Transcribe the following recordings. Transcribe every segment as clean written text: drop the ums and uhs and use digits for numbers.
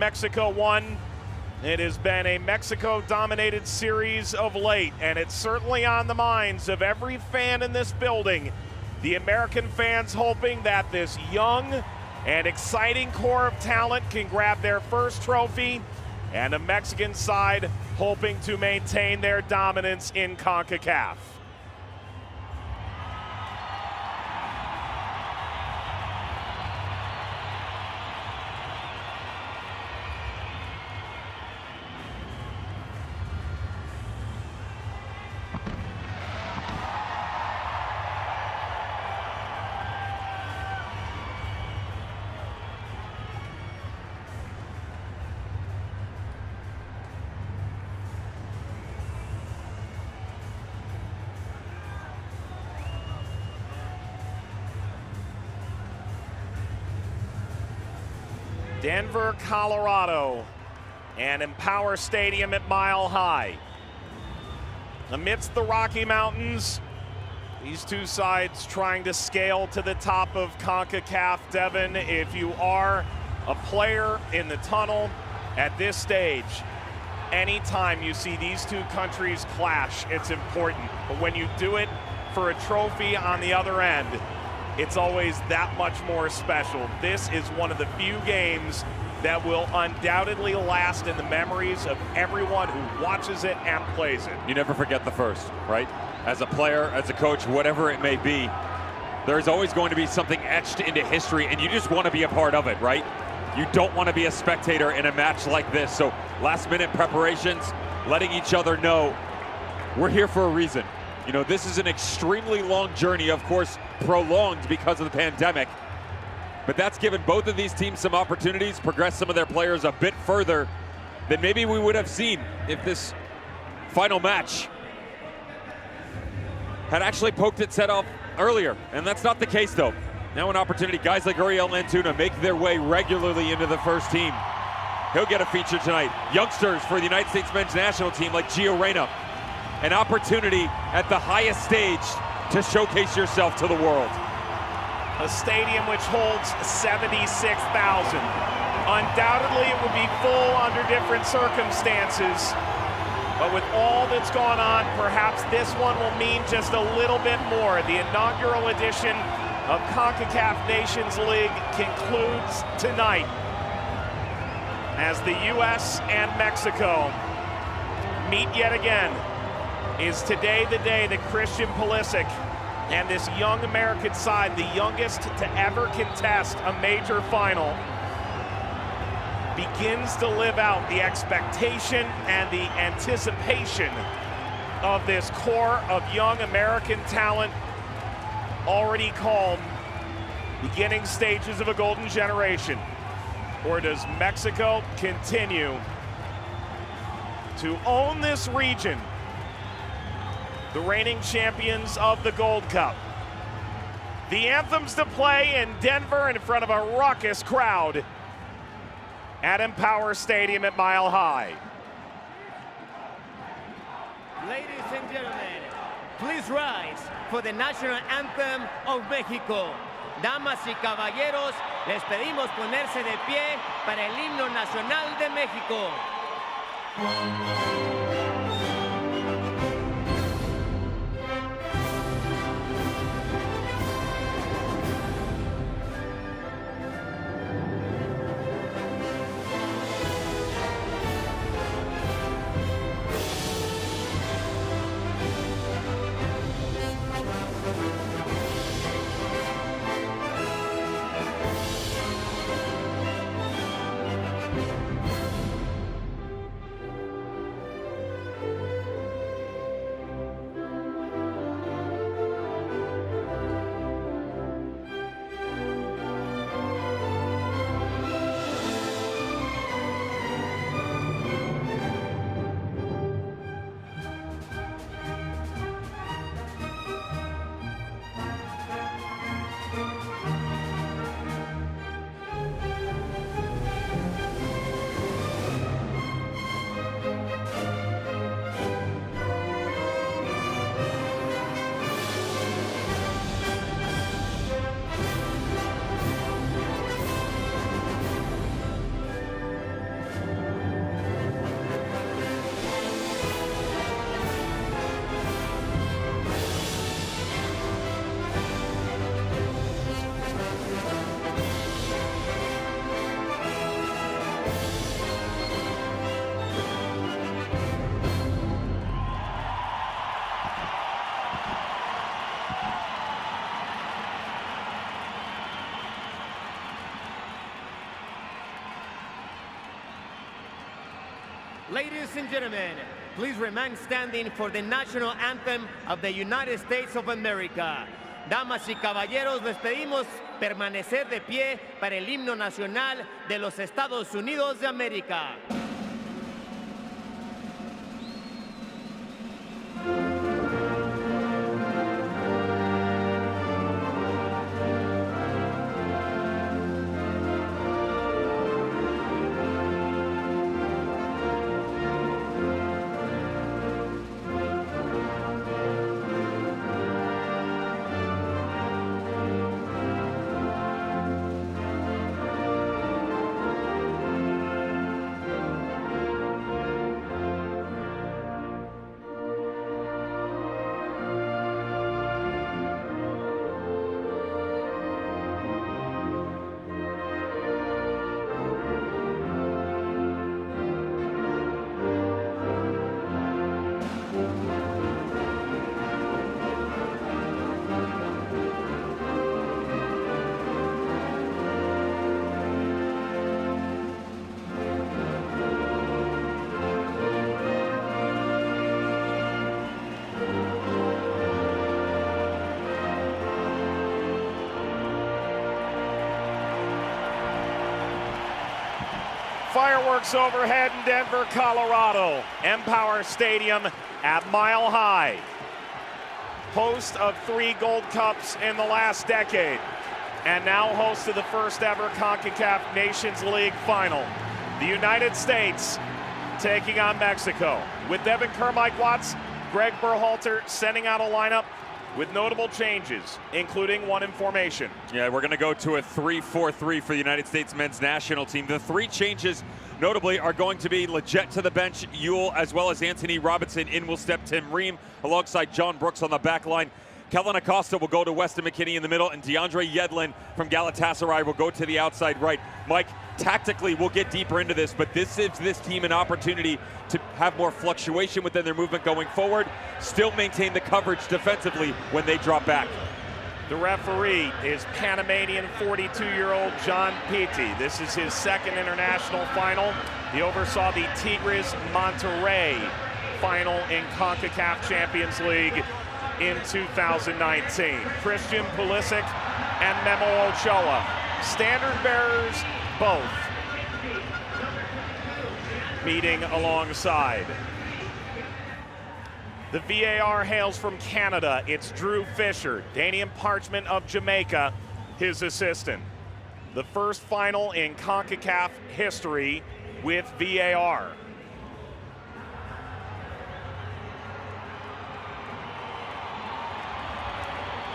Mexico won. It has been a Mexico-dominated series of late, and it's certainly on the minds of every fan in this building. The American fans hoping that this young and exciting core of talent can grab their first trophy, and the Mexican side hoping to maintain their dominance in Concacaf. Denver, Colorado, and Empower Stadium at Mile High. Amidst the Rocky Mountains, these two sides trying to scale to the top of CONCACAF. Devin, if you are a player in the tunnel at this stage, anytime you see these two countries clash, it's important. But when you do it for a trophy on the other end, it's always that much more special. This is one of the few games that will undoubtedly last in the memories of everyone who watches it and plays it. You never forget the first, right? As a player, as a coach, whatever it may be, there's always going to be something etched into history, and you just want to be a part of it, right? You don't want to be a spectator in a match like this. So last-minute preparations, letting each other know we're here for a reason. You know, this is an extremely long journey, of course, prolonged because of the pandemic. But that's given both of these teams some opportunities, progress some of their players a bit further than maybe we would have seen if this final match had actually poked its head off earlier. And that's not the case, though. Now an opportunity, guys like Uriel Antuna make their way regularly into the first team. He'll get a feature tonight. Youngsters for the United States men's national team like Gio Reyna. An opportunity at the highest stage to showcase yourself to the world. A stadium which holds 76,000. Undoubtedly it would be full under different circumstances, but with all that's gone on, perhaps this one will mean just a little bit more. The inaugural edition of CONCACAF Nations League concludes tonight as the U.S. and Mexico meet yet again. Is today the day that Christian Pulisic and this young American side, the youngest to ever contest a major final, begins to live out the expectation and the anticipation of this core of young American talent already called beginning stages of a golden generation? Or does Mexico continue to own this region? The reigning champions of the Gold Cup. The anthems to play in Denver in front of a raucous crowd at Empower Stadium at Mile High. Ladies and gentlemen, please rise for the national anthem of Mexico. Damas y caballeros, les pedimos ponerse de pie para el himno nacional de México. Ladies and gentlemen, please remain standing for the national anthem of the United States of America. Damas y caballeros, les pedimos permanecer de pie para el himno nacional de los Estados Unidos de América. Fireworks overhead in Denver, Colorado. Empower Stadium at Mile High. Host of 3 Gold Cups in the last decade. And now host of the first ever Concacaf Nations League final. The United States taking on Mexico. With Devin Kerr-Mike-Watts, Greg Berhalter sending out a lineup with notable changes, including one in formation. Yeah, we're going to go to a 3-4-3 for the United States men's national team. The 3 changes, notably, are going to be Leggett to the bench, Ewell, as well as Anthony Robinson. In will step Tim Ream, alongside John Brooks on the back line. Kellen Acosta will go to Weston McKennie in the middle, and DeAndre Yedlin from Galatasaray will go to the outside right. Mike, tactically, we'll get deeper into this, but this gives this team an opportunity to have more fluctuation within their movement going forward, still maintain the coverage defensively when they drop back. The referee is Panamanian 42-year-old John Pitti. This is his second international final. He oversaw the Tigres Monterrey final in CONCACAF Champions League in 2019. Christian Pulisic and Memo Ochoa, standard bearers both, meeting alongside. The VAR hails from Canada. It's Drew Fisher. Danian Parchment of Jamaica, his assistant. The first final in CONCACAF history with VAR.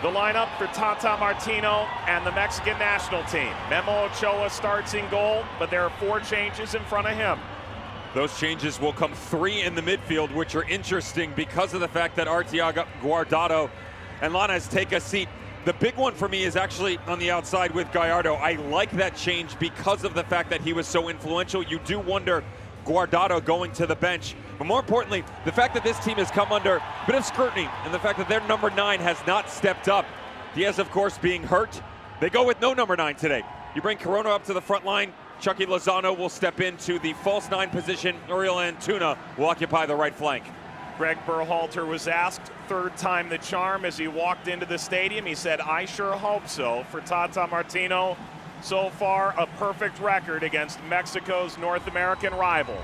The lineup for Tata Martino and the Mexican national team. Memo Ochoa starts in goal, but there are 4 changes in front of him. Those changes will come 3 in the midfield, which are interesting because of the fact that Arteaga, Guardado, and Lainez take a seat. The big one for me is actually on the outside with Gallardo. I like that change because of the fact that he was so influential. You do wonder Guardado going to the bench. But more importantly, the fact that this team has come under a bit of scrutiny and the fact that their number 9 has not stepped up. Diaz, of course, being hurt. They go with no number 9 today. You bring Corona up to the front line. Chucky Lozano will step into the false 9 position. Uriel Antuna will occupy the right flank. Greg Berhalter was asked, 3rd time the charm, as he walked into the stadium. He said, I sure hope so. For Tata Martino, so far a perfect record against Mexico's North American rival.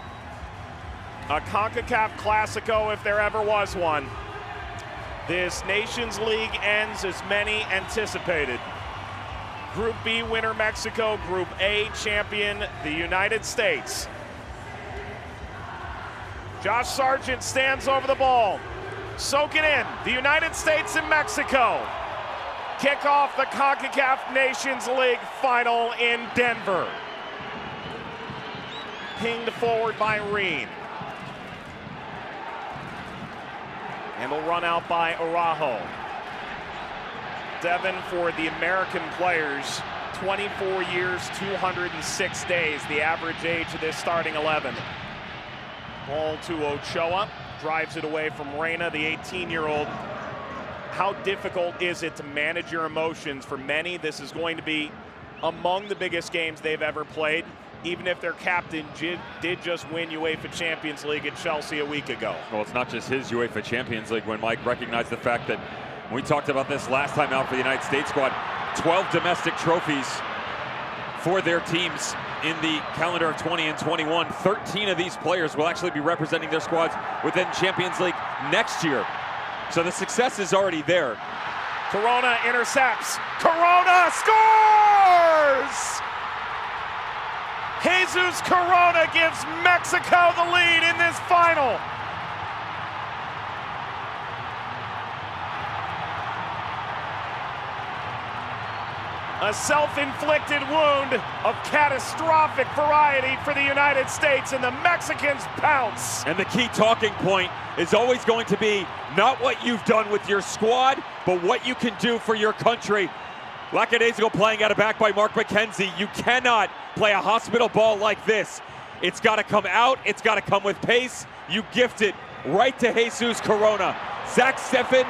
A CONCACAF Classico if there ever was one. This Nations League ends as many anticipated. Group B winner Mexico, Group A champion the United States. Josh Sargent stands over the ball. Soak it in. The United States and Mexico kick off the CONCACAF Nations League final in Denver. Pinged forward by Reen. And will run out by Araujo. Devin, for the American players, 24 years, 206 days, the average age of this starting 11. Ball to Ochoa, drives it away from Reyna, the 18-year-old. How difficult is it to manage your emotions? For many, this is going to be among the biggest games they've ever played. even if their captain did just win UEFA Champions League at Chelsea a week ago. Well, it's not just his UEFA Champions League when Mike recognized the fact that we talked about this last time out for the United States squad, 12 domestic trophies for their teams in the calendar of 20 and 21. 13 of these players will actually be representing their squads within Champions League next year. So the success is already there. Corona intercepts. Corona scores! Jesus Corona gives Mexico the lead in this final. A self-inflicted wound of catastrophic variety for the United States, and the Mexicans pounce. And the key talking point is always going to be not what you've done with your squad, but what you can do for your country. Lackadaisical playing out of back by Mark McKenzie. You cannot play a hospital ball like this. It's got to come out. It's got to come with pace. You gift it right to Jesus Corona. Zach Steffen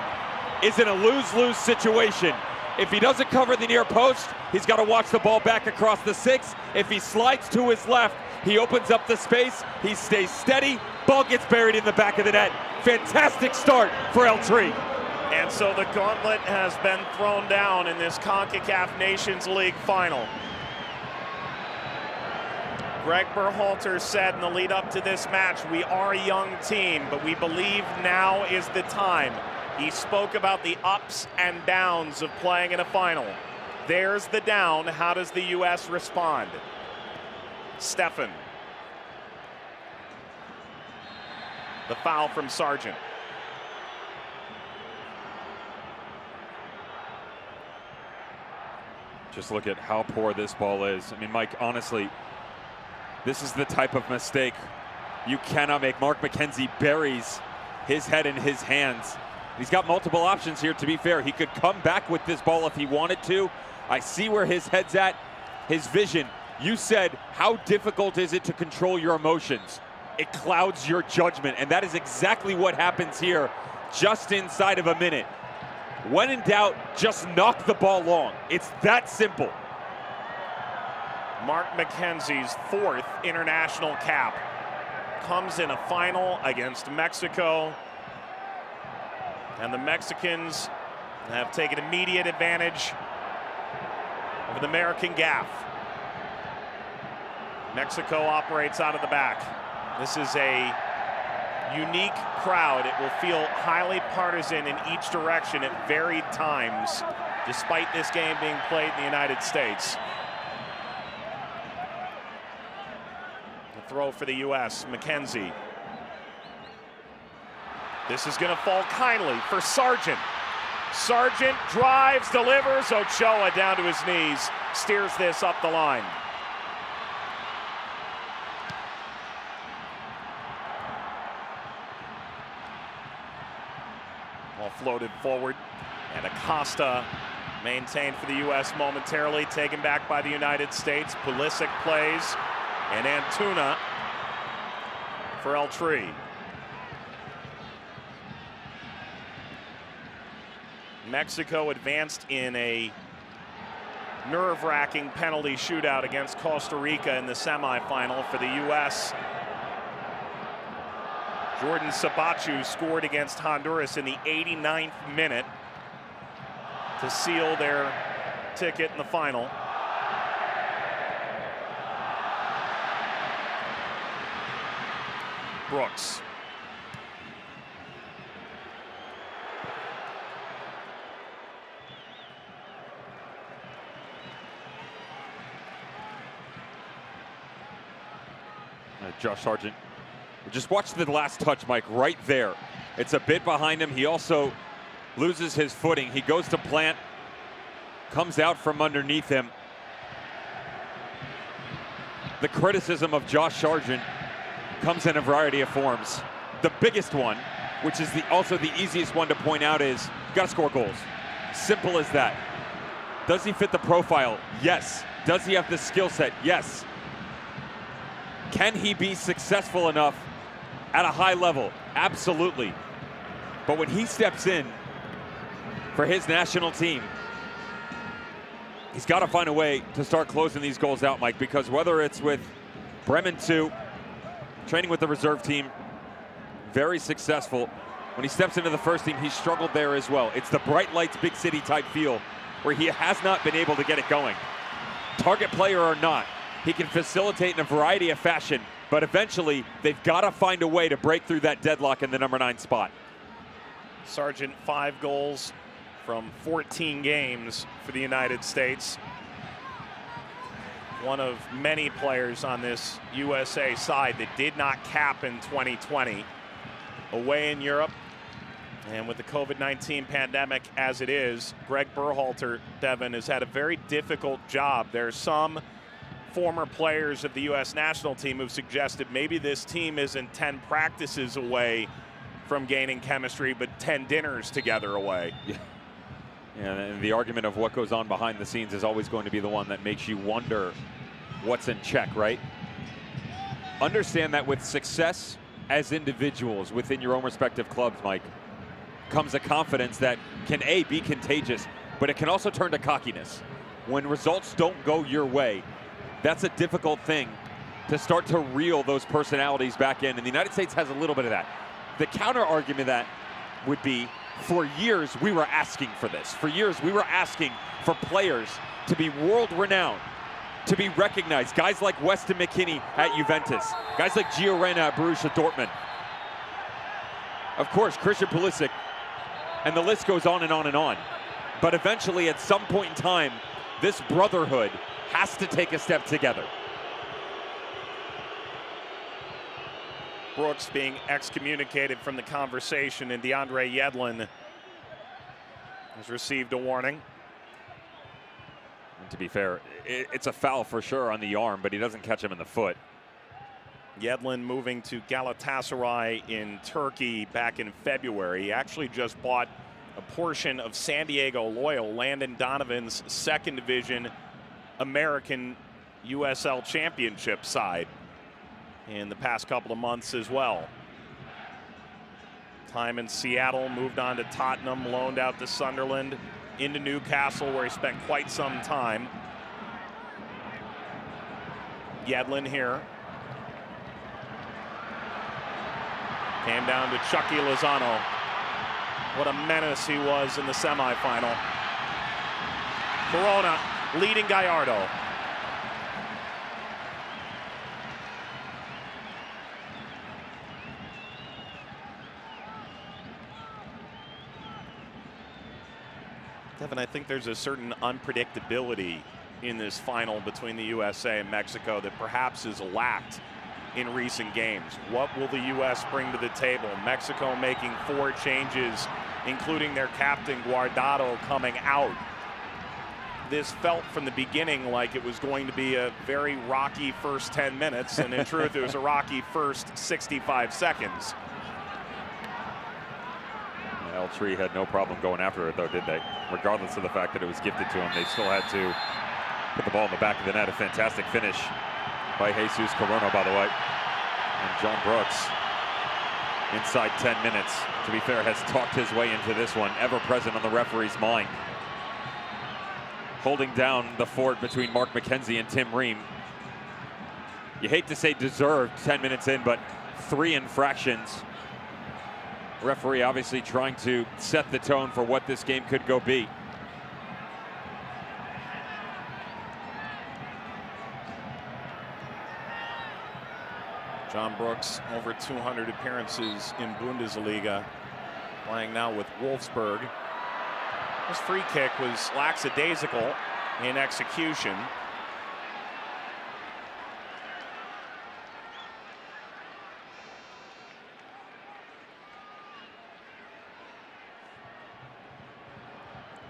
is in a lose-lose situation. If he doesn't cover the near post, he's got to watch the ball back across the 6. If he slides to his left, he opens up the space. He stays steady. Ball gets buried in the back of the net. Fantastic start for El Tri. And so the gauntlet has been thrown down in this Concacaf Nations League final. Greg Berhalter said in the lead up to this match, we are a young team, but we believe now is the time. He spoke about the ups and downs of playing in a final. There's the down. How does the U.S. respond? Steffen. The foul from Sargent. Just look at how poor this ball is. I mean, Mike, honestly, this is the type of mistake you cannot make. Mark McKenzie buries his head in his hands. He's got multiple options here, to be fair. He could come back with this ball if he wanted to. I see where his head's at, his vision. You said, how difficult is it to control your emotions? It clouds your judgment, and that is exactly what happens here just inside of a minute. When in doubt, just knock the ball long. It's that simple. Mark McKenzie's 4th international cap comes in a final against Mexico. And the Mexicans have taken immediate advantage of the American gaff. Mexico operates out of the back. This is a unique crowd. It will feel highly partisan in each direction at varied times, despite this game being played in the United States. The throw for the U.S., McKenzie. This is going to fall kindly for Sargent. Sargent drives, delivers. Ochoa down to his knees, steers this up the line. Ball floated forward, and Acosta maintained for the U.S. momentarily, taken back by the United States. Pulisic plays, and Antuna for El Tri. Mexico advanced in a nerve-wracking penalty shootout against Costa Rica in the semifinal. For the U.S., Jordan Sabachu scored against Honduras in the 89th minute to seal their ticket in the final. Brooks. Josh Sargent. Just watch the last touch, Mike, right there. It's a bit behind him. He also loses his footing. He goes to plant, comes out from underneath him. The criticism of Josh Sargent comes in a variety of forms. The biggest one, which is also the easiest one to point out, is you got to score goals. Simple as that. Does he fit the profile? Yes. Does he have the skill set? Yes. Can he be successful enough at a high level? Absolutely. But when he steps in for his national team, he's got to find a way to start closing these goals out, Mike, because whether it's with Bremen 2, training with the reserve team, very successful. When he steps into the first team, he struggled there as well. It's the bright lights, big city type feel where he has not been able to get it going. Target player or not, he can facilitate in a variety of fashion, but eventually they've got to find a way to break through that deadlock in the number 9 spot. Sargent, 5 goals from 14 games for the United States. One of many players on this USA side that did not cap in 2020. Away in Europe, and with the COVID-19 pandemic as it is, Greg Berhalter, Devin, has had a very difficult job. There are some former players of the U.S. national team who've suggested maybe this team isn't 10 practices away from gaining chemistry, but 10 dinners together away. Yeah, and the argument of what goes on behind the scenes is always going to be the one that makes you wonder what's in check, right? Understand that with success as individuals within your own respective clubs, Mike, comes a confidence that can A, be contagious, but it can also turn to cockiness. When results don't go your way, that's a difficult thing to start to reel those personalities back in, and the United States has a little bit of that. The counter argument that would be, for years we were asking for this. For years we were asking for players to be world-renowned, to be recognized. Guys like Weston McKennie at Juventus, guys like Gio Reyna at Borussia Dortmund. Of course, Christian Pulisic, and the list goes on and on and on. But eventually, at some point in time, this brotherhood has to take a step together. Brooks being excommunicated from the conversation, and DeAndre Yedlin has received a warning. And to be fair, it's a foul for sure on the arm, but he doesn't catch him in the foot. Yedlin moving to Galatasaray in Turkey back in February. He actually just bought a portion of San Diego Loyal, Landon Donovan's second division American USL Championship side in the past couple of months as well. Time in Seattle, moved on to Tottenham, loaned out to Sunderland, into Newcastle where he spent quite some time. Yedlin here. Came down to Chucky Lozano. What a menace he was in the semifinal. Corona leading Gallardo. Devin, I think there's a certain unpredictability in this final between the USA and Mexico that perhaps is lacked in recent games. What will the U.S. bring to the table? Mexico making 4 changes, including their captain Guardado coming out. This felt from the beginning like it was going to be a very rocky first 10 minutes, and in truth, it was a rocky first 65 seconds. El Tri had no problem going after it, though, did they? Regardless of the fact that it was gifted to him, they still had to put the ball in the back of the net. A fantastic finish by Jesus Corona, by the way. And John Brooks, inside 10 minutes, to be fair, has talked his way into this one, ever present on the referee's mind. Holding down the fort between Mark McKenzie and Tim Ream. You hate to say deserved 10 minutes in, but 3 infractions. Referee obviously trying to set the tone for what this game could go be. John Brooks, over 200 appearances in Bundesliga, playing now with Wolfsburg. His free kick was lackadaisical in execution.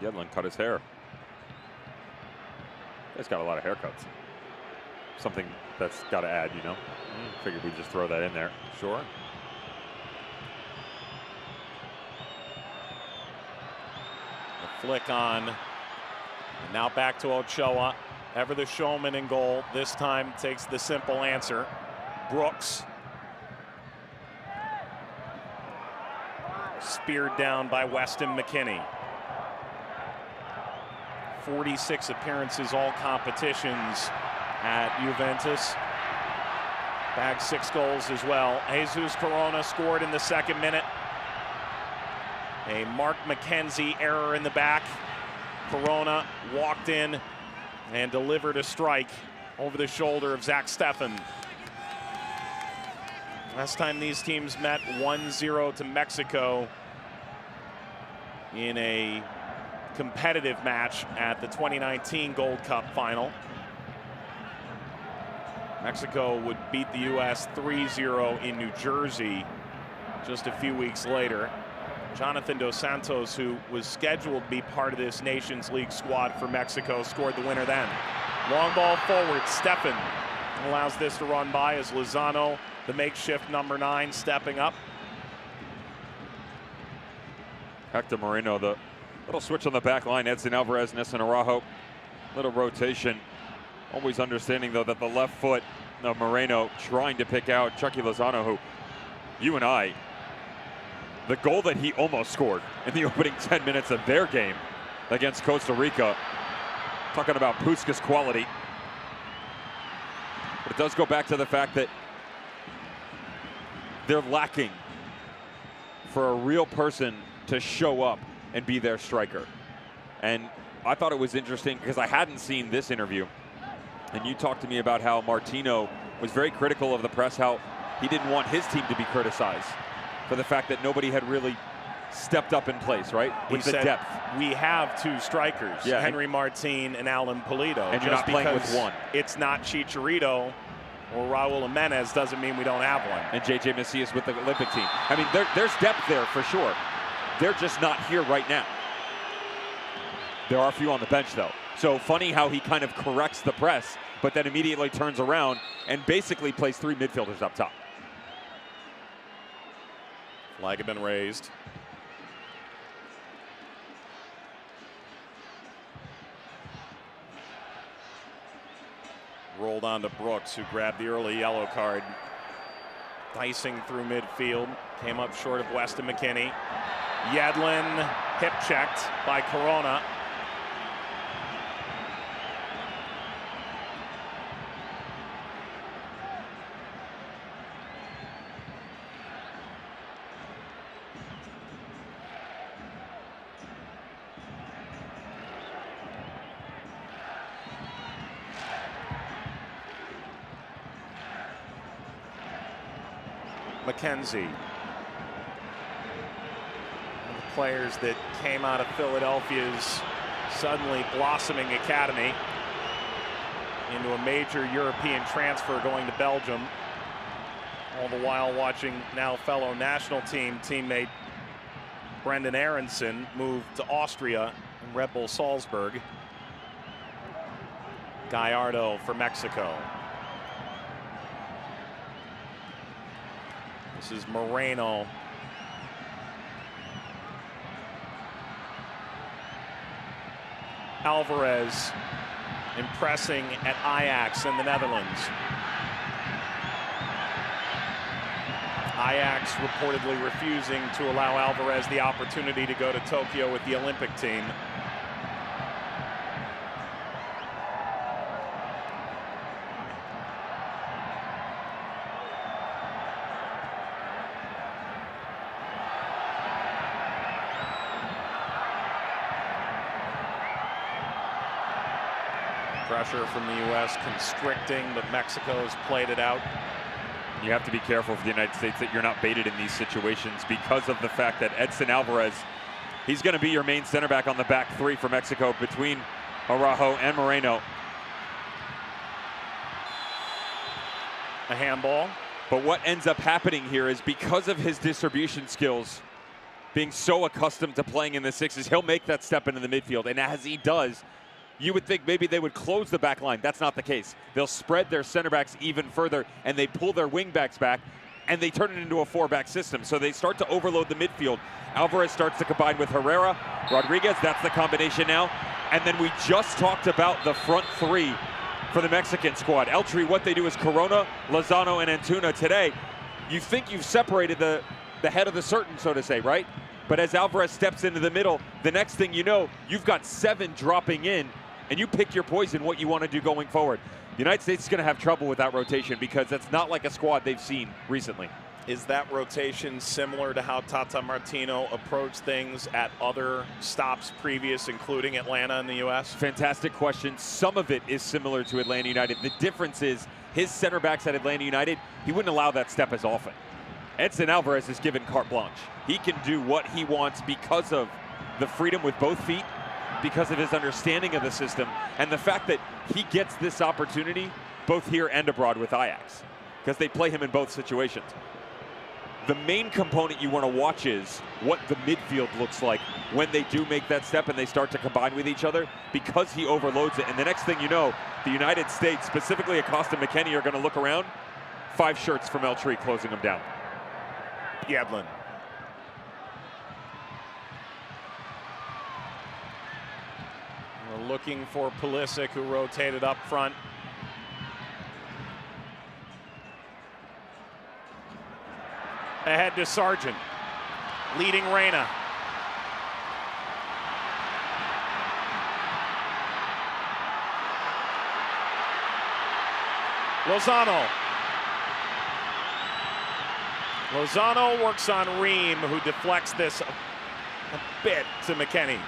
Yedlin cut his hair. He's got a lot of haircuts. Something that's got to add, you know. Figured we'd just throw that in there. Sure. The flick on. And now back to Ochoa. Ever the showman in goal. This time takes the simple answer. Brooks. Speared down by Weston McKennie. 46 appearances, all competitions at Juventus. bagged 6 goals as well. Jesus Corona scored in the 2nd minute. A Mark McKenzie error in the back. Corona walked in and delivered a strike over the shoulder of Zach Steffen. Last time these teams met, 1-0 to Mexico in a competitive match at the 2019 Gold Cup final. Mexico would beat the U.S. 3-0 in New Jersey just a few weeks later. Jonathan Dos Santos, who was scheduled to be part of this Nations League squad for Mexico, scored the winner then. Long ball forward, Steffen allows this to run by as Lozano, the makeshift number 9, stepping up. Hector Moreno, the little switch on the back line. Edson Alvarez, Nesson Araujo, little rotation. Always understanding, though, that the left foot of Moreno trying to pick out Chucky Lozano, who you and I, the goal that he almost scored in the opening 10 minutes of their game against Costa Rica, talking about Puskás quality. But it does go back to the fact that they're lacking for a real person to show up and be their striker. And I thought it was interesting because I hadn't seen this interview. And you talked to me about how Martino was very critical of the press, how he didn't want his team to be criticized for the fact that nobody had really stepped up in place, right? With the depth. We have 2 strikers, yeah, Henry Martin and Alan Pulido. And you're not playing with one. It's not Chicharito or Raul Jimenez doesn't mean we don't have one. And JJ Macias with the Olympic team. I mean, there's depth there for sure. They're just not here right now. There are a few on the bench, though. So funny how he kind of corrects the press, but then immediately turns around and basically plays 3 midfielders up top. Flag had been raised. Rolled on to Brooks, who grabbed the early yellow card. Dicing through midfield, came up short of Weston McKennie. Yedlin hip checked by Corona. McKenzie, one of the players that came out of Philadelphia's suddenly blossoming academy into a major European transfer going to Belgium, all the while watching now fellow national team teammate Brendan Aronson move to Austria and Red Bull Salzburg. Gallardo for Mexico. This is Moreno. Alvarez impressing at Ajax in the Netherlands. Ajax reportedly refusing to allow Alvarez the opportunity to go to Tokyo with the Olympic team. Pressure from the U.S. constricting, but Mexico's played it out. You have to be careful for the United States that you're not baited in these situations because of the fact that Edson Alvarez, he's going to be your main center back on the back 3 for Mexico between Araujo and Moreno. A handball. But what ends up happening here is because of his distribution skills, being so accustomed to playing in the 6s, he'll make that step into the midfield. And as he does, you would think maybe they would close the back line. That's not the case. They'll spread their center backs even further, and they pull their wing backs back, and they turn it into a 4-back system. So they start to overload the midfield. Alvarez starts to combine with Herrera. Rodriguez, that's the combination now. And then we just talked about the front 3 for the Mexican squad. Eltree, what they do is Corona, Lozano, and Antuna today. You think you've separated the head of the curtain, so to say, right? But as Alvarez steps into the middle, the next thing you know, you've got 7 dropping in, and you pick your poison what you want to do going forward. the United States is going to have trouble with that rotation because that's not like a squad they've seen recently. Is that rotation similar to how Tata Martino approached things at other stops previous, including Atlanta in the U.S.? Fantastic question. Some of it is similar to Atlanta United. The difference is his center backs at Atlanta United, he wouldn't allow that step as often. Edson Alvarez is given carte blanche. He can do what he wants because of the freedom with both feet, because of his understanding of the system, and the fact that he gets this opportunity both here and abroad with Ajax, because they play him in both situations. The main component you want to watch is what the midfield looks like when they do make that step and they start to combine with each other, because he overloads it. And the next thing you know, the United States, specifically Acosta and McKennie, are going to look around. 5 shirts from El Tree closing them down. Yedlin. We're looking for Pulisic, who rotated up front. Ahead to Sargent, leading Reyna. Lozano. Lozano works on Ream, who deflects this a bit to McKennie.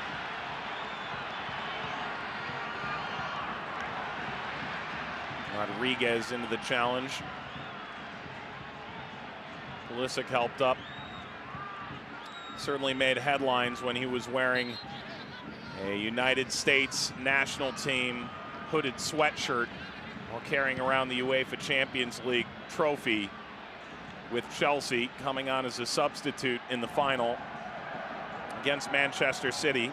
Rodriguez into the challenge. Pulisic helped up. Certainly made headlines when he was wearing a United States national team hooded sweatshirt while carrying around the UEFA Champions League trophy, with Chelsea coming on as a substitute in the final against Manchester City.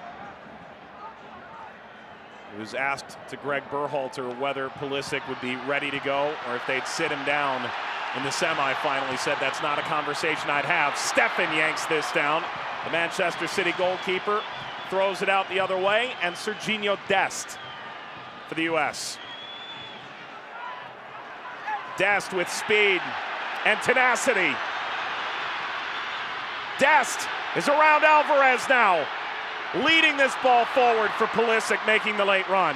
He was asked to Greg Berhalter whether Pulisic would be ready to go or if they'd sit him down in the semifinal. He said, "That's not a conversation I'd have." Steffen yanks this down. The Manchester City goalkeeper throws it out the other way, and Serginho Dest for the U.S. Dest with speed and tenacity. Dest is around Alvarez now, leading this ball forward for Pulisic, making the late run.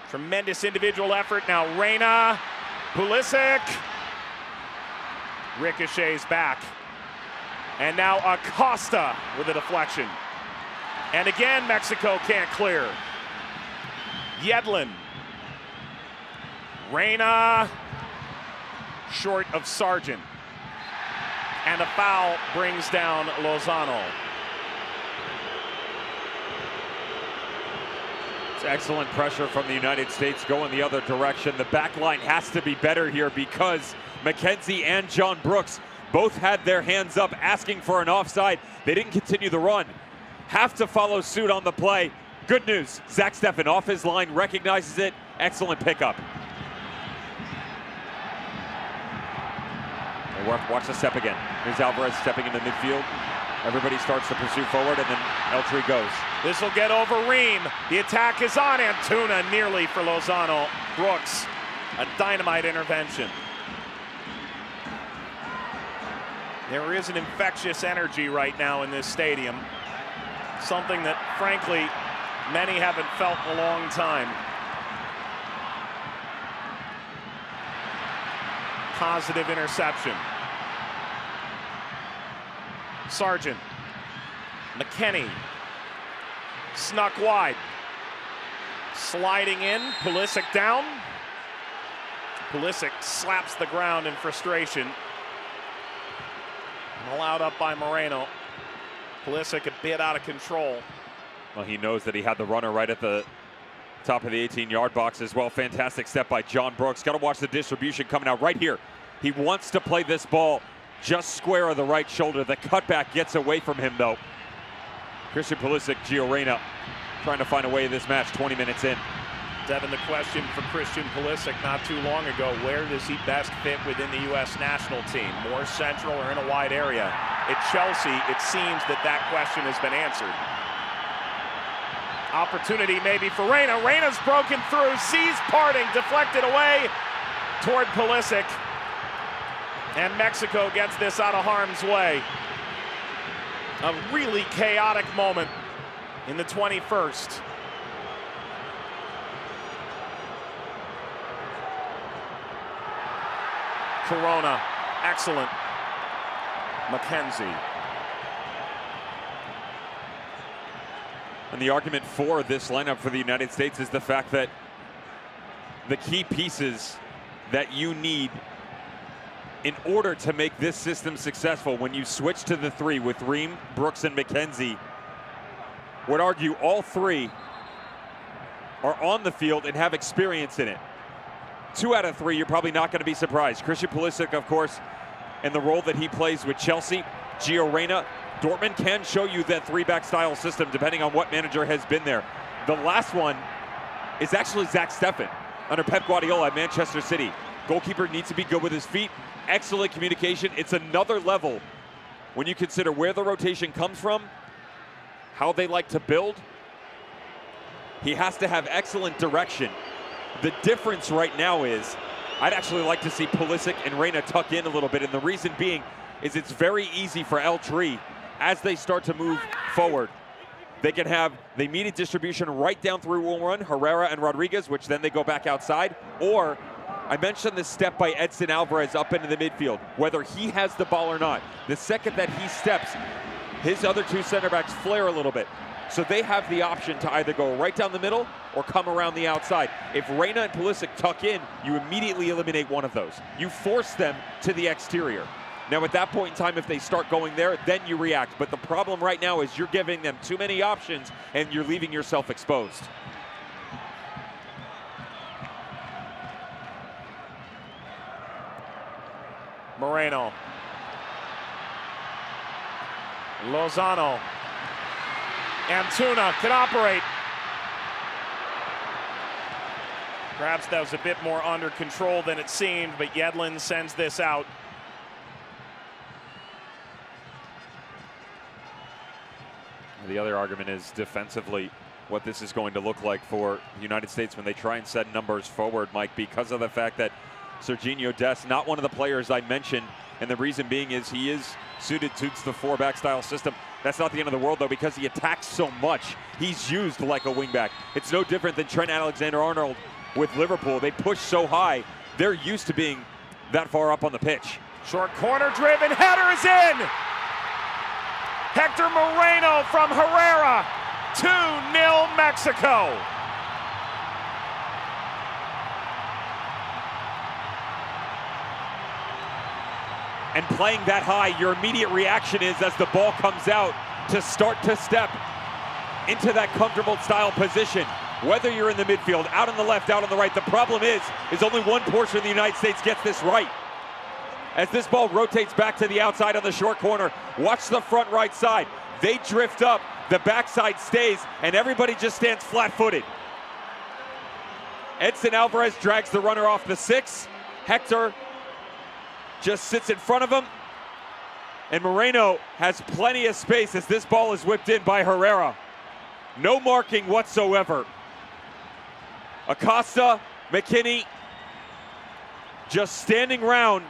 Tremendous individual effort. Now Reyna, Pulisic, ricochets back. And now Acosta with a deflection. And again, Mexico can't clear. Yedlin. Reyna, short of Sargent. And a foul brings down Lozano. It's excellent pressure from the United States going the other direction. The back line has to be better here because McKenzie and John Brooks both had their hands up asking for an offside. They didn't continue the run. Have to follow suit on the play. Good news, Zach Steffen off his line, recognizes it. Excellent pickup. Watch the step again. Here's Alvarez stepping into midfield. Everybody starts to pursue forward, and then El Tree goes. This will get over Ream. The attack is on Antuna, nearly for Lozano. Brooks, a dynamite intervention. There is an infectious energy right now in this stadium. Something that, frankly, many haven't felt in a long time. Positive interception. Sargent. McKennie. Snuck wide. Sliding in. Pulisic down. Pulisic slaps the ground in frustration. And allowed up by Moreno. Pulisic a bit out of control. Well, he knows that he had the runner right at the top of the 18-yard box as well. Fantastic step by John Brooks. Got to watch the distribution coming out right here. He wants to play this ball just square of the right shoulder. The cutback gets away from him, though. Christian Pulisic, Gio Reyna, trying to find a way in this match 20 minutes in. Devin, the question for Christian Pulisic not too long ago, where does he best fit within the U.S. national team? More central or in a wide area? At Chelsea, it seems that that question has been answered. Opportunity maybe for Reyna. Reyna's broken through, sees parting, deflected away toward Pulisic. And Mexico gets this out of harm's way. A really chaotic moment in the 21st. Corona, excellent. McKenzie. And the argument for this lineup for the United States is the fact that the key pieces that you need in order to make this system successful when you switch to the three with Ream, Brooks, and McKenzie, would argue all three are on the field and have experience in it. 2 out of 3, you're probably not going to be surprised. Christian Pulisic, of course, and the role that he plays with Chelsea. Gio Reyna. Dortmund can show you that 3-back style system depending on what manager has been there. The last one is actually Zach Steffen under Pep Guardiola at Manchester City. Goalkeeper needs to be good with his feet. Excellent communication. It's another level when you consider where the rotation comes from, how they like to build. He has to have excellent direction. The difference right now is I'd actually like to see Pulisic and Reyna tuck in a little bit, and the reason being is it's very easy for El Tri as they start to move forward. They can have the immediate distribution right down through one, Herrera and Rodriguez, which then they go back outside. Or, I mentioned the step by Edson Alvarez up into the midfield, whether he has the ball or not. The second that he steps, his other 2 center backs flare a little bit. So they have the option to either go right down the middle or come around the outside. If Reyna and Pulisic tuck in, you immediately eliminate one of those. You force them to the exterior. Now at that point in time, if they start going there, then you react. But the problem right now is you're giving them too many options and you're leaving yourself exposed. Moreno. Lozano. Antuna can operate. Perhaps that was a bit more under control than it seemed, but Yedlin sends this out. The other argument is defensively what this is going to look like for the United States when they try and set numbers forward, Mike, because of the fact that Serginho Dest, not one of the players I mentioned, and the reason being is he is suited to the 4-back style system. That's not the end of the world, though, because he attacks so much. He's used like a wingback. It's no different than Trent Alexander-Arnold with Liverpool. They push so high, they're used to being that far up on the pitch. Short corner driven, header is in! Hector Moreno from Herrera, 2-0 Mexico. And playing that high, your immediate reaction is as the ball comes out to start to step into that comfortable style position. Whether you're in the midfield, out on the left, out on the right, the problem is only one portion of the United States gets this right. As this ball rotates back to the outside on the short corner, watch the front right side. They drift up, the backside stays, and everybody just stands flat-footed. Edson Alvarez drags the runner off the 6. Hector just sits in front of him. And Moreno has plenty of space as this ball is whipped in by Herrera. No marking whatsoever. Acosta, McKinney, just standing round.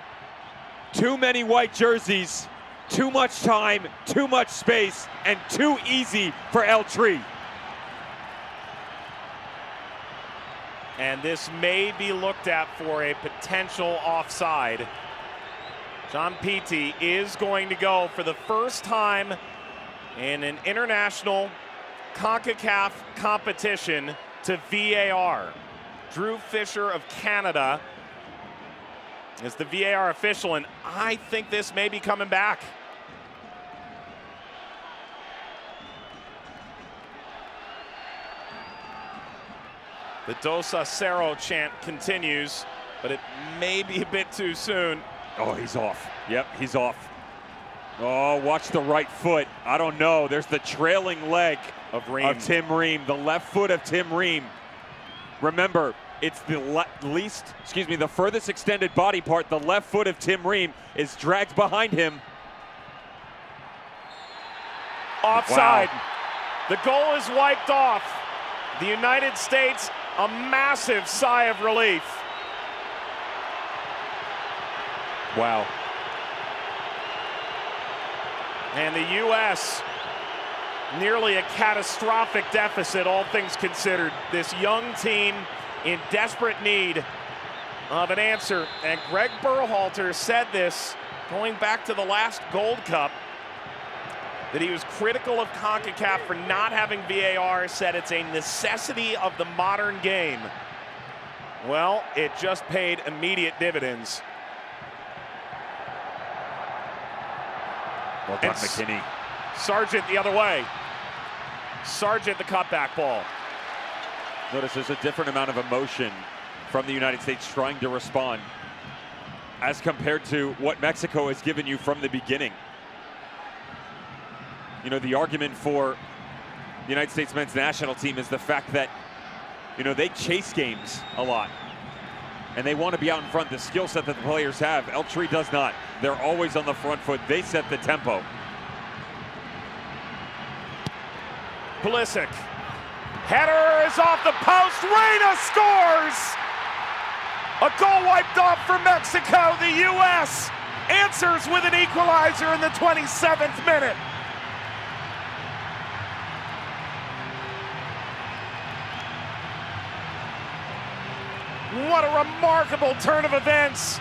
Too many white jerseys, too much time, too much space, and too easy for El Tri. And this may be looked at for a potential offside. John Pitti is going to go for the first time in an international Concacaf competition to VAR. Drew Fisher of Canada is the VAR official, and I think this may be coming back. The Dos a Cero chant continues, but it may be a bit too soon. Oh, he's off. Yep, he's off. Oh, watch the right foot. I don't know. There's the trailing leg of Tim Ream, the left foot of Tim Ream. Remember, it's the furthest extended body part. The left foot of Tim Ream is dragged behind him. Offside. Wow. The goal is wiped off. The United States, a massive sigh of relief. Wow. And the U.S. nearly a catastrophic deficit, all things considered. This young team in desperate need of an answer. And Greg Berhalter said this going back to the last Gold Cup, that he was critical of Concacaf for not having VAR, said it's a necessity of the modern game. Well, it just paid immediate dividends. Well done, McKinney. Sargent the other way. Sargent the cutback ball. Notice there's a different amount of emotion from the United States trying to respond as compared to what Mexico has given you from the beginning. You know, the argument for the United States men's national team is the fact that, you know, they chase games a lot and they want to be out in front. The skill set that the players have, El Tri does not. They're always on the front foot. They set the tempo. Pulisic. Header is off the post. Reyna scores! A goal wiped off for Mexico. The U.S. answers with an equalizer in the 27th minute. What a remarkable turn of events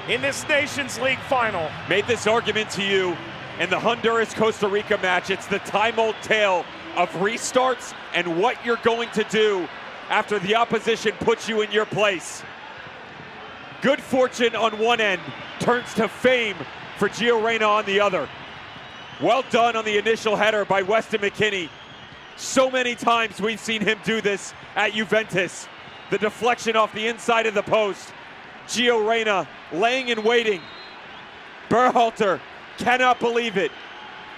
in this Nations League final. Made this argument to you in the Honduras-Costa Rica match. It's the time-old tale of restarts and what you're going to do after the opposition puts you in your place. Good fortune on one end turns to fame for Gio Reyna on the other. Well done on the initial header by Weston McKennie. So many times we've seen him do this at Juventus. The deflection off the inside of the post. Gio Reyna laying and waiting. Berhalter cannot believe it.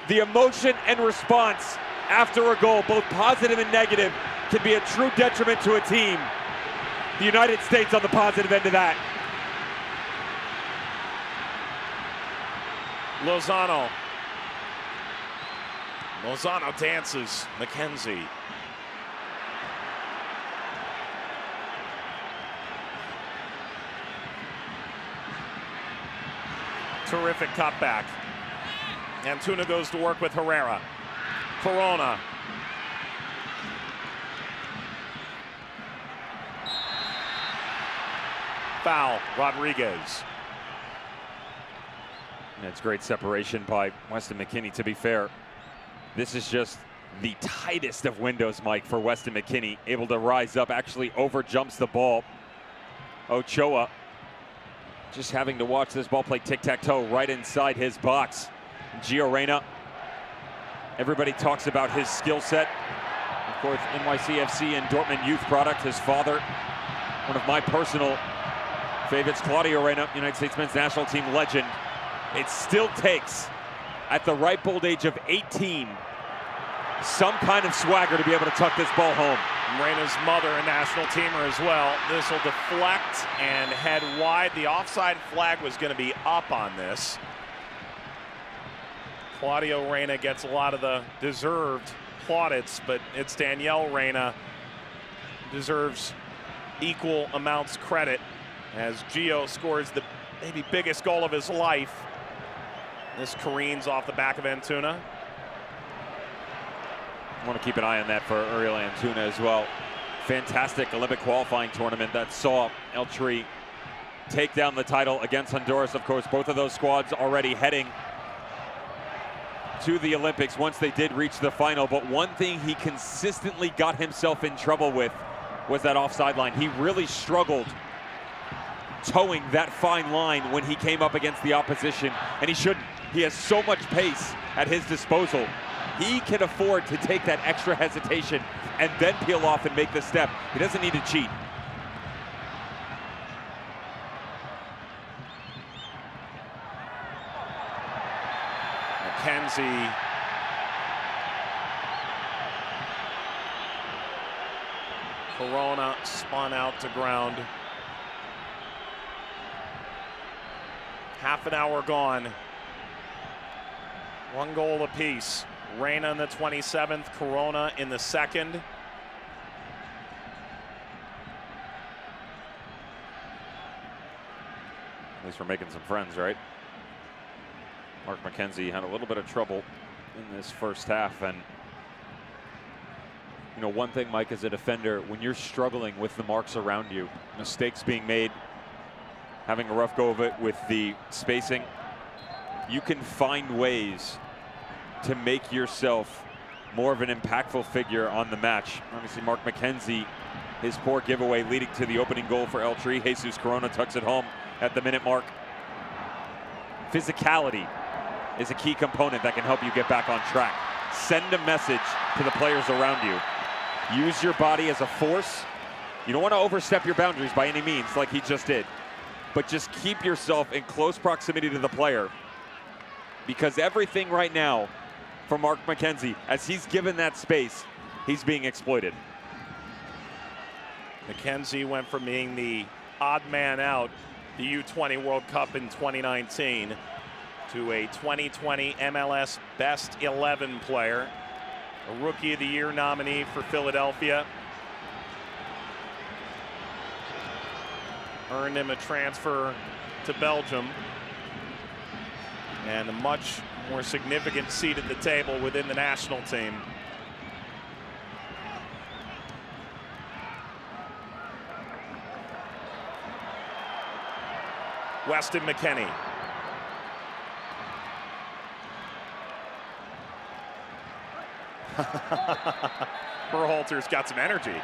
The emotion and response after a goal, both positive and negative, can be a true detriment to a team. The United States on the positive end of that. Lozano. Lozano dances. McKenzie. Terrific cutback. Antuna goes to work with Herrera. Corona. Foul, Rodriguez. That's great separation by Weston McKennie. To be fair, this is just the tightest of windows, Mike, for Weston McKennie. Able to rise up, actually over jumps the ball. Ochoa just having to watch this ball play tic-tac-toe right inside his box. Gio Reyna, everybody talks about his skill set. Of course, NYCFC and Dortmund youth product. His father, one of my personal favorites, Claudio Reyna, United States men's national team legend. It still takes, at the ripe old age of 18, some kind of swagger to be able to tuck this ball home. Reyna's mother, a national teamer as well. This will deflect and head wide. The offside flag was going to be up on this. Claudio Reyna gets a lot of the deserved plaudits, but it's Danielle Reyna deserves equal amounts credit as Gio scores the maybe biggest goal of his life. This careens off the back of Antuna. I want to keep an eye on that for Uriel Antuna as well. Fantastic Olympic qualifying tournament that saw El Tri take down the title against Honduras. Of course, both of those squads already heading to the Olympics once they did reach the final. But one thing he consistently got himself in trouble with was that offside line. He really struggled towing that fine line when he came up against the opposition, and he shouldn't. He has so much pace at his disposal. He can afford to take that extra hesitation and then peel off and make the step. He doesn't need to cheat. McKenzie. Corona spun out to ground. Half an hour gone. One goal apiece. Reyna in the 27th, Corona in the 2nd. At least we're making some friends, right? Mark McKenzie had a little bit of trouble in this first half, and You know, one thing, Mike, as a defender, when you're struggling with the marks around you, mistakes being made, having a rough go of it with the spacing, you can find ways to make yourself more of an impactful figure on the match. Obviously, Mark McKenzie, his poor giveaway leading to the opening goal for El Tri. Jesus Corona tucks it home at the minute mark. Physicality is a key component that can help you get back on track. Send a message to the players around you. Use your body as a force. You don't want to overstep your boundaries by any means like he just did, but just keep yourself in close proximity to the player, because everything right now for Mark McKenzie, as he's given that space, he's being exploited. McKenzie went from being the odd man out the U20 World Cup in 2019 to a 2020 MLS Best 11 player, a Rookie of the Year nominee for Philadelphia. Earned him a transfer to Belgium and a much more significant seat at the table within the national team. Weston McKennie. Berhalter's got some energy.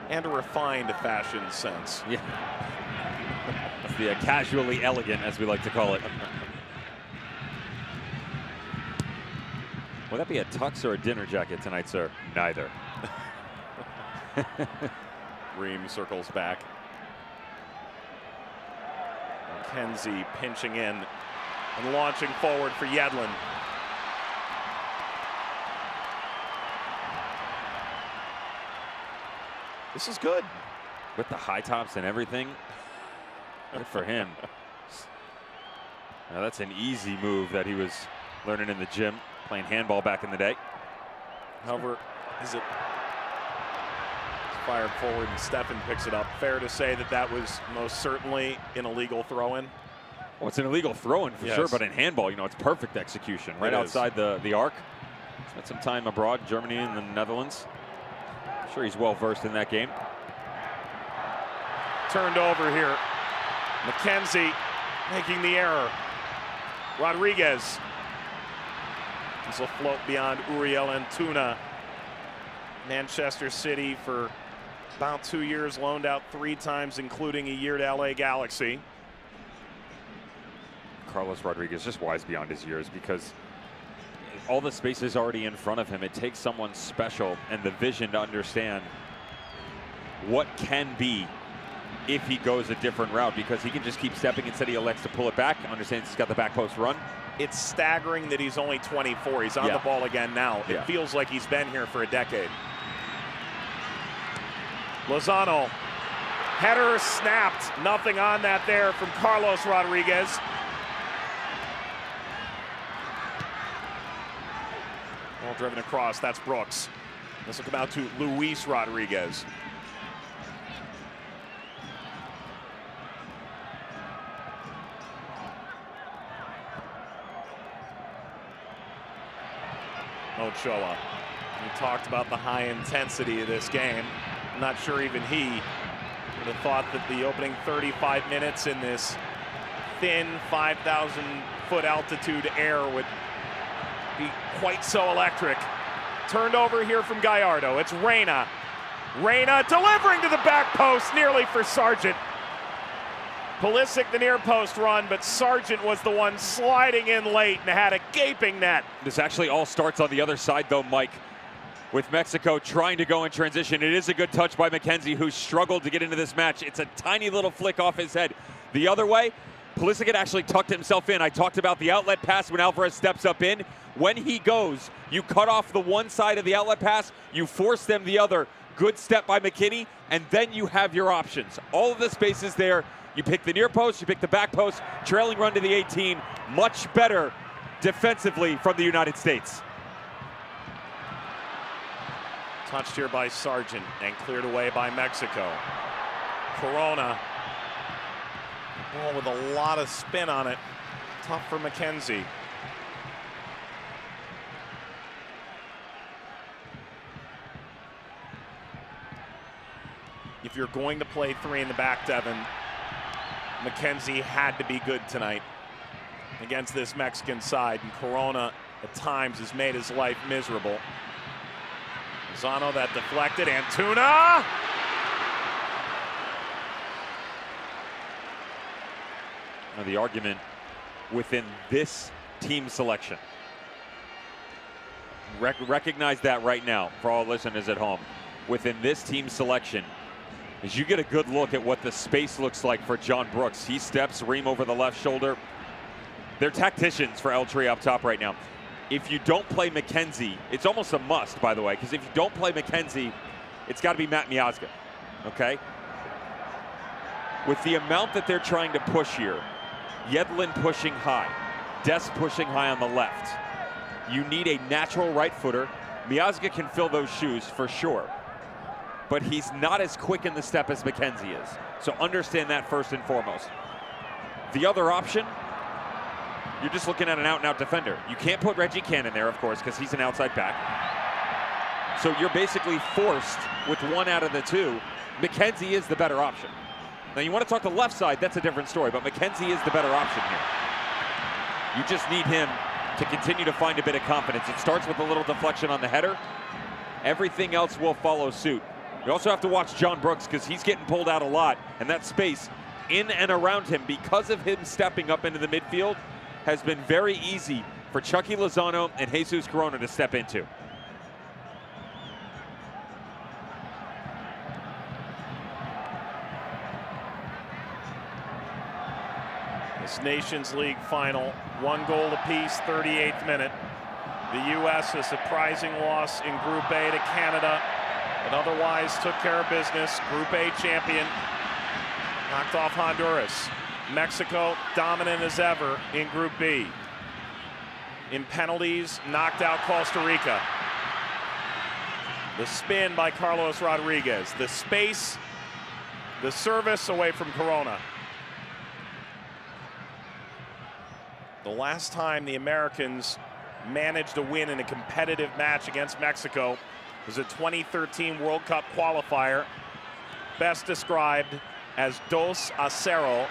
And a refined fashion sense. Yeah. It's the casually elegant, as we like to call it. Will that be a tux or a dinner jacket tonight, sir? Neither. Ream circles back. McKenzie pinching in and launching forward for Yedlin. This is good. With the high tops and everything. Good for him. Now that's an easy move that he was learning in the gym, playing handball back in the day. However, is it fired forward and Steffen picks it up? Fair to say that that was most certainly an illegal throw-in? Well, it's an illegal throw-in for sure, but in handball, you know, it's perfect execution right outside the arc. Spent some time abroad, Germany and the Netherlands. I'm sure he's well versed in that game. Turned over here. McKenzie making the error. Rodriguez. This will float beyond Uriel Antuna. Manchester City for about 2 years, loaned out 3 times, including a year to LA Galaxy. Carlos Rodriguez just wise beyond his years, because all the space is already in front of him. It takes someone special and the vision to understand what can be if he goes a different route, because he can just keep stepping. Instead, he elects to pull it back. Understands he's got the back post run. It's staggering that he's only 24. He's on the ball again now. It feels like he's been here for a decade. Lozano, header snapped. Nothing on that there from Carlos Rodriguez. Ball driven across, that's Brooks. This will come out to Luis Rodriguez. Ochoa. We talked about the high intensity of this game. I'm not sure even he would have thought that the opening 35 minutes in this thin 5,000-foot altitude air would be quite so electric. Turned over here from Gallardo. It's Reyna. Reyna delivering to the back post, nearly for Sargent. Pulisic the near post run, but Sargent was the one sliding in late and had a gaping net. This actually all starts on the other side though, Mike, with Mexico trying to go in transition. It is a good touch by McKenzie, who struggled to get into this match. It's a tiny little flick off his head. The other way, Pulisic had actually tucked himself in. I talked about the outlet pass when Alvarez steps up in. When he goes, you cut off the one side of the outlet pass, you force them the other. Good step by McKinney, and then you have your options. All of the space is there. You pick the near post, you pick the back post, trailing run to the 18. Much better defensively from the United States. Touched here by Sargent and cleared away by Mexico. Corona. Ball with a lot of spin on it. Tough for McKenzie. if you're going to play 3 in the back, Devin, McKenzie had to be good tonight against this Mexican side, and Corona at times has made his life miserable. Lozano, that deflected. Antuna! Now the argument within this team selection, recognize that right now for all listeners at home. Within this team selection, as you get a good look at what the space looks like for John Brooks. He steps Ream over the left shoulder. They're tacticians for Eltree up top right now. If you don't play McKenzie, it's almost a must, by the way, because if you don't play McKenzie, it's got to be Matt Miazga, okay? With the amount that they're trying to push here, Yedlin pushing high, Des pushing high on the left, you need a natural right footer. Miazga can fill those shoes for sure, but he's not as quick in the step as McKenzie is. So understand that first and foremost. The other option, you're just looking at an out-and-out defender. You can't put Reggie Cannon there, of course, because he's an outside back. So you're basically forced with one out of the two. McKenzie is the better option. Now you want to talk the left side, that's a different story, but McKenzie is the better option here. You just need him to continue to find a bit of confidence. It starts with a little deflection on the header. Everything else will follow suit. You also have to watch John Brooks because he's getting pulled out a lot, and that space in and around him, because of him stepping up into the midfield, has been very easy for Chucky Lozano and Jesus Corona to step into. This Nations League final, 1 goal apiece, 38th minute. The U.S. a surprising loss in Group A to Canada, but otherwise took care of business. Group A champion, knocked off Honduras. Mexico dominant as ever in Group B. In penalties, knocked out Costa Rica. The spin by Carlos Rodriguez. The space, the service away from Corona. The last time the Americans managed a win in a competitive match against Mexico was a 2013 World Cup qualifier, best described as 2-0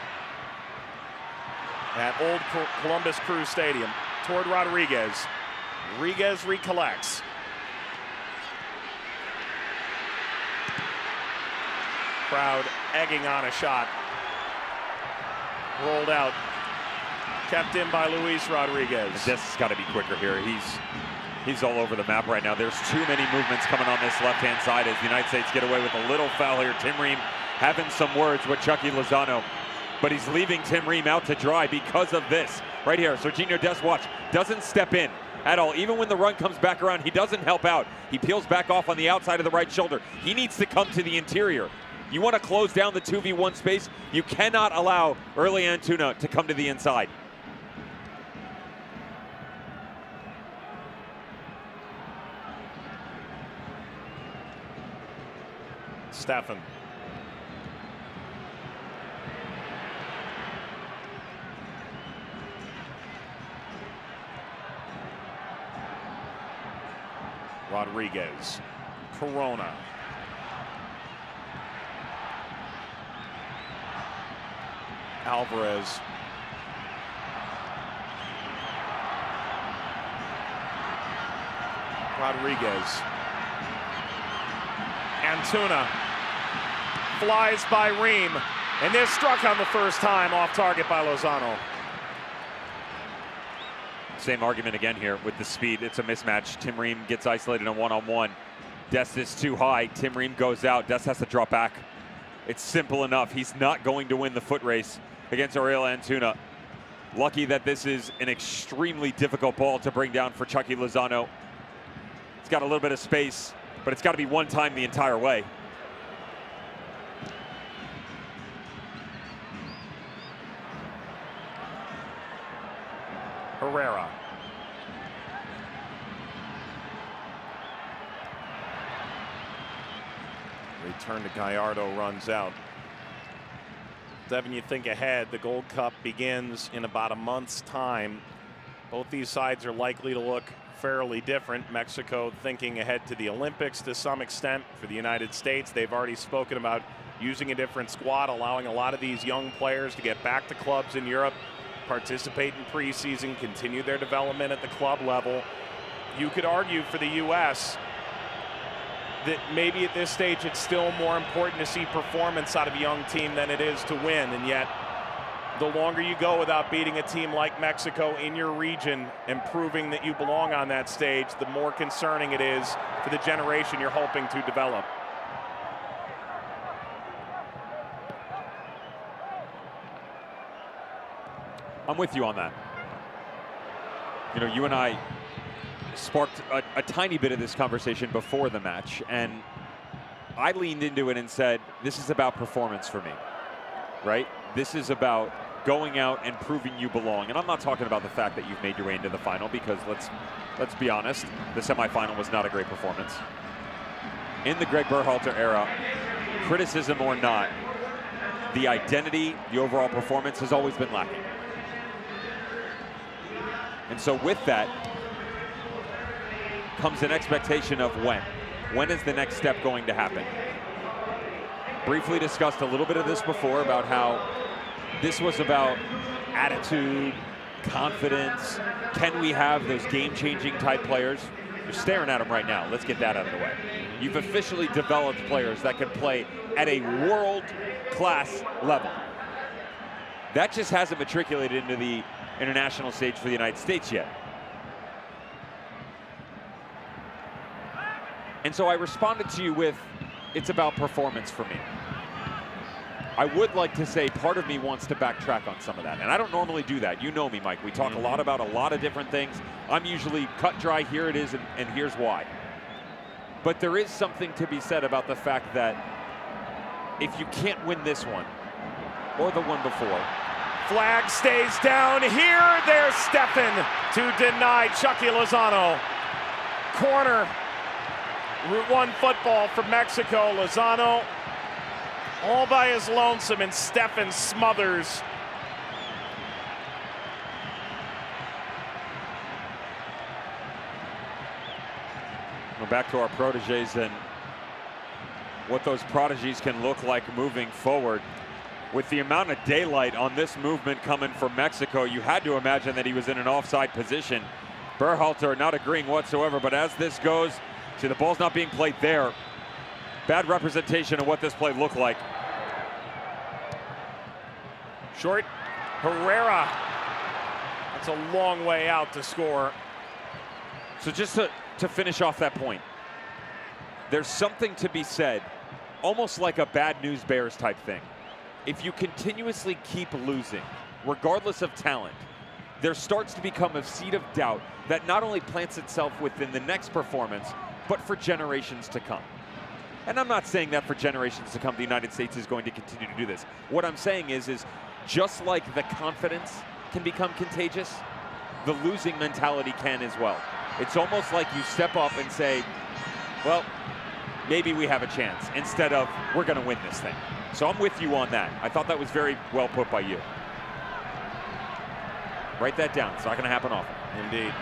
at Old Columbus Crew Stadium. Toward Rodriguez. Rodriguez recollects. Crowd egging on a shot. Rolled out. Kept in by Luis Rodriguez. This has got to be quicker here. He's all over the map right now. There's too many movements coming on this left-hand side as the United States get away with a little foul here. Tim Ream having some words with Chucky Lozano, but he's leaving Tim Ream out to dry because of this. Right here, Serginho Des, watch, doesn't step in at all. Even when the run comes back around, he doesn't help out. He peels back off on the outside of the right shoulder. He needs to come to the interior. You want to close down the 2v1 space, you cannot allow early Antuna to come to the inside. Stefan. Rodriguez. Corona. Alvarez. Rodriguez. Antuna flies by Ream, and they're struck on the first time, off target by Lozano. Same argument again here with the speed. It's a mismatch. Tim Ream gets isolated on one-on-one. Des is too high. Tim Ream goes out. Des has to drop back. It's simple enough. He's not going to win the foot race against Ariel Antuna. Lucky that this is an extremely difficult ball to bring down for Chucky Lozano. It's got a little bit of space, but it's got to be one time the entire way. Herrera. Return to Gallardo, runs out. Devin, you think ahead, the Gold Cup begins in about a month's time. Both these sides are likely to look fairly different. Mexico thinking ahead to the Olympics to some extent. For the United States, they've already spoken about using a different squad, allowing a lot of these young players to get back to clubs in Europe, participate in preseason, continue their development at the club level. You could argue for the U.S. that maybe at this stage it's still more important to see performance out of a young team than it is to win, and yet the longer you go without beating a team like Mexico in your region and proving that you belong on that stage, the more concerning it is for the generation you're hoping to develop. I'm with you on that. You know, you and I sparked a tiny bit of this conversation before the match, and I leaned into it and said, this is about performance for me, right? This is about going out and proving you belong. And I'm not talking about the fact that you've made your way into the final, because let's be honest, the semifinal was not a great performance. In the Greg Berhalter era, criticism or not, the identity, the overall performance has always been lacking. And so with that comes an expectation of when. When is the next step going to happen? Briefly discussed a little bit of this before about how this was about attitude, confidence. Can we have those game-changing type players? You're staring at them right now. Let's get that out of the way. You've officially developed players that can play at a world-class level. That just hasn't matriculated into the international stage for the United States yet. And so I responded to you with, it's about performance for me. I would like to say part of me wants to backtrack on some of that. And I don't normally do that. You know me, Mike. We talk a lot about a lot of different things. I'm usually cut dry, here it is, and here's why. But there is something to be said about the fact that if you can't win this one, or the one before. Flag stays down here. There's Stefan to deny Chucky Lozano. Corner. Route 1 football for Mexico. Lozano all by his lonesome, and Stefan smothers. We're back to our proteges and what those prodigies can look like moving forward. With the amount of daylight on this movement coming from Mexico, you had to imagine that he was in an offside position. Berhalter not agreeing whatsoever, but as this goes, see, the ball's not being played there. Bad representation of what this play looked like. Short, Herrera. That's a long way out to score. So just to finish off that point, there's something to be said, almost like a bad news bears type thing. If you continuously keep losing, regardless of talent, there starts to become a seed of doubt that not only plants itself within the next performance, but for generations to come. And I'm not saying that for generations to come, the United States is going to continue to do this. What I'm saying is just like the confidence can become contagious, the losing mentality can as well. It's almost like you step up and say, well, maybe we have a chance, instead of, we're going to win this thing. So I'm with you on that. I thought that was very well put by you. Write that down. It's not going to happen often. Indeed.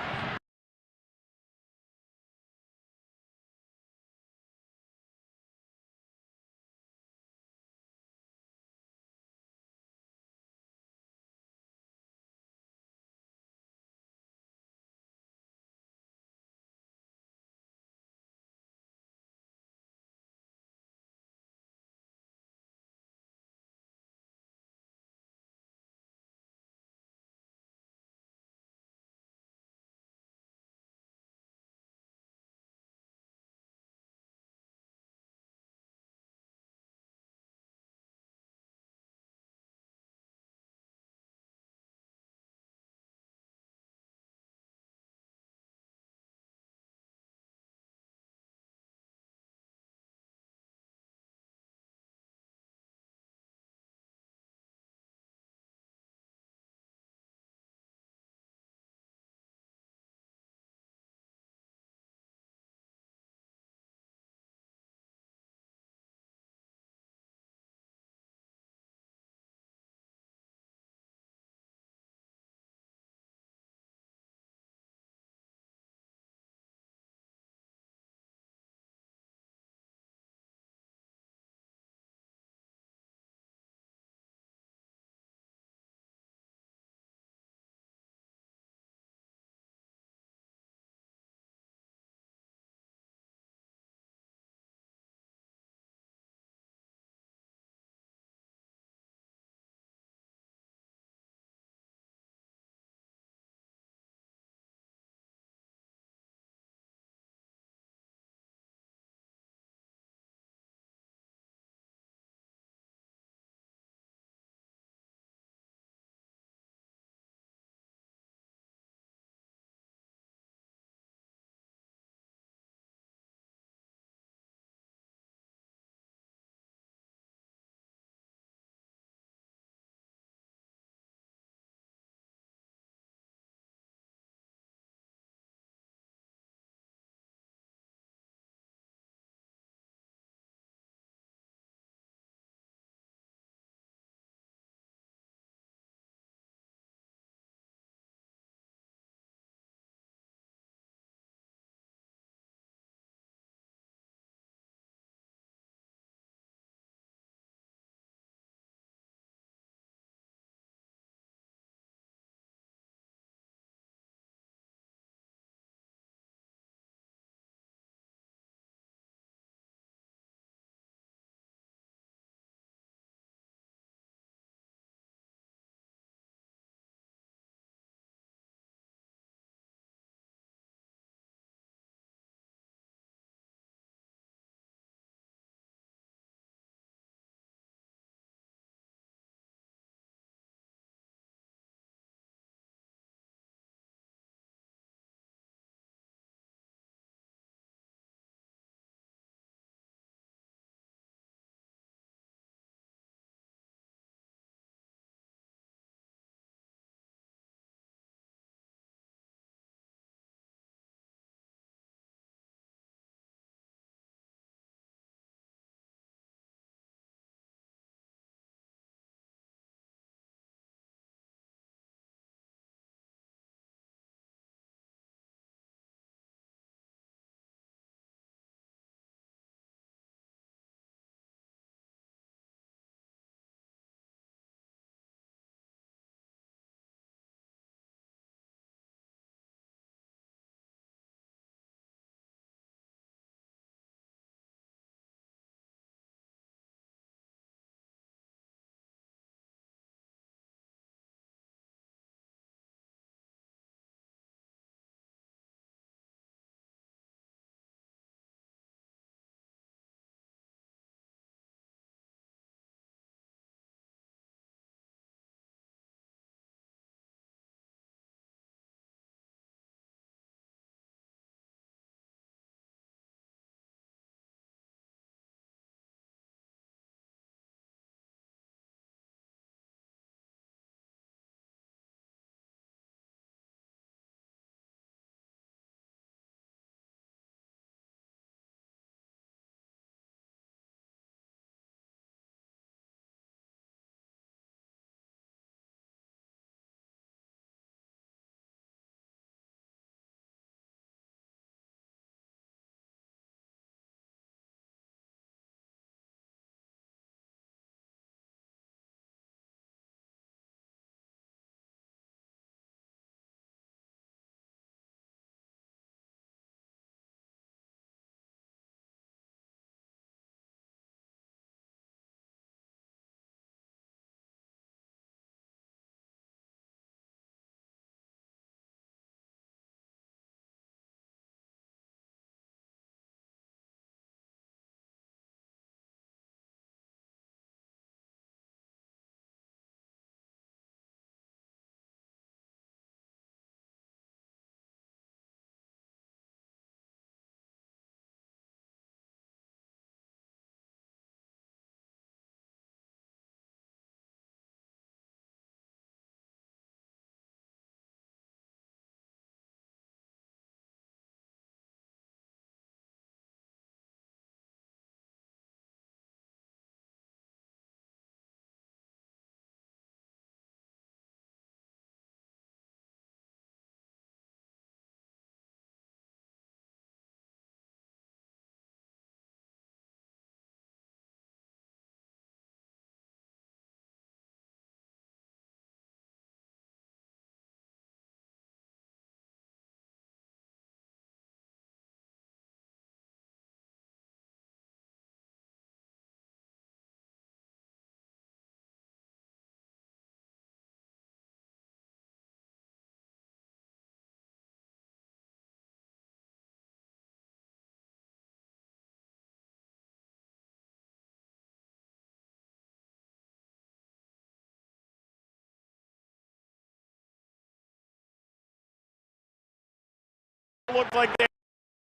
looked like they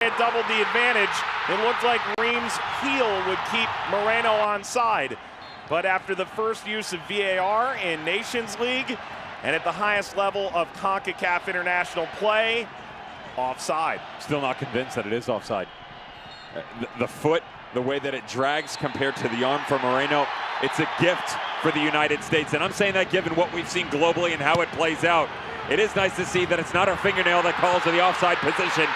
had doubled the advantage. It looked like Ream's heel would keep Moreno onside. But after the first use of VAR in Nations League and at the highest level of Concacaf international play, offside. Still not convinced that it is offside. The foot, the way that it drags compared to the arm for Moreno, it's a gift for the United States. And I'm saying that given what we've seen globally and how it plays out. It is nice to see that it's not a fingernail that calls to the offside position.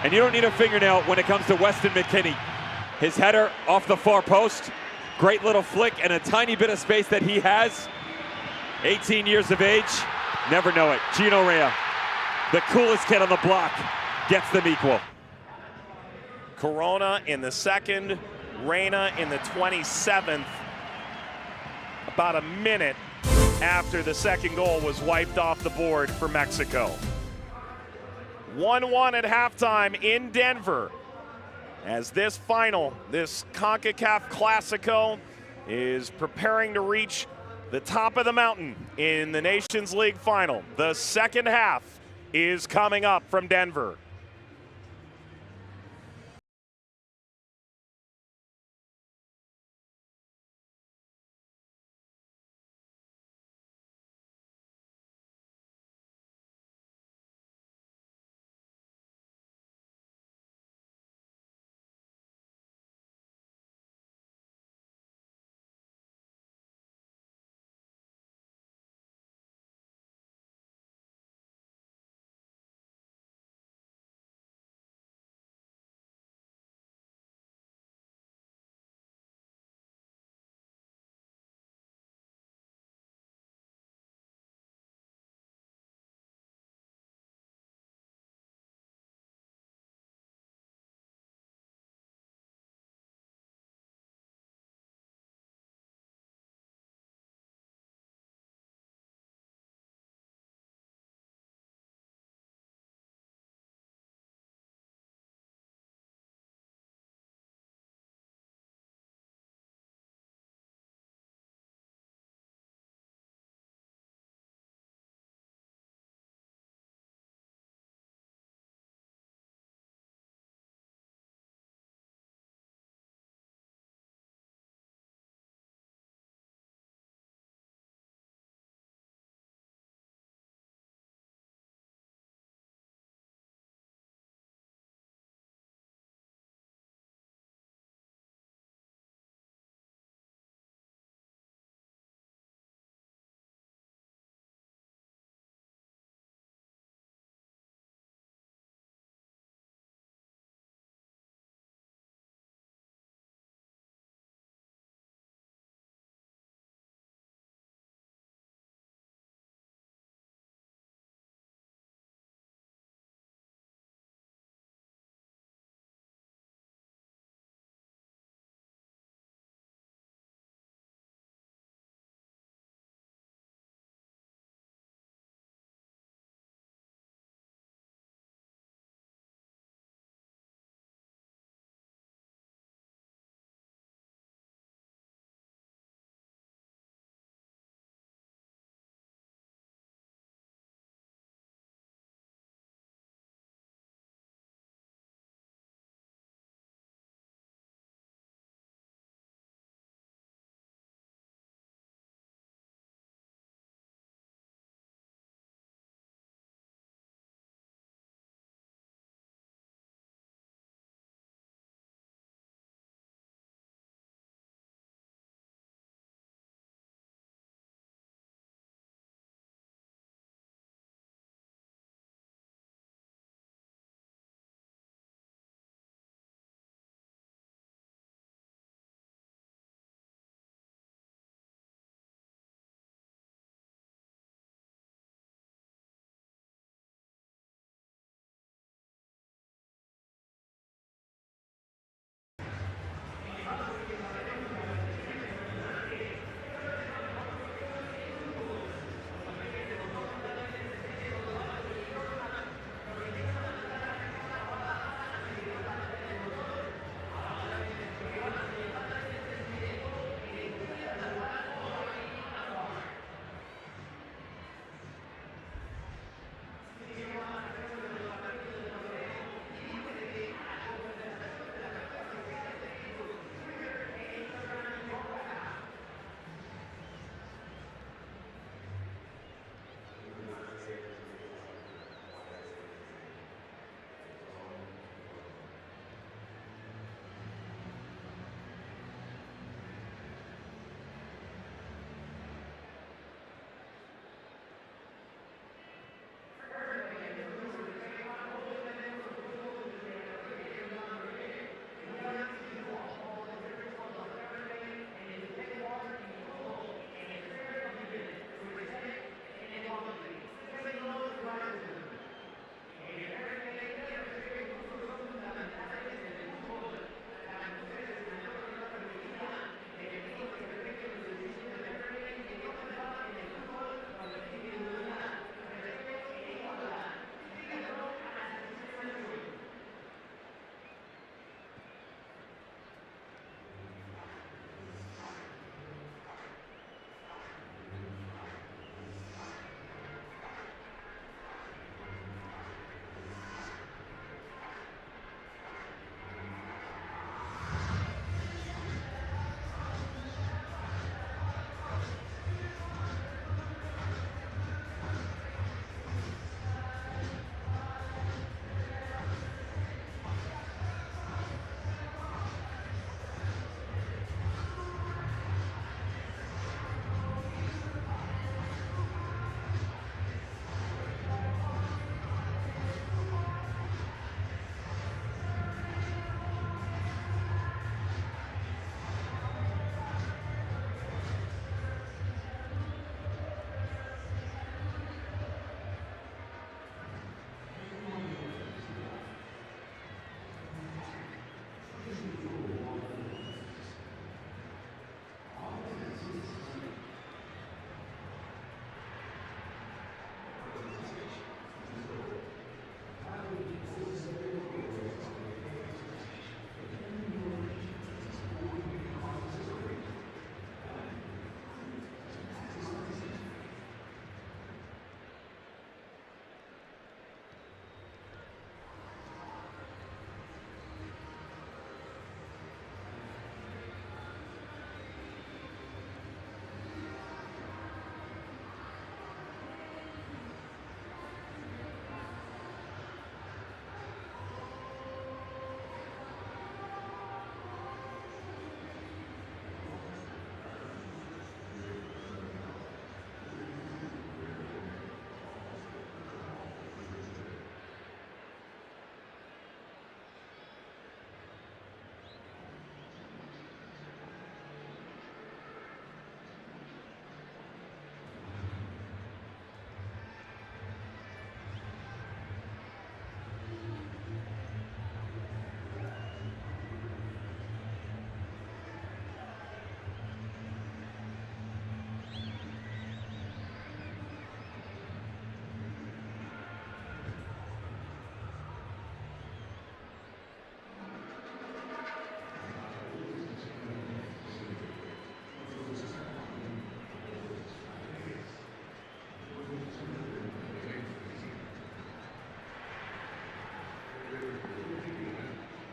And you don't need a fingernail when it comes to Weston McKennie. His header off the far post, great little flick and a tiny bit of space that he has. 18 years of age, never know it. Gino Rea, the coolest kid on the block, gets them equal. Corona in the second, Reyna in the 27th. About a minute after the second goal was wiped off the board for Mexico. 1-1 at halftime in Denver as this CONCACAF Clasico is preparing to reach the top of the mountain in the Nations League final. The second half is coming up from Denver.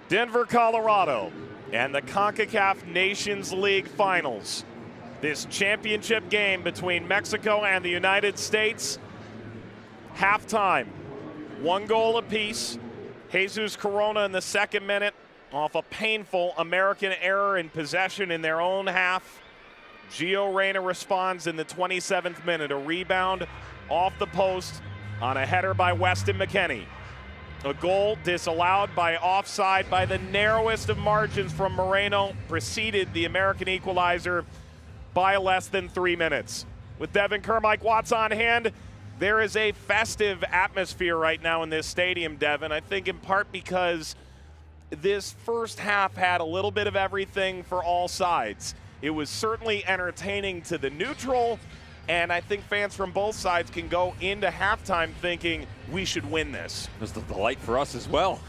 Denver, Colorado, and the Concacaf Nations League Finals. This championship game between Mexico and the United States. Halftime, 1 goal apiece. Jesus Corona in the 2nd minute off a painful American error in possession in their own half. Gio Reyna responds in the 27th minute, a rebound off the post on a header by Weston McKennie. A goal disallowed by offside by the narrowest of margins from Moreno preceded the American equalizer by less than 3 minutes. With Devin Kerr, Mike Watts on hand, there is a festive atmosphere right now in this stadium, Devin. I think in part because this first half had a little bit of everything for all sides. It was certainly entertaining to the neutral, and I think fans from both sides can go into halftime thinking we should win this. It was the delight for us as well.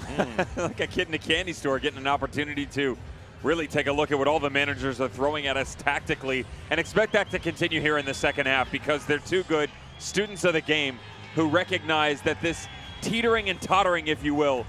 Like a kid in a candy store getting an opportunity to really take a look at what all the managers are throwing at us tactically, and expect that to continue here in the second half because they're two good students of the game who recognize that this teetering and tottering, if you will,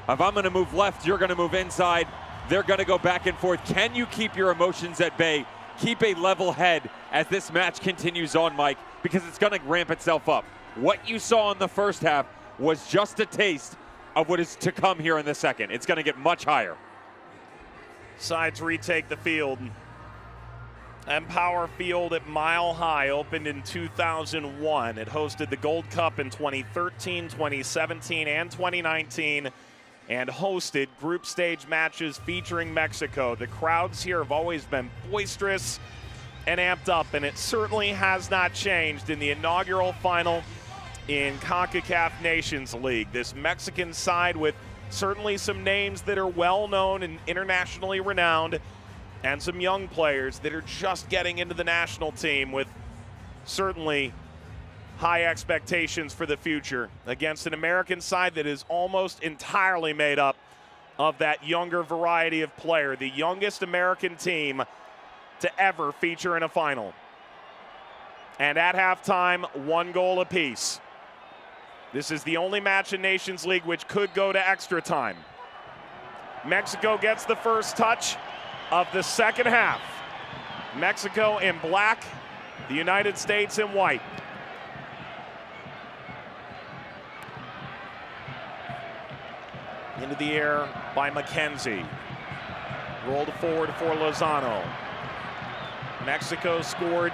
if I'm going to move left, you're going to move inside, they're going to go back and forth. Can you keep your emotions at bay? Keep a level head as this match continues on, Mike, because it's going to ramp itself up. What you saw in the first half was just a taste of what is to come here in the second. It's going to get much higher. Sides retake the field. Empower Field at Mile High opened in 2001. It hosted the Gold Cup in 2013, 2017, and 2019, and hosted group stage matches featuring Mexico. The crowds here have always been boisterous and amped up, and it certainly has not changed in the inaugural final in Concacaf Nations League. This Mexican side with certainly some names that are well known and internationally renowned, and some young players that are just getting into the national team with certainly high expectations for the future against an American side that is almost entirely made up of that younger variety of player, the youngest American team to ever feature in a final. And at halftime, 1 goal apiece. This is the only match in Nations League which could go to extra time. Mexico gets the first touch of the second half. Mexico in black, the United States in white. Into the air by McKenzie. Rolled forward for Lozano. Mexico scored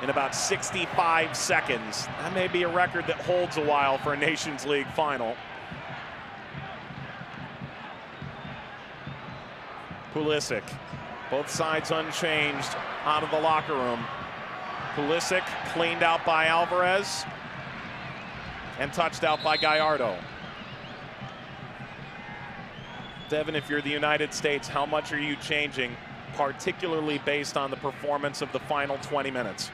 in about 65 seconds. That may be a record that holds a while for a Nations League final. Pulisic, both sides unchanged out of the locker room. Pulisic cleaned out by Alvarez and touched out by Gallardo. Devin, if you're the United States, how much are you changing, particularly based on the performance of the final 20 minutes?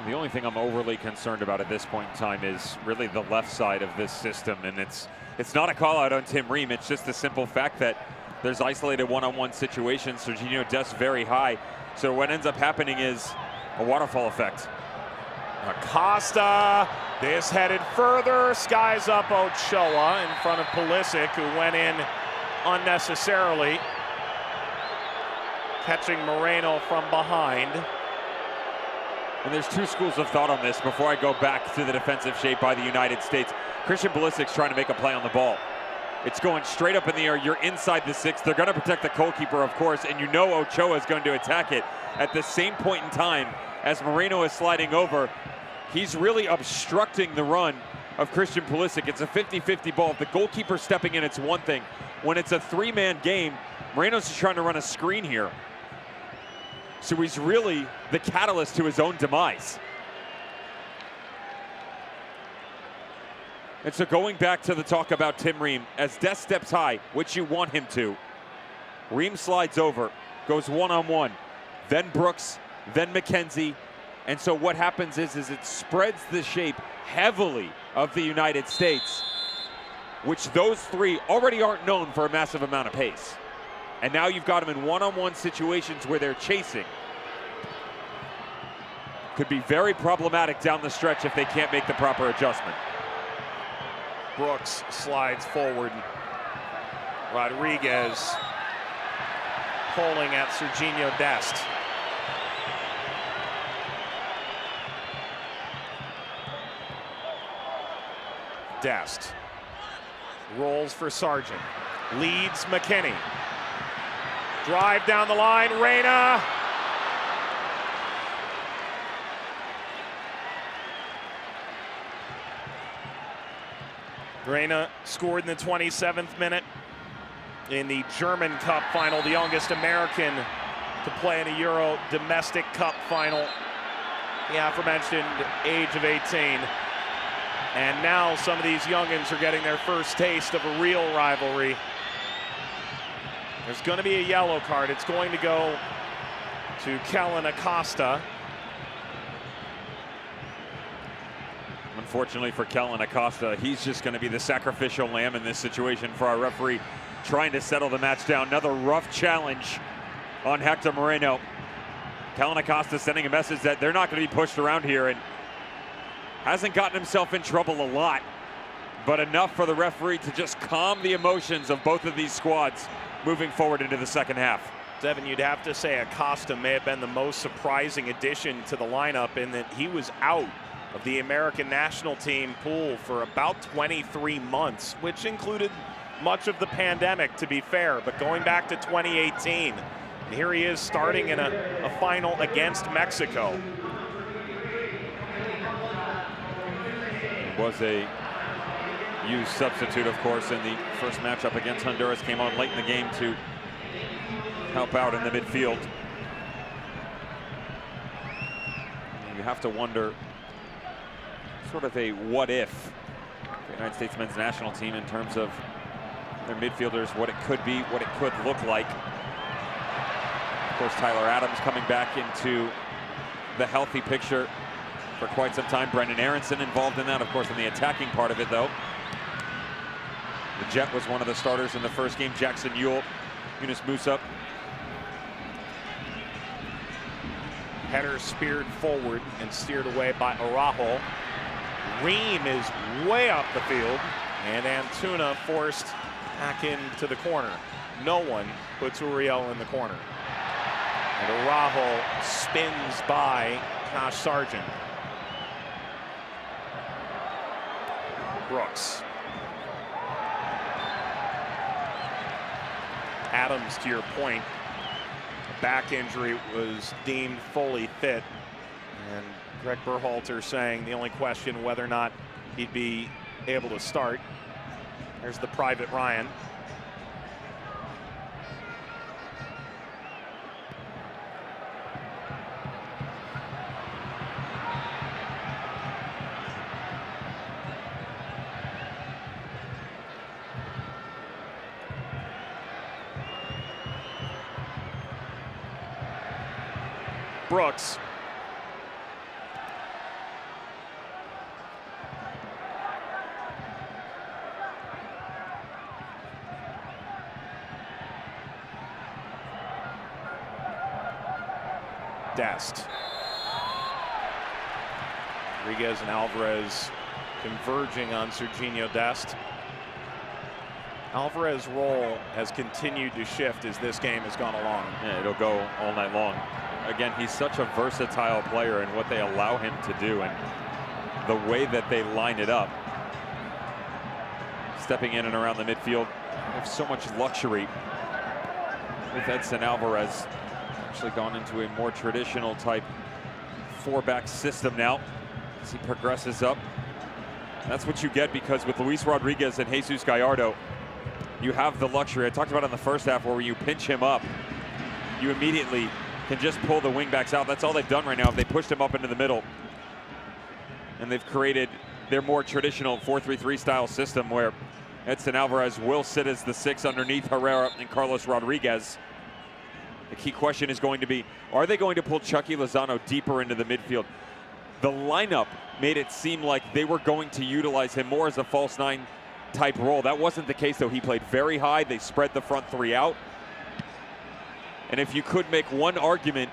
The only thing I'm overly concerned about at this point in time is really the left side of this system, and it's not a call out on Tim Ream. It's just the simple fact that there's isolated one-on-one situations. Serginho Dest very high, so what ends up happening is a waterfall effect. Acosta, this headed further, skies up Ochoa in front of Pulisic, who went in unnecessarily, catching Moreno from behind. And there's two schools of thought on this before I go back to the defensive shape by the United States. Christian Pulisic's trying to make a play on the ball. It's going straight up in the air. You're inside the 6. They're going to protect the goalkeeper, of course, and you know Ochoa is going to attack it. At the same point in time, as Moreno is sliding over, he's really obstructing the run of Christian Pulisic. It's a 50-50 ball. If the goalkeeper's stepping in, it's one thing. When it's a 3-man game, Moreno's just trying to run a screen here. So he's really the catalyst to his own demise. And so going back to the talk about Tim Ream, as Dest steps high, which you want him to, Ream slides over, goes one-on-one, then Brooks, then McKenzie. And so what happens is it spreads the shape heavily of the United States, which those three already aren't known for a massive amount of pace. And now you've got them in one-on-one situations where they're chasing. Could be very problematic down the stretch if they can't make the proper adjustment. Brooks slides forward. Rodriguez pulling at Serginho Dest. Dest rolls for Sargent, leads McKinney. Drive down the line, Reyna. Reyna scored in the 27th minute in the German Cup final, the youngest American to play in a Euro domestic Cup final, the aforementioned age of 18. And now some of these youngins are getting their first taste of a real rivalry. There's going to be a yellow card. It's going to go to Kellen Acosta. Unfortunately for Kellen Acosta, he's just going to be the sacrificial lamb in this situation for our referee, trying to settle the match down. Another rough challenge on Hector Moreno. Kellen Acosta sending a message that they're not going to be pushed around here, and hasn't gotten himself in trouble a lot, but enough for the referee to just calm the emotions of both of these squads moving forward into the second half. Devin, you'd have to say Acosta may have been the most surprising addition to the lineup in that he was out of the American national team pool for about 23 months, which included much of the pandemic, to be fair, but going back to 2018, and here he is starting in a final against Mexico. Was a used substitute, of course, in the first matchup against Honduras. Came on late in the game to help out in the midfield. You have to wonder, sort of a what if for the United States men's national team in terms of their midfielders, what it could be, what it could look like. Of course, Tyler Adams coming back into the healthy picture for quite some time. Brendan Aronson involved in that, of course, in the attacking part of it, though. The Jet was one of the starters in the first game. Jackson Ewell, Yunus Musa. Header speared forward and steered away by Araujo. Ream is way up the field, and Antuna forced back into the corner. No one puts Uriel in the corner. And Araujo spins by Josh Sargent. Brooks. Adams, to your point, back injury, was deemed fully fit, and Greg Berhalter saying the only question whether or not he'd be able to start. There's the Private Ryan. Brooks. Dest. Rodriguez and Alvarez converging on Serginho Dest. Alvarez's role has continued to shift as this game has gone along. Yeah, it'll go all night long. Again, he's such a versatile player in what they allow him to do and the way that they line it up. Stepping in and around the midfield. They have so much luxury with Edson Alvarez. Actually gone into a more traditional type four-back system now as he progresses up. That's what you get because with Luis Rodriguez and Jesus Gallardo, you have the luxury. I talked about it in the first half where you pinch him up, you immediately can just pull the wingbacks out. That's all they've done right now. They pushed him up into the middle. And they've created their more traditional 4-3-3 style system where Edson Alvarez will sit as the 6 underneath Herrera and Carlos Rodriguez. The key question is going to be, are they going to pull Chucky Lozano deeper into the midfield? The lineup made it seem like they were going to utilize him more as a false 9 type role. That wasn't the case, though. He played very high. They spread the front 3 out. And if you could make one argument,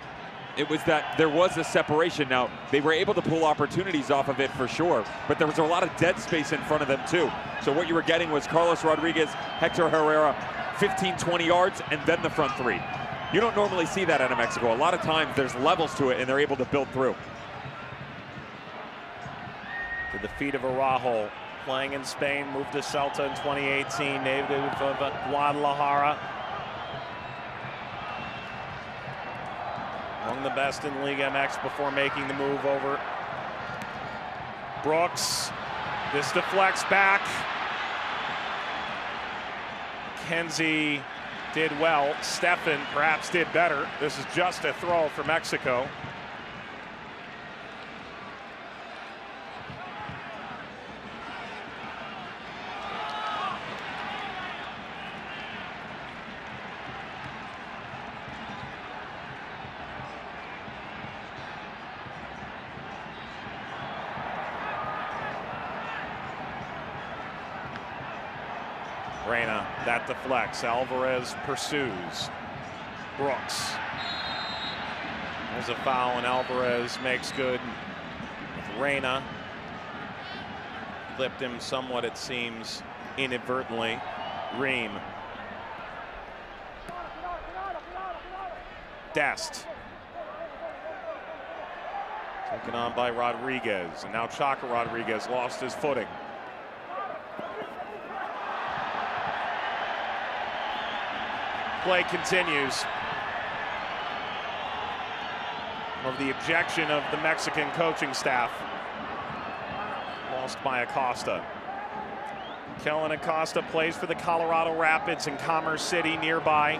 it was that there was a separation. Now, they were able to pull opportunities off of it for sure, but there was a lot of dead space in front of them too. So what you were getting was Carlos Rodriguez, Hector Herrera 15, 20 yards, and then the front three. You don't normally see that out of Mexico. A lot of times there's levels to it, and they're able to build through. To the feet of Araujo, playing in Spain, moved to Celta in 2018, native of Guadalajara. Among the best in Liga MX before making the move over. Brooks, this deflects back. Kenzie did well. Stefan perhaps did better. This is just a throw for Mexico. Reyna, that deflects. Alvarez pursues. Brooks. There's a foul, and Alvarez makes good with Reyna. Clipped him somewhat, it seems, inadvertently. Ream. Dest. Taken on by Rodriguez, and now Chaka Rodriguez lost his footing. Play continues. Of the objection of the Mexican coaching staff. Lost by Acosta. Kellen Acosta plays for the Colorado Rapids in Commerce City nearby.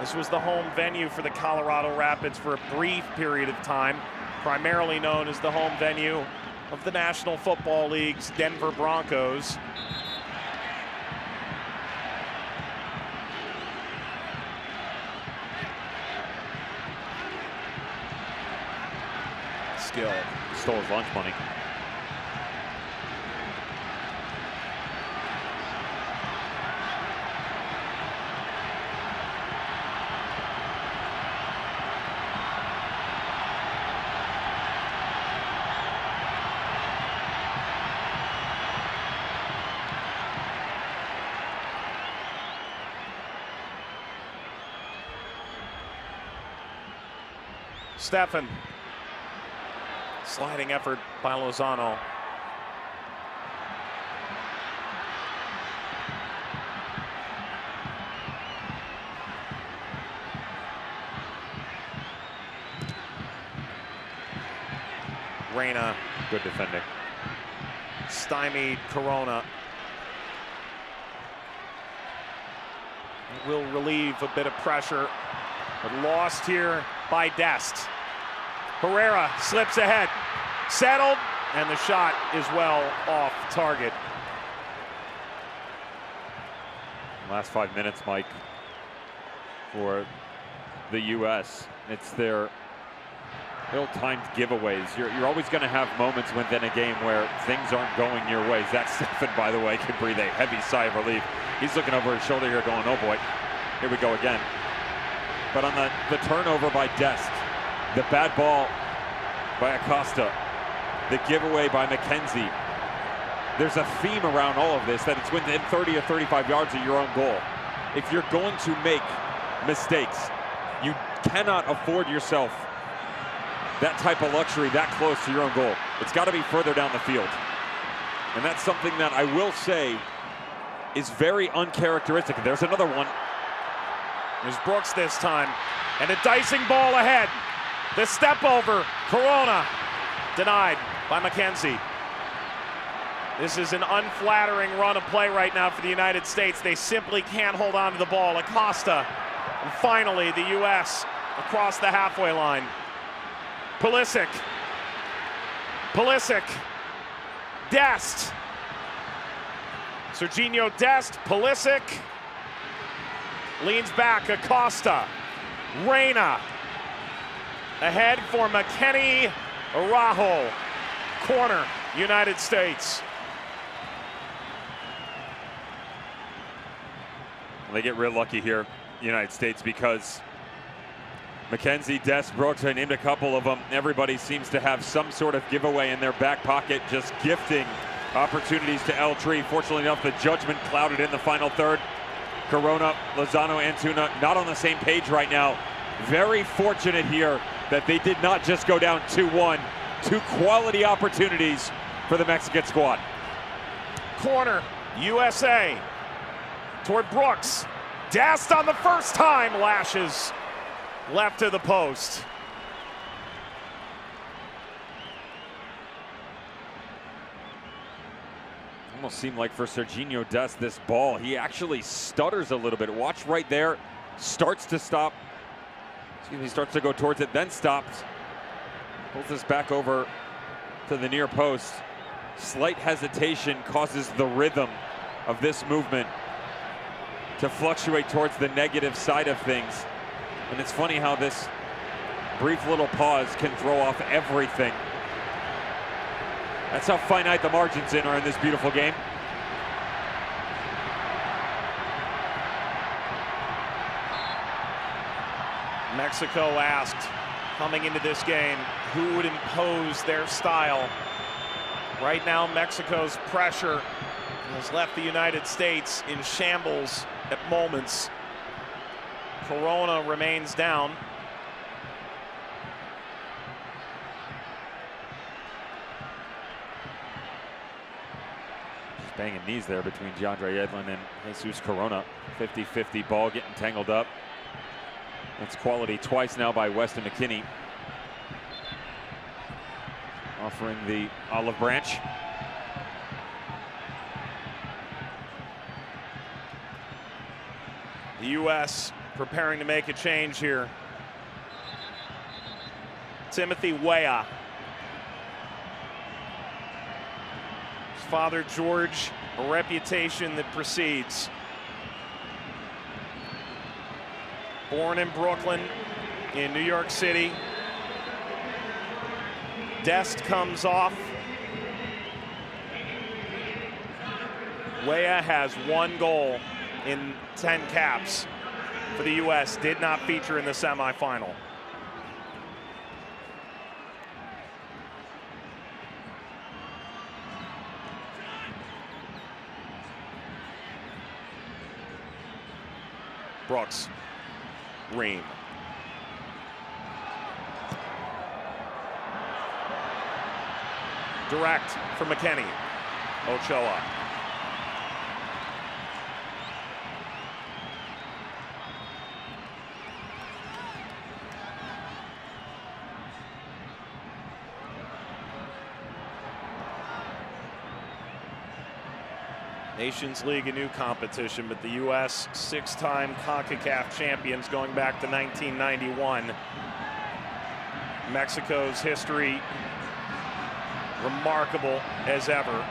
This was the home venue for the Colorado Rapids for a brief period of time, primarily known as the home venue of the National Football League's Denver Broncos. Skill stole his lunch money. Stefan. Sliding effort by Lozano. Reyna. Good defending. Stymied Corona. Will relieve a bit of pressure, but lost here by Dest. Herrera slips ahead, settled, and the shot is well off target. Last 5 minutes, Mike, for the U.S. It's their ill-timed giveaways. You're always going to have moments within a game where things aren't going your way. Zach Steffen, by the way, can breathe a heavy sigh of relief. He's looking over his shoulder here going, oh boy, here we go again. But on the turnover by Dest, the bad ball by Acosta, the giveaway by McKenzie, there's a theme around all of this that it's within 30 or 35 yards of your own goal. If you're going to make mistakes, you cannot afford yourself that type of luxury that close to your own goal. It's got to be further down the field. And that's something that I will say is very uncharacteristic. There's another one. There's Brooks this time, and a dicing ball ahead. The step over, Corona, denied by McKenzie. This is an unflattering run of play right now for the United States. They simply can't hold on to the ball. Acosta, and finally the U.S. across the halfway line. Pulisic, Dest. Serginho Dest, Pulisic, leans back, Acosta, Reyna, ahead for McKennie, Araujo, corner, United States. They get real lucky here, United States, because McKenzie, Dest, Brooks, I named a couple of them. Everybody seems to have some sort of giveaway in their back pocket, just gifting opportunities to El Tri. Fortunately enough, the judgment clouded in the final third. Corona, Lozano, Antuna not on the same page right now. Very fortunate here that they did not just go down 2-1. Two quality opportunities for the Mexican squad. Corner, USA. Toward Brooks. Dast on the first time, lashes left to the post. Almost seemed like for Serginho Dest, this ball, he actually stutters a little bit. Watch right there, starts to stop. Excuse me, starts to go towards it, then stops. Pulls this back over to the near post. Slight hesitation causes the rhythm of this movement to fluctuate towards the negative side of things. And it's funny how this brief little pause can throw off everything. That's how finite the margins are in this beautiful game. Mexico asked, coming into this game, who would impose their style. Right now, Mexico's pressure has left the United States in shambles at moments. Corona remains down. Just banging knees there between Jandre Yedlin and Jesus Corona. 50-50 ball getting tangled up. That's quality twice now by Weston McKennie. Offering the olive branch. The U.S. preparing to make a change here. Timothy Weah. His father, George, a reputation that precedes. Born in Brooklyn, in New York City. Dest comes off. Weah has 1 goal in 10 caps for the U.S. Did not feature in the semifinal. Brooks. Ream. Direct from McKennie. Ochoa. Nations League, a new competition, but the U.S. 6-time Concacaf champions going back to 1991. Mexico's history remarkable as ever.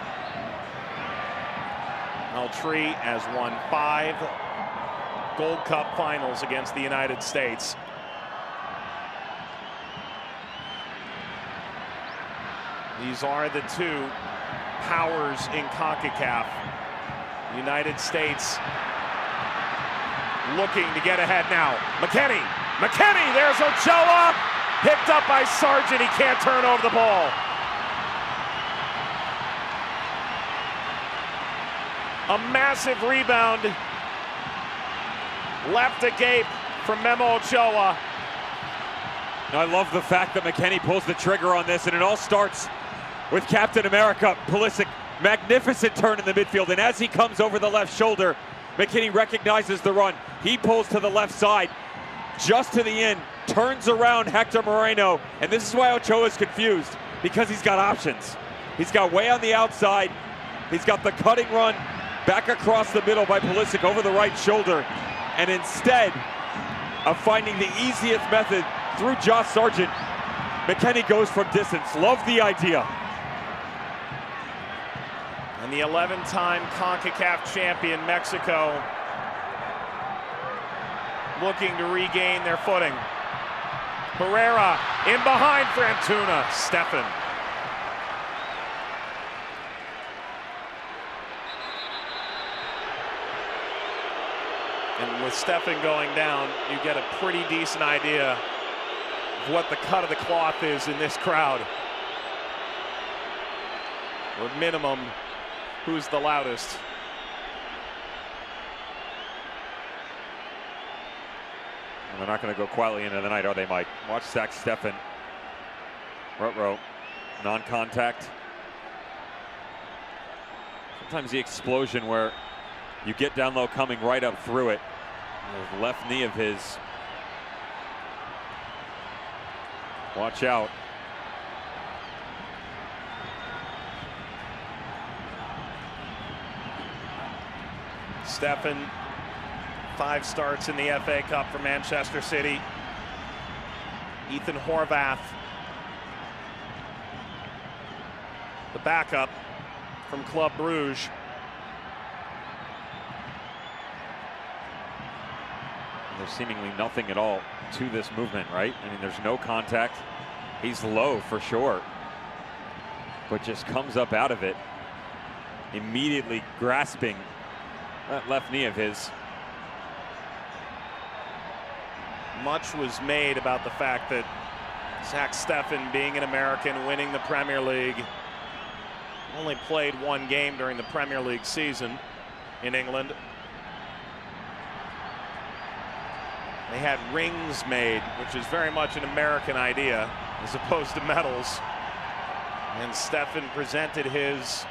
Altri has won 5 Gold Cup finals against the United States. These are the 2 powers in CONCACAF. United States looking to get ahead now. McKennie, there's Ochoa, picked up by Sargent. He can't turn over the ball. A massive rebound left agape from Memo Ochoa. I love the fact that McKennie pulls the trigger on this, and it all starts with Captain America, Pulisic. Magnificent turn in the midfield, and as he comes over the left shoulder, McKennie recognizes the run. He pulls to the left side, just to the end, turns around Hector Moreno, and this is why Ochoa is confused, because he's got options. He's got way on the outside, he's got the cutting run back across the middle by Pulisic over the right shoulder, and instead of finding the easiest method through Josh Sargent, McKennie goes from distance. Love the idea. And the 11-time CONCACAF champion Mexico looking to regain their footing. Herrera in behind for Antuna. Steffen. And with Steffen going down, you get a pretty decent idea of what the cut of the cloth is in this crowd. Or minimum, who's the loudest. And they're not going to go quietly into the night, are they, Mike? Watch Zach Steffen. Ruh-roh. Non-contact. Sometimes the explosion where you get down low coming right up through it. The left knee of his. Watch out. Steffen, 5 starts in the FA Cup for Manchester City. Ethan Horvath, the backup from Club Brugge. There's seemingly nothing at all to this movement, right? I mean, there's no contact. He's low for sure, but just comes up out of it, immediately grasping that left knee of his. Much was made about the fact that Zach Steffen, being an American, winning the Premier League, only played 1 game during the Premier League season in England. They had rings made, which is very much an American idea, as opposed to medals. And Steffen presented his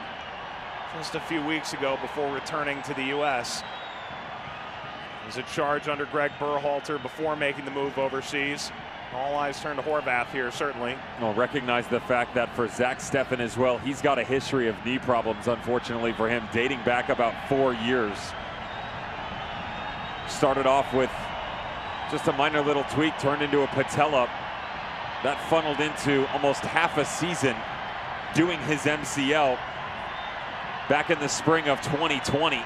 just a few weeks ago before returning to the U.S. It was a charge under Greg Berhalter before making the move overseas. All eyes turn to Horvath here, certainly. Well, recognize the fact that for Zach Steffen as well, he's got a history of knee problems, unfortunately for him, dating back about 4 years. Started off with just a minor little tweak, turned into a patella. That funneled into almost half a season doing his MCL back in the spring of 2020.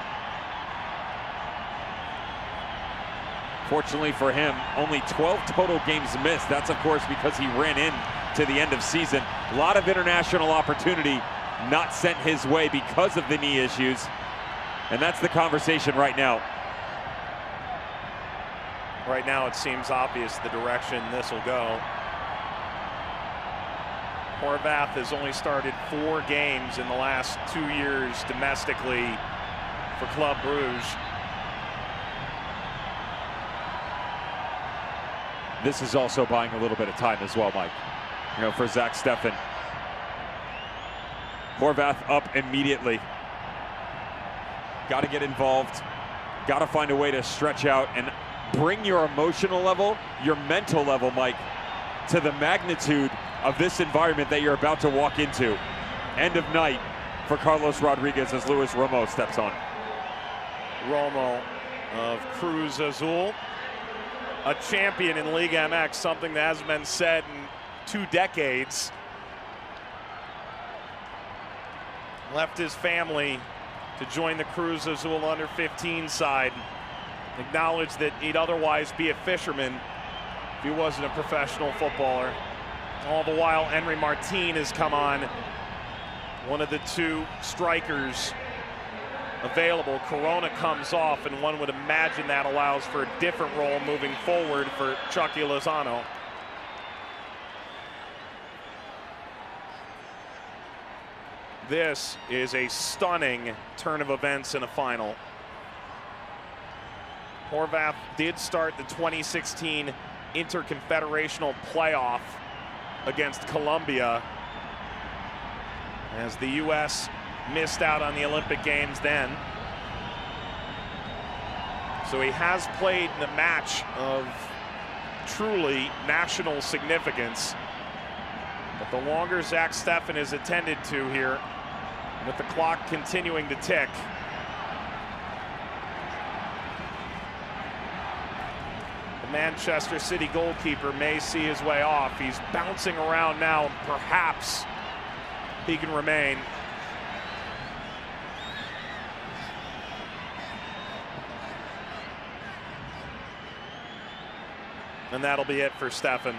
Fortunately for him, only 12 total games missed. That's, of course, because he ran in to the end of season. A lot of international opportunity not sent his way because of the knee issues. And that's the conversation right now. Right now, it seems obvious the direction this will go. Horvath has only started 4 games in the last 2 years domestically for Club Brugge. This is also buying a little bit of time as well, Mike. You know, for Zach Steffen. Horvath up immediately. Got to get involved. Got to find a way to stretch out and bring your emotional level, your mental level, Mike, to the magnitude of this environment that you're about to walk into. End of night for Carlos Rodriguez as Luis Romo steps on. Romo of Cruz Azul, a champion in Liga MX, something that hasn't been said in 2 decades. Left his family to join the Cruz Azul under-15 side. Acknowledged that he'd otherwise be a fisherman if he wasn't a professional footballer. All the while, Henry Martin has come on, one of the 2 strikers available. Corona comes off, and one would imagine that allows for a different role moving forward for Chucky Lozano. This is a stunning turn of events in a final. Horvath did start the 2016 Interconfederational playoff against Colombia, as the U.S. missed out on the Olympic Games then. So he has played in a match of truly national significance. But the longer Zach Steffen is attended to here, with the clock continuing to tick, the Manchester City goalkeeper may see his way off. He's bouncing around now. Perhaps he can remain. And that'll be it for Steffen.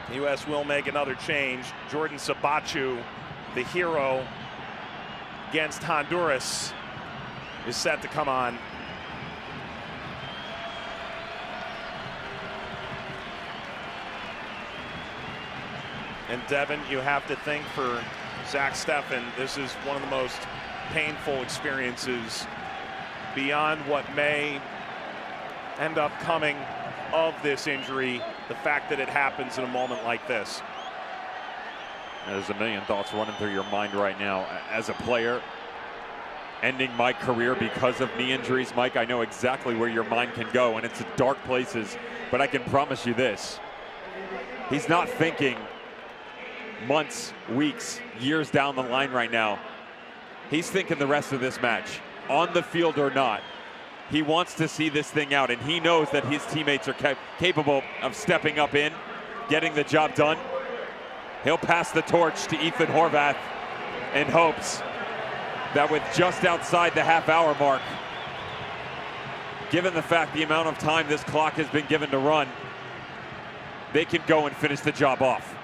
The U.S. will make another change. Jordan Sabachu, the hero against Honduras, is set to come on. And Devin, you have to think for Zach Steffen, this is one of the most painful experiences beyond what may end up coming of this injury, the fact that it happens in a moment like this. There's a million thoughts running through your mind right now. As a player, ending my career because of knee injuries, Mike, I know exactly where your mind can go, and it's dark places, but I can promise you this. He's not thinking months, weeks, years down the line right now. He's thinking the rest of this match, on the field or not. He wants to see this thing out, and he knows that his teammates are capable of stepping up in, getting the job done. He'll pass the torch to Ethan Horvath in hopes that with just outside the half-hour mark, given the fact the amount of time this clock has been given to run, they can go and finish the job off.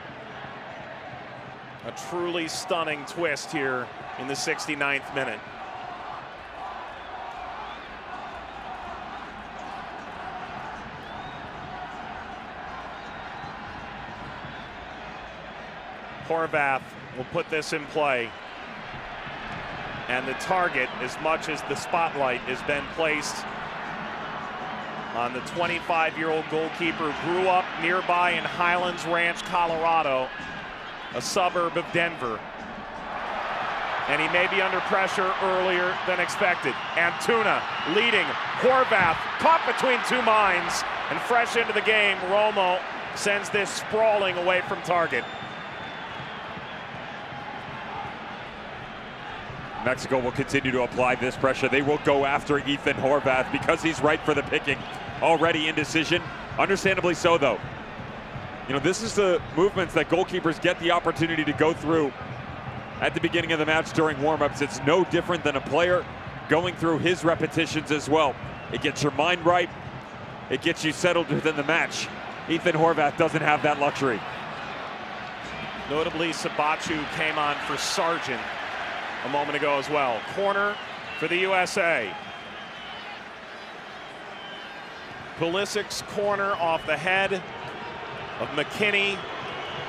A truly stunning twist here in the 69th minute. Horvath will put this in play. And the target, as much as the spotlight has been placed on the 25-year-old goalkeeper who grew up nearby in Highlands Ranch, Colorado, a suburb of Denver. And he may be under pressure earlier than expected. Antuna leading, Horvath caught between two minds, and fresh into the game, Romo sends this sprawling away from target. Mexico will continue to apply this pressure. They will go after Ethan Horvath because he's right for the picking. Already in decision, understandably so though. You know, this is the movements that goalkeepers get the opportunity to go through at the beginning of the match during warm-ups. It's no different than a player going through his repetitions as well. It gets your mind right. It gets you settled within the match. Ethan Horvath doesn't have that luxury. Notably, Sabachu came on for Sargent a moment ago as well. Corner for the USA. Pulisic's corner off the head of McKinney.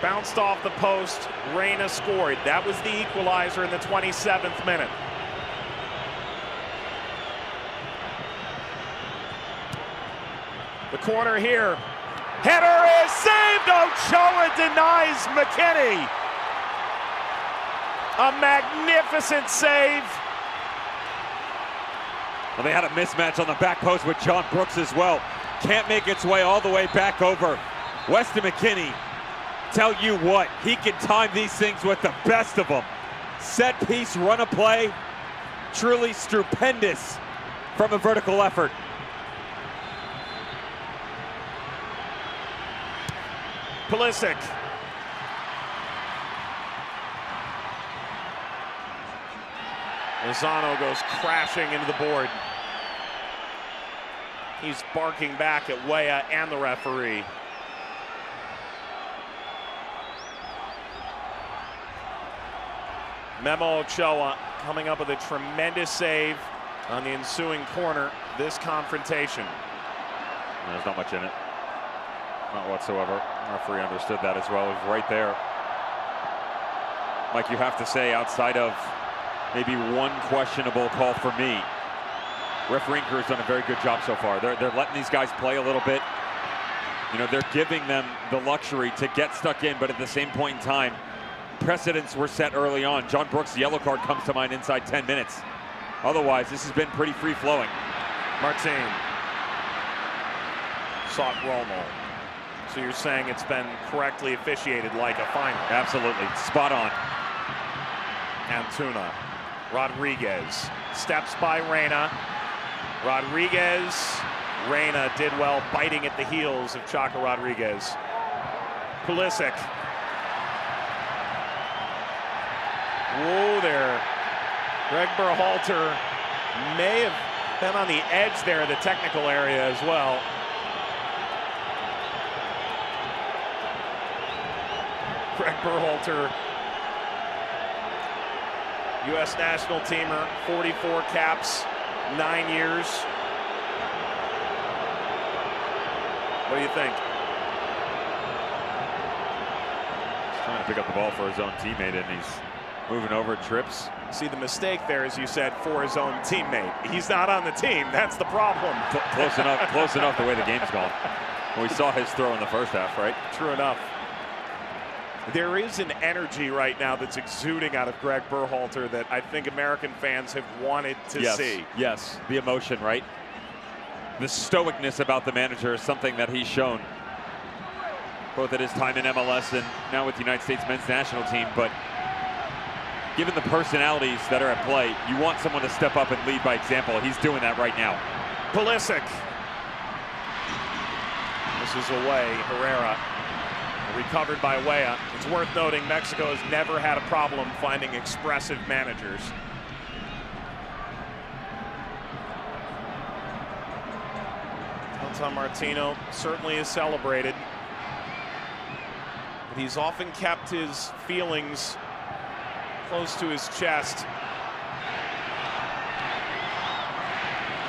Bounced off the post. Reyna scored. That was the equalizer in the 27th minute. The corner here. Header is saved. Ochoa denies McKinney. A magnificent save. Well, they had a mismatch on the back post with John Brooks as well. Can't make its way all the way back over. Weston McKinney, tell you what, he can time these things with the best of them. Set piece, run a play, truly stupendous from a vertical effort. Pulisic. Lozano goes crashing into the board. He's barking back at Weah and the referee. Memo Ochoa coming up with a tremendous save on the ensuing corner. This confrontation. There's not much in it. Not whatsoever. The referee understood that as well. It was right there. Mike, you have to say, outside of maybe one questionable call for me, refereeing crew has done a very good job so far. They're letting these guys play a little bit. You know, they're giving them the luxury to get stuck in, but at the same point in time, precedents were set early on. John Brooks' yellow card comes to mind inside 10 minutes. Otherwise, this has been pretty free-flowing. Martin sought Romo. So you're saying it's been correctly officiated like a final? Absolutely, spot on. Antuna, Rodriguez, steps by Reyna. Rodriguez, Reyna did well biting at the heels of Chaco Rodriguez. Pulisic. Whoa there. Greg Berhalter may have been on the edge there, the technical area as well. Greg Berhalter, U.S. national teamer, 44 caps, 9 years. What do you think? He's trying to pick up the ball for his own teammate, and he's Moving over, trips. See, the mistake there, as you said, for his own teammate. He's not on the team. That's the problem. Close enough the way the game's gone. We saw his throw in the first half, right? True enough. There is an energy right now that's exuding out of Greg Berhalter that I think American fans have wanted to see. Yes, the emotion, right? The stoicness about the manager is something that he's shown, both at his time in MLS and now with the United States men's national team. But given the personalities that are at play, you want someone to step up and lead by example. He's doing that right now. Pulisic. This is away. Herrera. Recovered by Weah. It's worth noting Mexico has never had a problem finding expressive managers. Tata Martino certainly is celebrated, but he's often kept his feelings close to his chest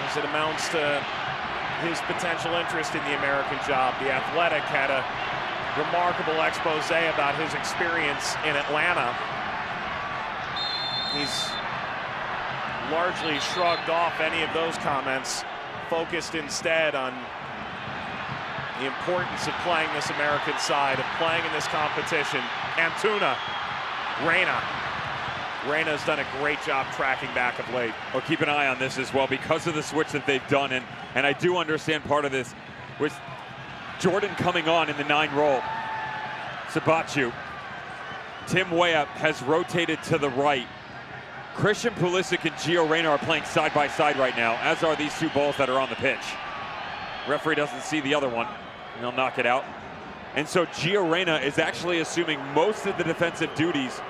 as it amounts to his potential interest in the American job. The Athletic had a remarkable expose about his experience in Atlanta. He's largely shrugged off any of those comments, focused instead on the importance of playing this American side, of playing in this competition. Antuna, Reyna's done a great job tracking back of late. Well, keep an eye on this as well because of the switch that they've done, and I do understand part of this with Jordan coming on in the 9 role. Sabachu. Tim Weah has rotated to the right. Christian Pulisic and Gio Reyna are playing side by side right now, as are these 2 balls that are on the pitch. Referee doesn't see the other one, and he'll knock it out. And so Gio Reyna is actually assuming most of the defensive duties,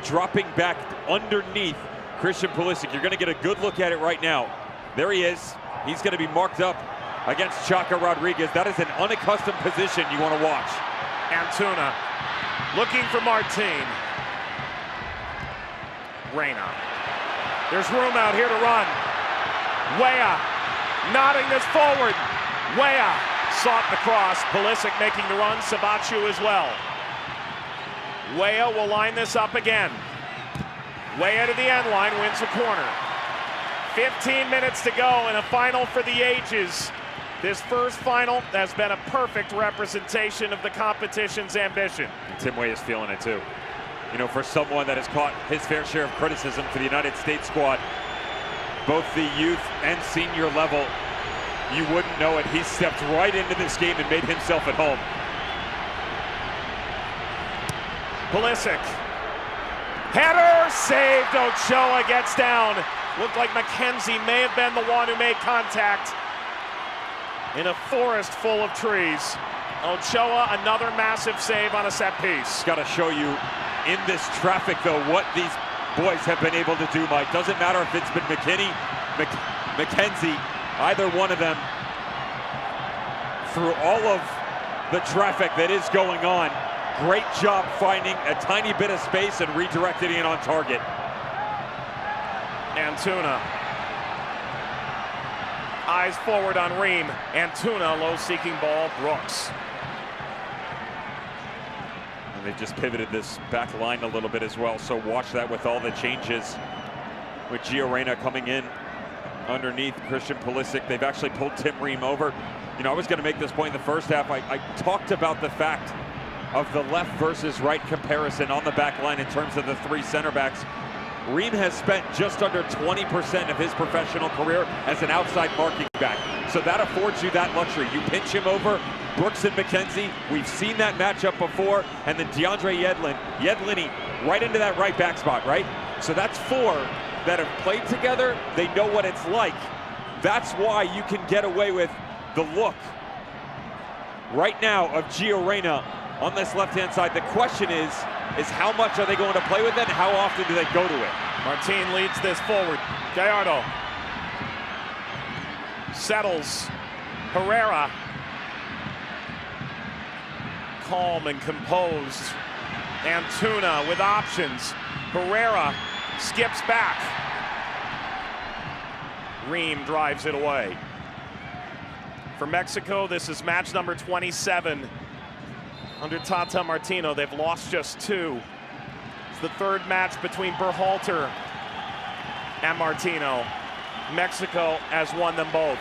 dropping back underneath Christian Pulisic. You're going to get a good look at it right now. There he is. He's going to be marked up against Chaka Rodriguez. That is an unaccustomed position you want to watch. Antuna looking for Martin. Reyna. There's room out here to run. Weah nodding this forward. Weah sought the cross. Pulisic making the run. Sabachu as well. Weah will line this up again. Weah to the end line, wins a corner. 15 minutes to go in a final for the ages. This first final has been a perfect representation of the competition's ambition. And Tim Weah is feeling it too. You know, for someone that has caught his fair share of criticism for the United States squad, both the youth and senior level, you wouldn't know it. He stepped right into this game and made himself at home. Pulisic. Header saved. Ochoa gets down. Looked like McKenzie may have been the one who made contact in a forest full of trees. Ochoa, another massive save on a set piece. Got to show you in this traffic, though, what these boys have been able to do, Mike. Doesn't matter if it's been McKinney, McKenzie, either one of them, through all of the traffic that is going on. Great job finding a tiny bit of space and redirecting it on target. Antuna. Eyes forward on Ream. Antuna, low seeking ball, Brooks. And they've just pivoted this back line a little bit as well, so watch that with all the changes. With Gio Reyna coming in underneath Christian Pulisic. They've actually pulled Tim Ream over. You know, I was going to make this point in the first half. I talked about the fact of the left versus right comparison on the back line in terms of the 3 center backs. Ream has spent just under 20% of his professional career as an outside marking back. So that affords you that luxury. You pinch him over, Brooks and McKenzie. We've seen that matchup before. And then DeAndre Yedlin right into that right back spot, right? So that's 4 that have played together. They know what it's like. That's why you can get away with the look right now of Gio Reyna on this left-hand side. The question is how much are they going to play with it and how often do they go to it? Martin leads this forward. Gallardo settles. Herrera, calm and composed. Antuna with options. Herrera skips back. Ream drives it away. For Mexico, this is match number 27. Under Tata Martino, they've lost just 2 It's the third match between Berhalter and Martino. Mexico has won them both.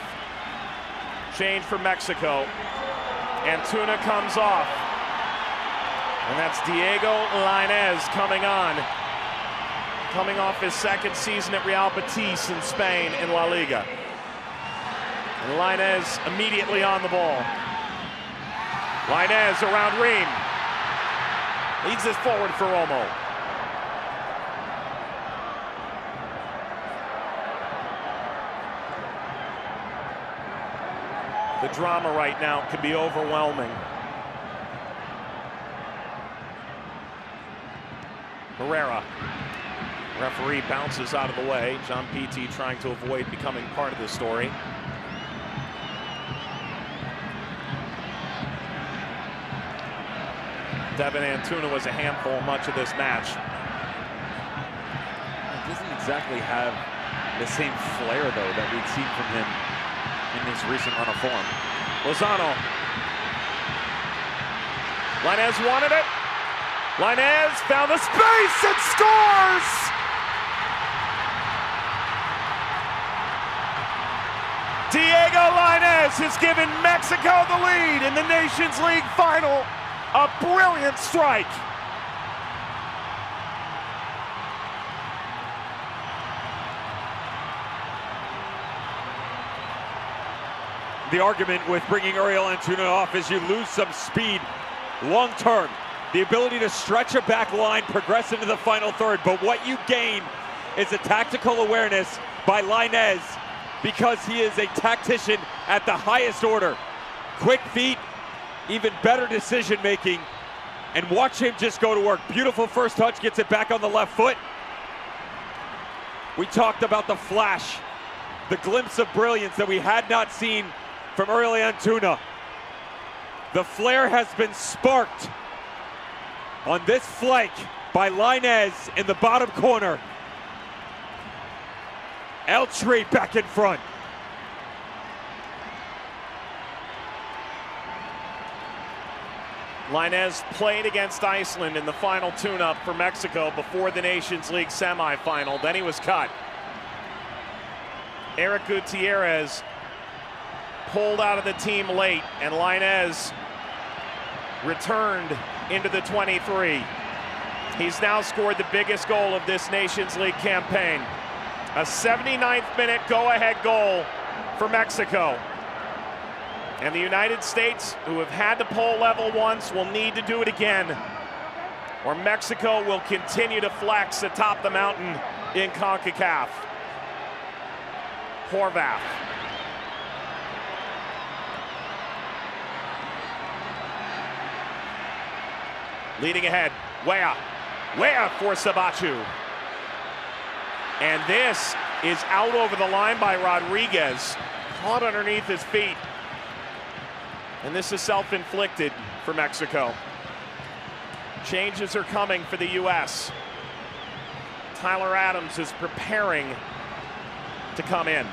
Change for Mexico. Antuna comes off. And that's Diego Lainez coming on. Coming off his second season at Real Betis in Spain in La Liga. And Lainez immediately on the ball. Lainez around Ream. Leads this forward for Romo. The drama right now can be overwhelming. Herrera. Referee bounces out of the way. John Pitti trying to avoid becoming part of the story. Devin Antuna was a handful much of this match. He doesn't exactly have the same flair, though, that we'd seen from him in his recent run of form. Lozano. Lainez wanted it. Lainez found the space and scores! Diego Lainez has given Mexico the lead in the Nations League final. A brilliant strike. The argument with bringing Uriel Antuna off is you lose some speed long term. The ability to stretch a back line, progress into the final third. But what you gain is a tactical awareness by Lainez because he is a tactician at the highest order. Quick feet, even better decision making. And watch him just go to work. Beautiful first touch, gets it back on the left foot. We talked about the flash, the glimpse of brilliance that we had not seen from Uriel Antuna. The flair has been sparked on this flank by Lainez in the bottom corner. Eltree back in front. Lainez played against Iceland in the final tune-up for Mexico before the Nations League semifinal. Then he was cut. Eric Gutierrez pulled out of the team late, and Lainez returned into the 23. He's now scored the biggest goal of this Nations League campaign. A 79th minute go-ahead goal for Mexico. And the United States, who have had to pull level once, will need to do it again, or Mexico will continue to flex atop the mountain in Concacaf. Horvath. Leading ahead, Weah for Sabachu. And this is out over the line by Rodriguez, caught underneath his feet. And this is self-inflicted for Mexico. Changes are coming for the U.S. Tyler Adams is preparing to come in.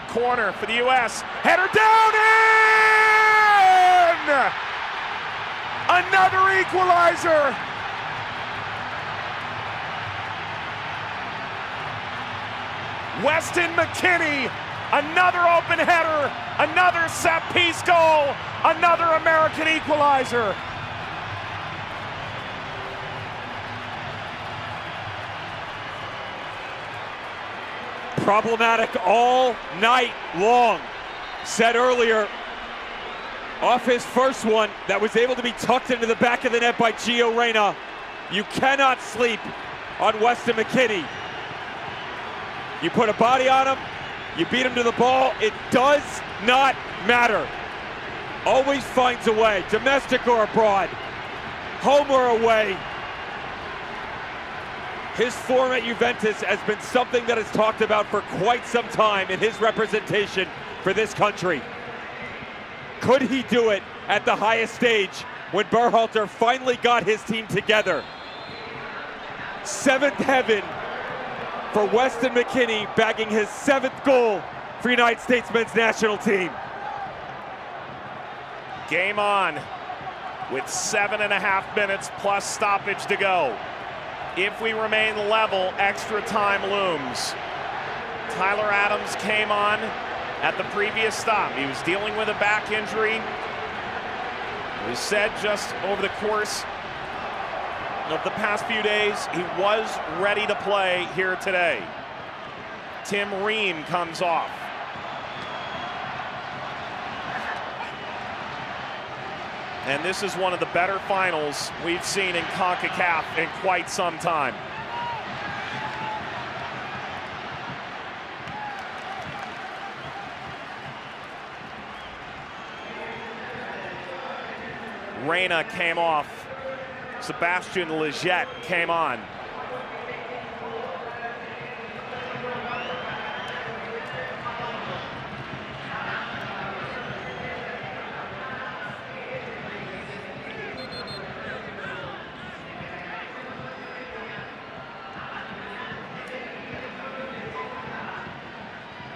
Corner for the U.S. Header down in! Another equalizer! Weston McKennie, another open header, another set-piece goal, another American equalizer. Problematic all night long. Said earlier, off his first one that was able to be tucked into the back of the net by Gio Reyna. You cannot sleep on Weston McKennie. You put a body on him, you beat him to the ball, it does not matter. Always finds a way, domestic or abroad, home or away. His form at Juventus has been something that is talked about for quite some time in his representation for this country. Could he do it at the highest stage when Berhalter finally got his team together? Seventh heaven for Weston McKennie, bagging his 7th goal for United States men's national team. Game on with 7.5 minutes plus stoppage to go. If we remain level, extra time looms. Tyler Adams came on at the previous stop. He was dealing with a back injury. It was said just over the course of the past few days, he was ready to play here today. Tim Ream comes off. And this is one of the better finals we've seen in Concacaf in quite some time. Reyna came off. Sebastian Lletget came on.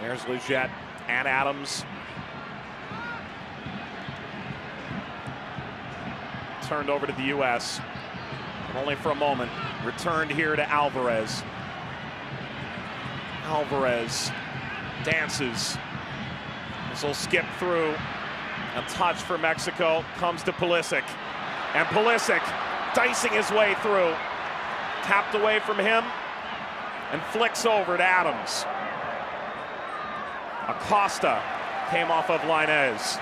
There's Lletget and Adams. Turned over to the U.S. only for a moment. Returned here to Alvarez. Alvarez dances. This will skip through. A touch for Mexico. Comes to Pulisic. And Pulisic dicing his way through. Tapped away from him and flicks over to Adams. Acosta came off of Lainez.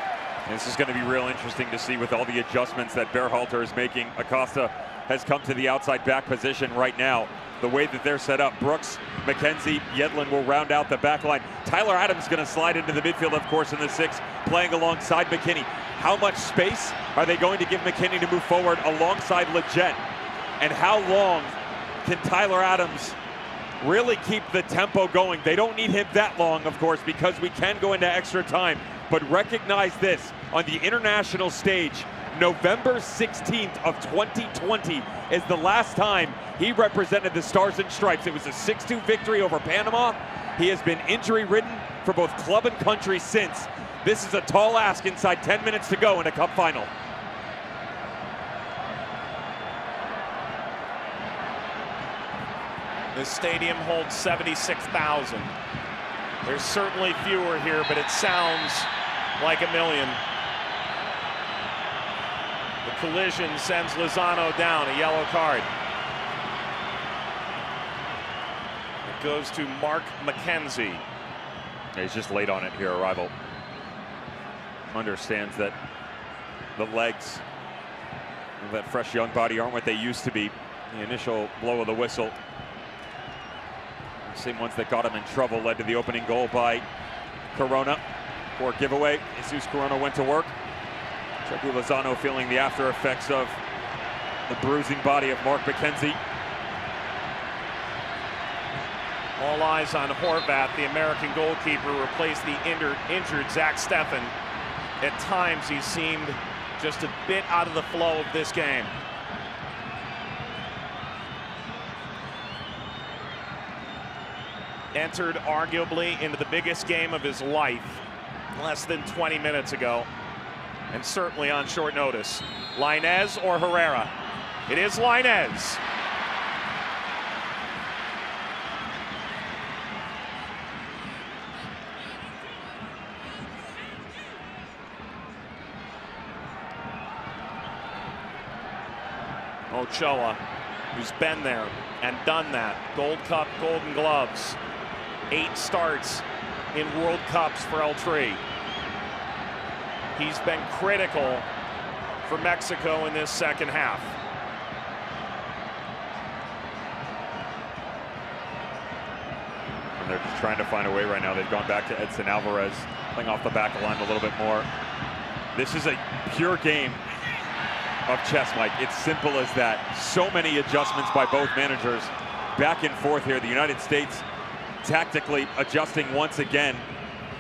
This is going to be real interesting to see with all the adjustments that Berhalter is making. Acosta has come to the outside back position right now. The way that they're set up, Brooks, McKenzie, Yedlin will round out the back line. Tyler Adams is going to slide into the midfield, of course, in the 6, playing alongside McKinney. How much space are they going to give McKinney to move forward alongside Lletget? And how long can Tyler Adams really keep the tempo going? They don't need him that long, of course, because we can go into extra time. But recognize this, on the international stage, November 16th of 2020 is the last time he represented the Stars and Stripes. It was a 6-2 victory over Panama. He has been injury-ridden for both club and country since. This is a tall ask inside 10 minutes to go in a cup final. This stadium holds 76,000. There's certainly fewer here, but it sounds like a million. The collision sends Lozano down, a yellow card. It goes to Mark McKenzie. He's just late on it here, Arrival. Understands that the legs of that fresh young body aren't what they used to be. The initial blow of the whistle, the same ones that got him in trouble, led to the opening goal by Corona. For giveaway, Jesus Corona went to work. Chucky Lozano feeling the after effects of the bruising body of Mark McKenzie. All eyes on Horvath. The American goalkeeper replaced the injured Zach Steffen. At times he seemed just a bit out of the flow of this game. Entered arguably into the biggest game of his life less than 20 minutes ago, and certainly on short notice. Lainez or Herrera? It is Lainez. Ochoa, who's been there and done that. Gold Cup, Golden Gloves. 8 starts in World Cups for El Tri. He's been critical for Mexico in this second half. And they're just trying to find a way right now. They've gone back to Edson Alvarez, playing off the back line a little bit more. This is a pure game of chess, Mike. It's simple as that. So many adjustments by both managers. Back and forth here. The United States tactically adjusting once again.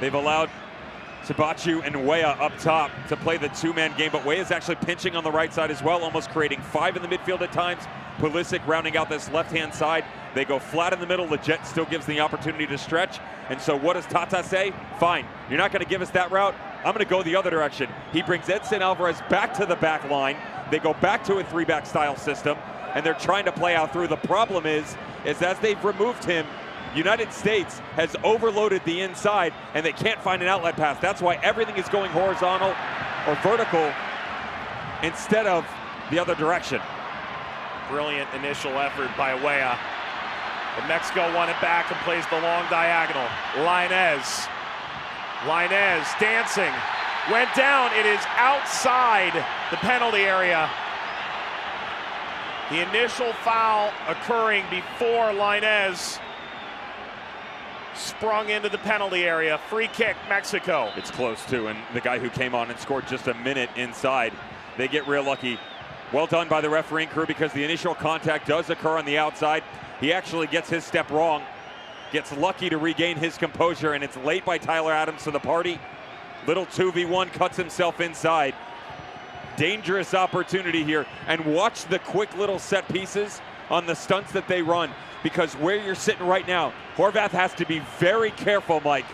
They've allowed Sabachu and Weah up top to play the 2-man game, but Weah is actually pinching on the right side as well, almost creating 5 in the midfield at times. Pulisic rounding out this left-hand side. They go flat in the middle. Lletget still gives the opportunity to stretch. And so what does Tata say? Fine, you're not going to give us that route. I'm going to go the other direction. He brings Edson Alvarez back to the back line. They go back to a 3-back style system, and they're trying to play out through. The problem is as they've removed him, United States has overloaded the inside, and they can't find an outlet pass. That's why everything is going horizontal or vertical instead of the other direction. Brilliant initial effort by Weah. But Mexico won it back and plays the long diagonal. Lainez dancing, went down. It is outside the penalty area. The initial foul occurring before Lainez sprung into the penalty area. Free kick, Mexico. It's close too, and the guy who came on and scored just a minute inside, they get real lucky. Well done by the refereeing crew, because the initial contact does occur on the outside. He actually gets his step wrong, gets lucky to regain his composure, and it's late by Tyler Adams to the party. Little 2v1, cuts himself inside. Dangerous opportunity here, and watch the quick little set pieces on the stunts that they run, because where you're sitting right now, Horvath has to be very careful, Mike.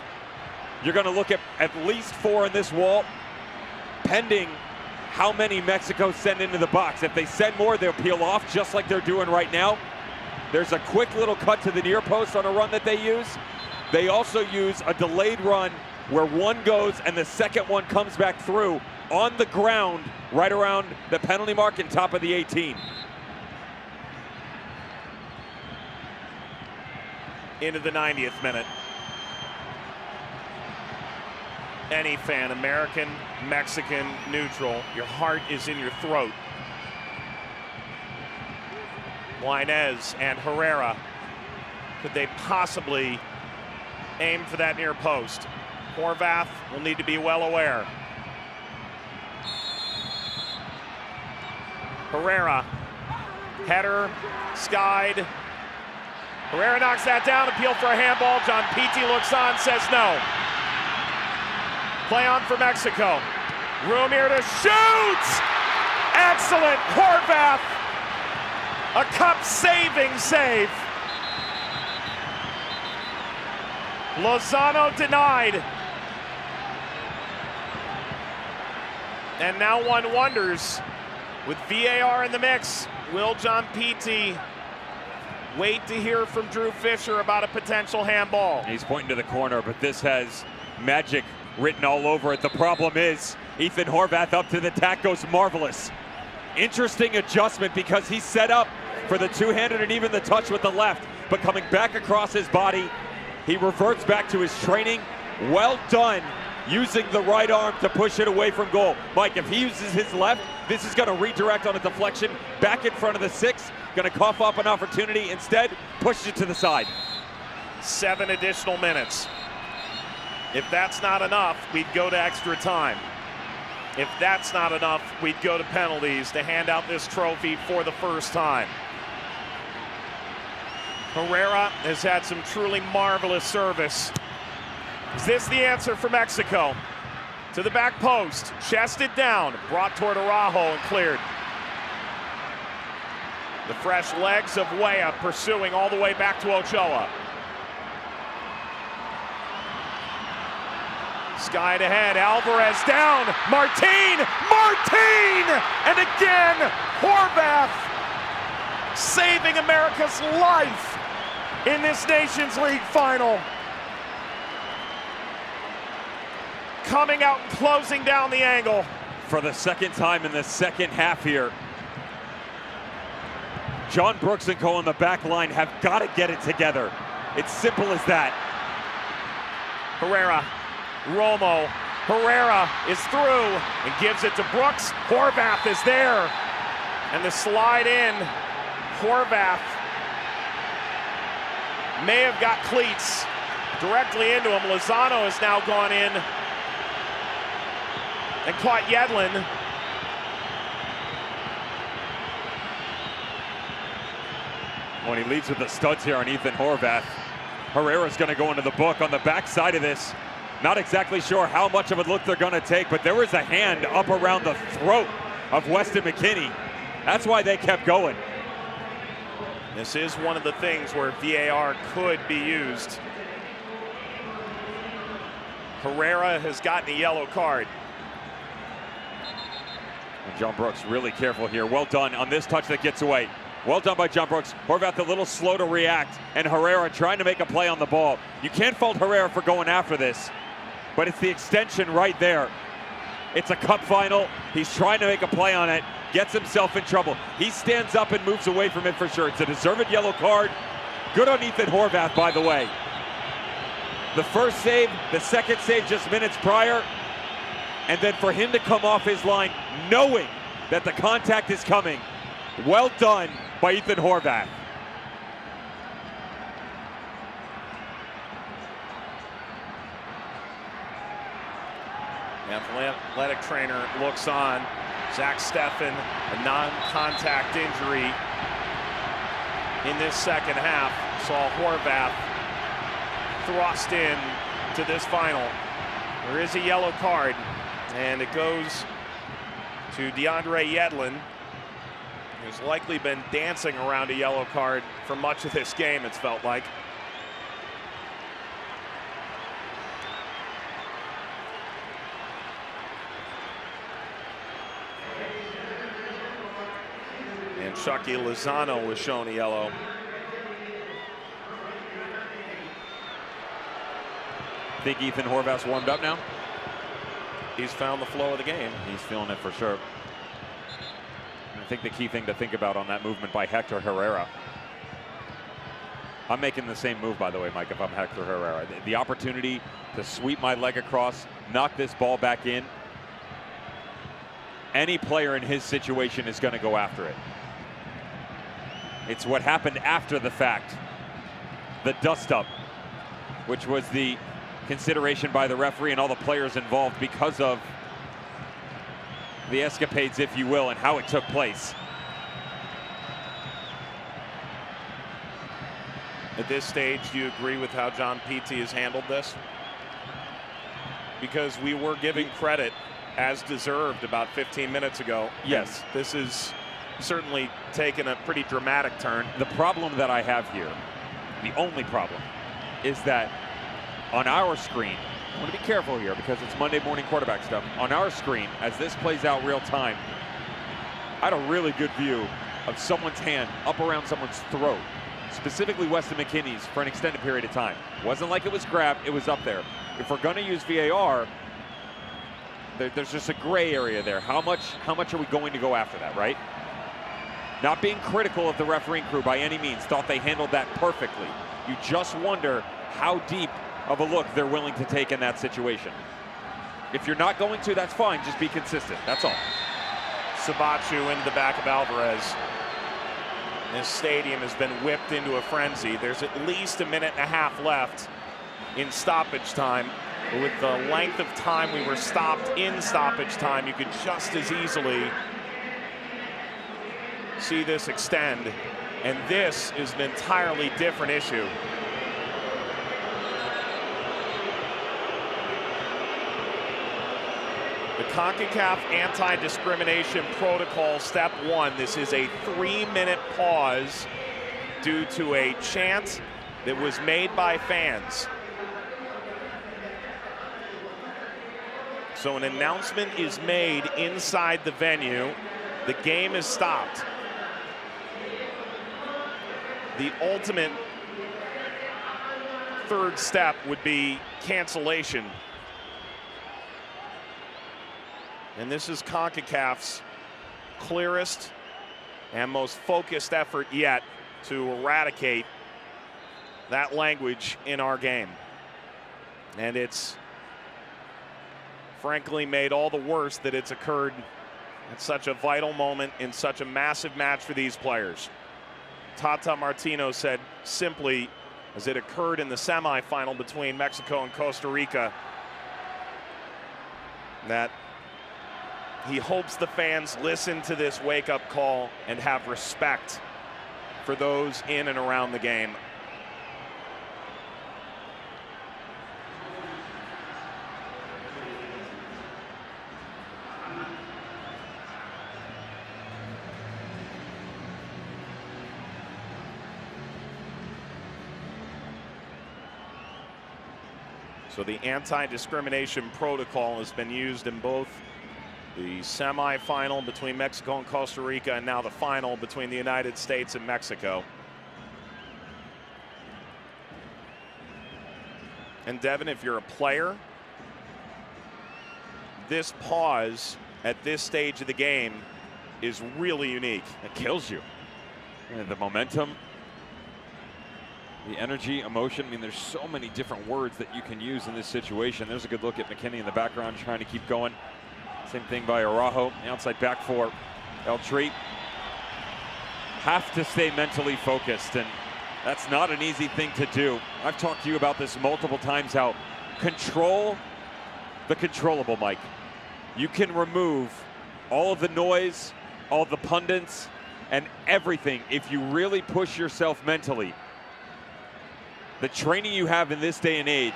You're going to look at least 4 in this wall, pending how many Mexico send into the box. If they send more, they'll peel off, just like they're doing right now. There's a quick little cut to the near post on a run that they use. They also use a delayed run where one goes and the second one comes back through on the ground right around the penalty mark and top of the 18. Into the 90th minute. Any fan, American, Mexican, neutral, your heart is in your throat. Lainez and Herrera. Could they possibly aim for that near post? Horvath will need to be well aware. Herrera, header, skied. Herrera knocks that down, appeal for a handball. John Piti looks on, says no. Play on for Mexico. Room here to shoot! Excellent, Horvath. A cup-saving save. Lozano denied. And now one wonders, with VAR in the mix, will John Piti wait to hear from Drew Fisher about a potential handball? He's pointing to the corner, but this has magic written all over it. The problem is Ethan Horvath up to the tack goes marvelous. Interesting adjustment, because he's set up for the two-handed and even the touch with the left, but coming back across his body, he reverts back to his training. Well done, using the right arm to push it away from goal. Mike, if he uses his left, this is going to redirect on a deflection back in front of the 6, going to cough up an opportunity. Instead, pushes it to the side. 7 additional minutes. If that's not enough, we'd go to extra time. If that's not enough, we'd go to penalties to hand out this trophy for the first time. Herrera has had some truly marvelous service. Is this the answer for Mexico? To the back post, chested down, brought toward Araujo and cleared. The fresh legs of Weah pursuing all the way back to Ochoa. Skied ahead, Alvarez down, Martin! And again, Horvath saving America's life in this Nations League final. Coming out and closing down the angle. For the second time in the second half here, John Brooks and co on the back line have got to get it together. It's simple as that. Herrera, Romo, Herrera is through and gives it to Brooks. Horvath is there. And the slide in, Horvath may have got cleats directly into him. Lozano has now gone in and caught Yedlin. When he leads with the studs here on Ethan Horvath, Herrera's going to go into the book on the backside of this. Not exactly sure how much of a look they're going to take, but there was a hand up around the throat of Weston McKennie. That's why they kept going. This is one of the things where VAR could be used. Herrera has gotten a yellow card. And John Brooks really careful here. Well done on this touch that gets away. Well done by John Brooks. Horvath a little slow to react, and Herrera trying to make a play on the ball. You can't fault Herrera for going after this, but it's the extension right there. It's a cup final. He's trying to make a play on it, gets himself in trouble. He stands up and moves away from it for sure. It's a deserved yellow card. Good on Ethan Horvath, by the way. The first save, the second save just minutes prior, and then for him to come off his line knowing that the contact is coming. Well done by Ethan Horvath. Athletic trainer looks on. Zach Steffen, a non-contact injury in this second half, saw Horvath thrust in to this final. There is a yellow card, and it goes to DeAndre Yedlin, who's likely been dancing around a yellow card for much of this game, it's felt like. And Chucky Lozano was shown a yellow. Think Ethan Horvath's warmed up now? He's found the flow of the game. He's feeling it for sure. And I think the key thing to think about on that movement by Hector Herrera. I'm making the same move, by the way, Mike, if I'm Hector Herrera. The opportunity to sweep my leg across, knock this ball back in. Any player in his situation is going to go after it. It's what happened after the fact. The dust-up, which was the consideration by the referee and all the players involved because of the escapades, if you will, and how it took place. At this stage, do you agree with how John Pitti has handled this? Because we were giving credit as deserved about 15 minutes ago. Yes. This is certainly taken a pretty dramatic turn. The problem that I have here, the only problem, is that on our screen, I want to be careful here because it's Monday morning quarterback stuff. On our screen, as this plays out real time, I had a really good view of someone's hand up around someone's throat, specifically Weston McKinney's, for an extended period of time. Wasn't like it was grabbed, it was up there. If we're going to use VAR, there's just a gray area there. How much are we going to go after that, right? Not being critical of the refereeing crew by any means, thought they handled that perfectly. You just wonder how deep of a look they're willing to take in that situation. If you're not going to, that's fine, just be consistent, that's all. Sabachu into the back of Alvarez. This stadium has been whipped into a frenzy. There's at least a minute and a half left in stoppage time. With the length of time we were stopped in stoppage time, you could just as easily see this extend. And this is an entirely different issue. The Concacaf anti-discrimination protocol, step 1. This is a 3-minute pause due to a chant that was made by fans. So an announcement is made inside the venue. The game is stopped. The ultimate third step would be cancellation. And this is CONCACAF's clearest and most focused effort yet to eradicate that language in our game. And it's frankly made all the worse that it's occurred at such a vital moment in such a massive match for these players. Tata Martino said simply, as it occurred in the semifinal between Mexico and Costa Rica, that he hopes the fans listen to this wake-up call and have respect for those in and around the game. So the anti-discrimination protocol has been used in both the semifinal between Mexico and Costa Rica and now the final between the United States and Mexico. And Devin, if you're a player, this pause at this stage of the game is really unique. It kills you. And the momentum, the energy, emotion. I mean, there's so many different words that you can use in this situation. There's a good look at McKinney in the background trying to keep going. Same thing by Araujo, the outside back for El Tri. Have to stay mentally focused, and that's not an easy thing to do. I've talked to you about this multiple times, how control the controllable, Mike. You can remove all of the noise, all of the pundits, and everything if you really push yourself mentally. The training you have in this day and age,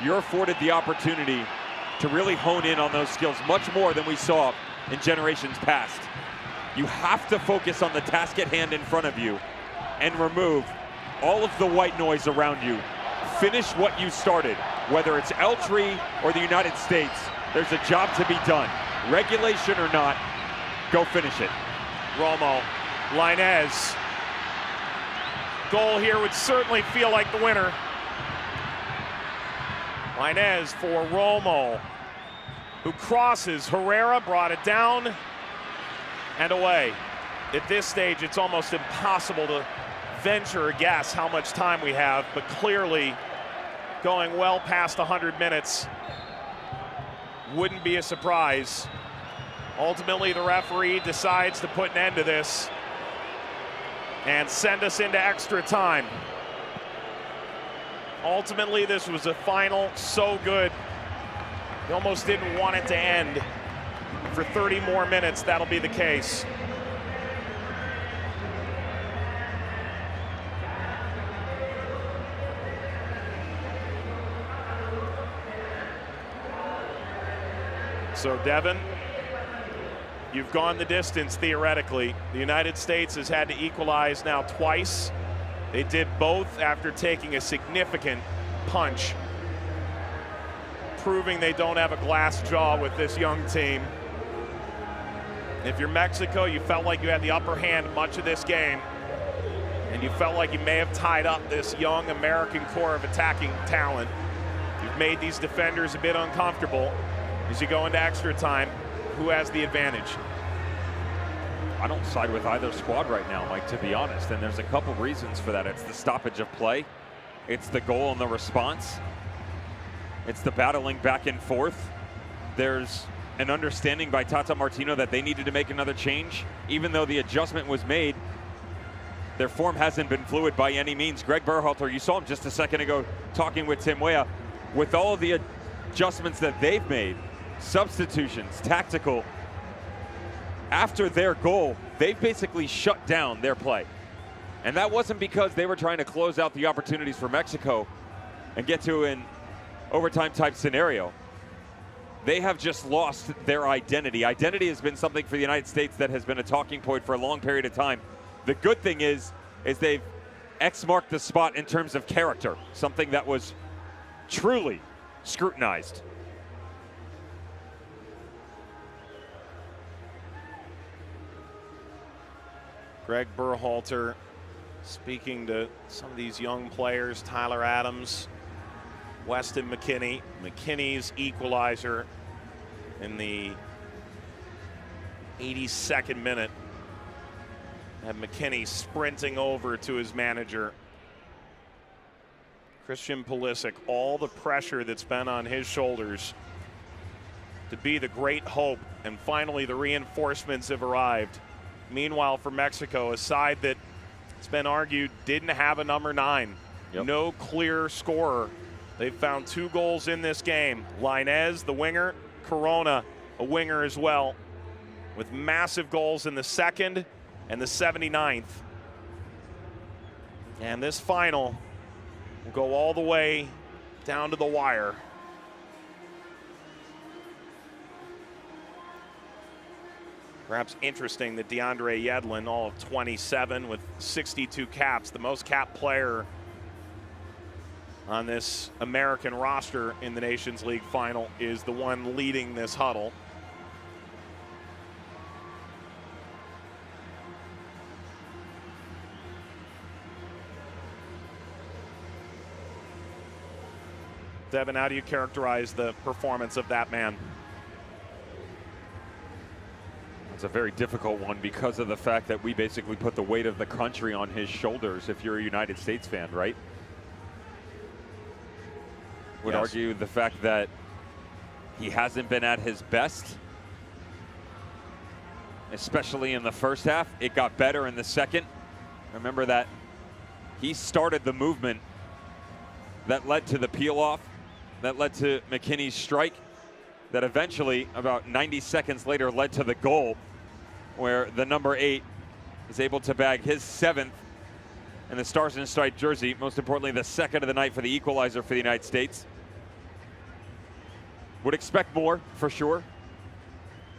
you're afforded the opportunity to really hone in on those skills much more than we saw in generations past. You have to focus on the task at hand in front of you and remove all of the white noise around you. Finish what you started, whether it's El Tri or the United States. There's a job to be done. Regulation or not, go finish it. Romo, Lainez. Goal here would certainly feel like the winner. Lainez for Romo, who crosses. Herrera brought it down and away. At this stage, it's almost impossible to venture a guess how much time we have, but clearly going well past 100 minutes wouldn't be a surprise. Ultimately, the referee decides to put an end to this and send us into extra time. Ultimately, this was a final so good, you almost didn't want it to end. For 30 more minutes, that'll be the case. So, Devin, you've gone the distance theoretically. The United States has had to equalize now twice. They did both after taking a significant punch, proving they don't have a glass jaw with this young team. If you're Mexico, you felt like you had the upper hand much of this game, and you felt like you may have tied up this young American core of attacking talent. You've made these defenders a bit uncomfortable. As you go into extra time, who has the advantage? I don't side with either squad right now, Mike, to be honest, and there's a couple reasons for that. It's the stoppage of play, it's the goal and the response, it's the battling back and forth. There's an understanding by Tata Martino that they needed to make another change. Even though the adjustment was made, their form hasn't been fluid by any means. Greg Berhalter, you saw him just a second ago talking with Tim Weah. With all of the adjustments that they've made, substitutions, tactical, after their goal, they've basically shut down their play. And that wasn't because they were trying to close out the opportunities for Mexico and get to an overtime type scenario. They have just lost their identity. Identity has been something for the United States that has been a talking point for a long period of time. The good thing is they've X-marked the spot in terms of character, something that was truly scrutinized. Greg Berhalter speaking to some of these young players, Tyler Adams, Weston McKennie. McKinney's equalizer in the 82nd minute. And McKinney sprinting over to his manager, Christian Pulisic. All the pressure that's been on his shoulders to be the great hope, and finally the reinforcements have arrived. Meanwhile, for Mexico, a side that it's been argued didn't have a number 9. Yep. No clear scorer. They've found 2 goals in this game. Lainez, the winger, Corona, a winger as well, with massive goals in the 2nd and the 79th. And this final will go all the way down to the wire. Perhaps interesting that DeAndre Yedlin, all of 27 with 62 caps, the most capped player on this American roster in the Nations League final is the one leading this huddle. Devin, how do you characterize the performance of that man? It's a very difficult one because of the fact that we basically put the weight of the country on his shoulders if you're a United States fan, right? Would Yes. argue the fact that he hasn't been at his best, especially in the first half. It got better in the second. Remember that he started the movement that led to the peel-off, that led to McKinney's strike, that eventually, about 90 seconds later, led to the goal, where the number 8 is able to bag his 7th in the Stars and Stripes jersey, most importantly, the 2nd of the night for the equalizer for the United States. Would expect more, for sure.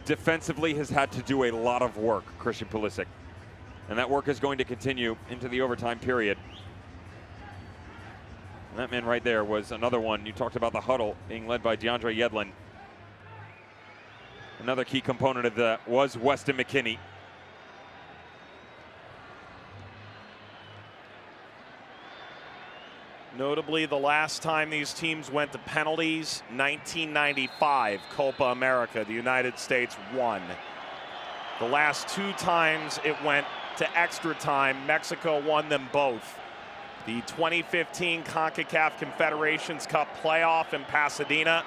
Defensively has had to do a lot of work, Christian Pulisic. And that work is going to continue into the overtime period. And that man right there was another one. You talked about the huddle being led by DeAndre Yedlin. Another key component of that was Weston McKennie. Notably, the last time these teams went to penalties, 1995 Copa America, the United States won. The last 2 times it went to extra time, Mexico won them both. The 2015 Concacaf Confederations Cup playoff in Pasadena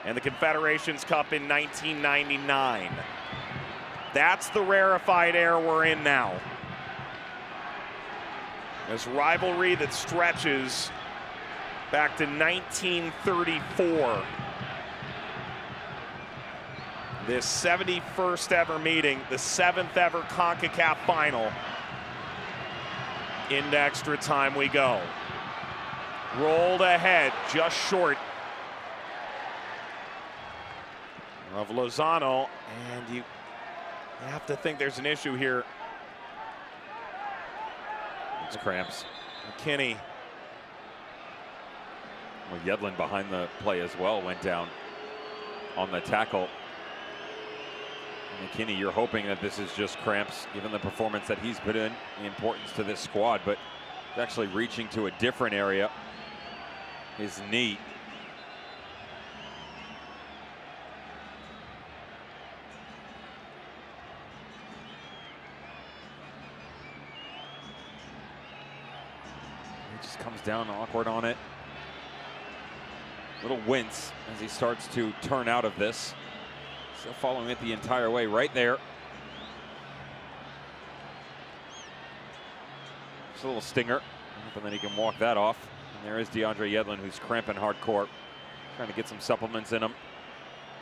and the Confederations Cup in 1999. That's the rarefied air we're in now. This rivalry that stretches back to 1934. This 71st ever meeting, the 7th ever CONCACAF final. Into extra time we go. Rolled ahead, just short of Lozano, and you have to think there's an issue here. It's cramps. McKinney. Well, Yedlin behind the play as well went down on the tackle. McKinney, you're hoping that this is just cramps, given the performance that he's put in, the importance to this squad, but he's actually reaching to a different area, his knee. He just comes down awkward on it. Little wince as he starts to turn out of this. Still following it the entire way right there. Just a little stinger, and then he can walk that off. And there is DeAndre Yedlin, who's cramping hardcore, trying to get some supplements in him.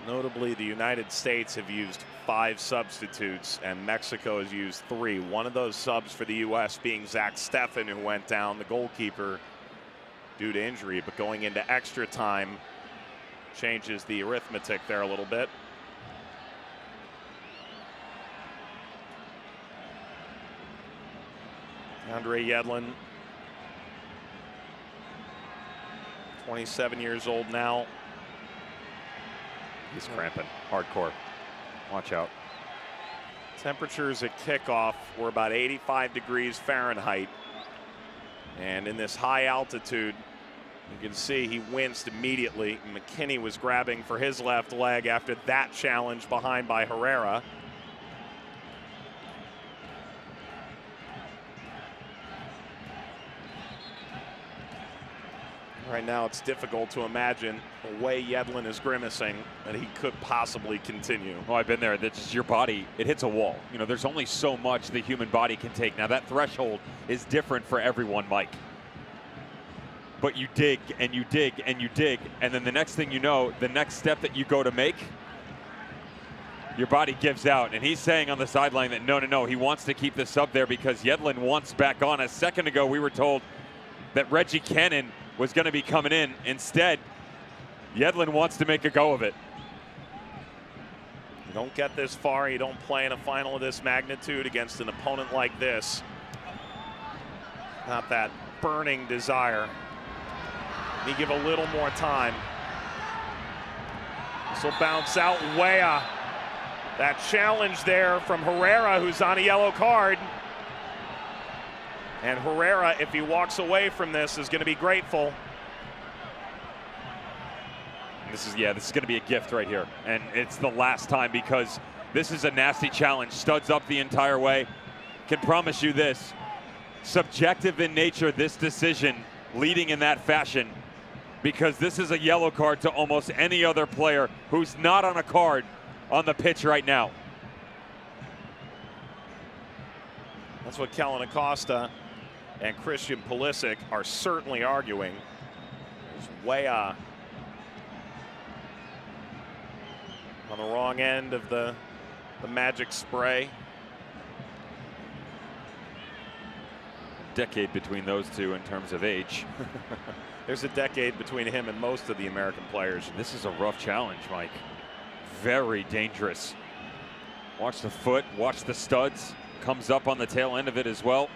Notably, the United States have used 5 substitutes and Mexico has used 3. One of those subs for the U.S. being Zach Steffen, who went down, the goalkeeper, due to injury. But going into extra time changes the arithmetic there a little bit. DeAndre Yedlin, 27 years old now. He's cramping hardcore. Watch out. Temperatures at kickoff were about 85 degrees Fahrenheit. And in this high altitude, you can see he winced immediately. McKinney was grabbing for his left leg after that challenge behind by Herrera. Right now, it's difficult to imagine the way Yedlin is grimacing that he could possibly continue. Well, I've been there. That's just your body. It hits a wall. You know, there's only so much the human body can take. Now, that threshold is different for everyone, Mike. But you dig and you dig and you dig, and then the next thing you know, the next step that you go to make, your body gives out. And he's saying on the sideline that no, he wants to keep this up there because Yedlin wants back on. A second ago, we were told that Reggie Cannon was going to be coming in. Instead, Yedlin wants to make a go of it. You don't get this far, you don't play in a final of this magnitude against an opponent like this. Not that burning desire. You give a little more time. This will bounce out. Weah. That challenge there from Herrera, who's on a yellow card. And Herrera, if he walks away from this, is going to be grateful. This is going to be a gift right here. And it's the last time, because this is a nasty challenge. Studs up the entire way. Can promise you this. Subjective in nature, this decision, leading in that fashion, because this is a yellow card to almost any other player who's not on a card on the pitch right now. That's what Kellen Acosta and Christian Pulisic are certainly arguing. There's Weah on the wrong end of the magic spray. Decade between those two in terms of age. There's a decade between him and most of the American players. This is a rough challenge, Mike. Very dangerous. Watch the foot, watch the studs. Comes up on the tail end of it as well.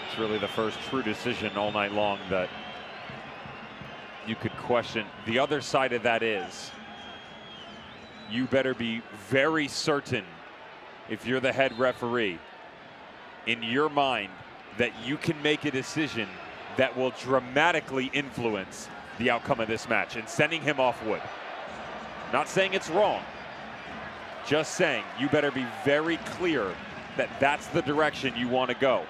It's really the first true decision all night long that you could question. The other side of that is, you better be very certain, if you're the head referee, in your mind, that you can make a decision that will dramatically influence the outcome of this match, and sending him off wood. Not saying it's wrong, just saying you better be very clear that that's the direction you want to go.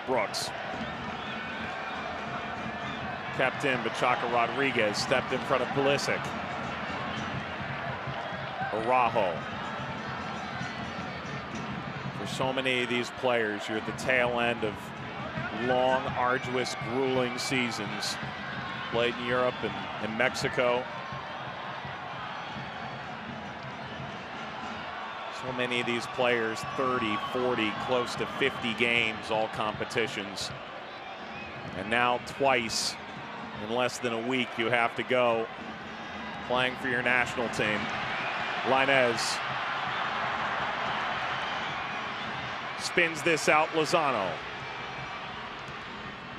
Brooks. Kept in, but Chaka Rodriguez stepped in front of Pulisic. Araujo. For so many of these players, you're at the tail end of long, arduous, grueling seasons. Played in Europe and in Mexico. So many of these players, 30, 40, close to 50 games, all competitions. And now twice in less than a week you have to go playing for your national team. Lainez spins this out, Lozano.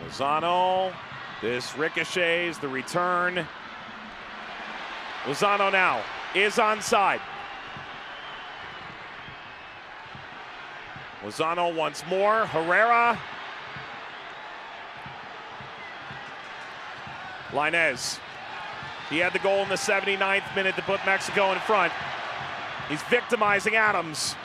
Lozano, this ricochets, the return. Lozano now is onside. Lozano once more, Herrera. Lainez, he had the goal in the 79th minute to put Mexico in front. He's victimizing Adams.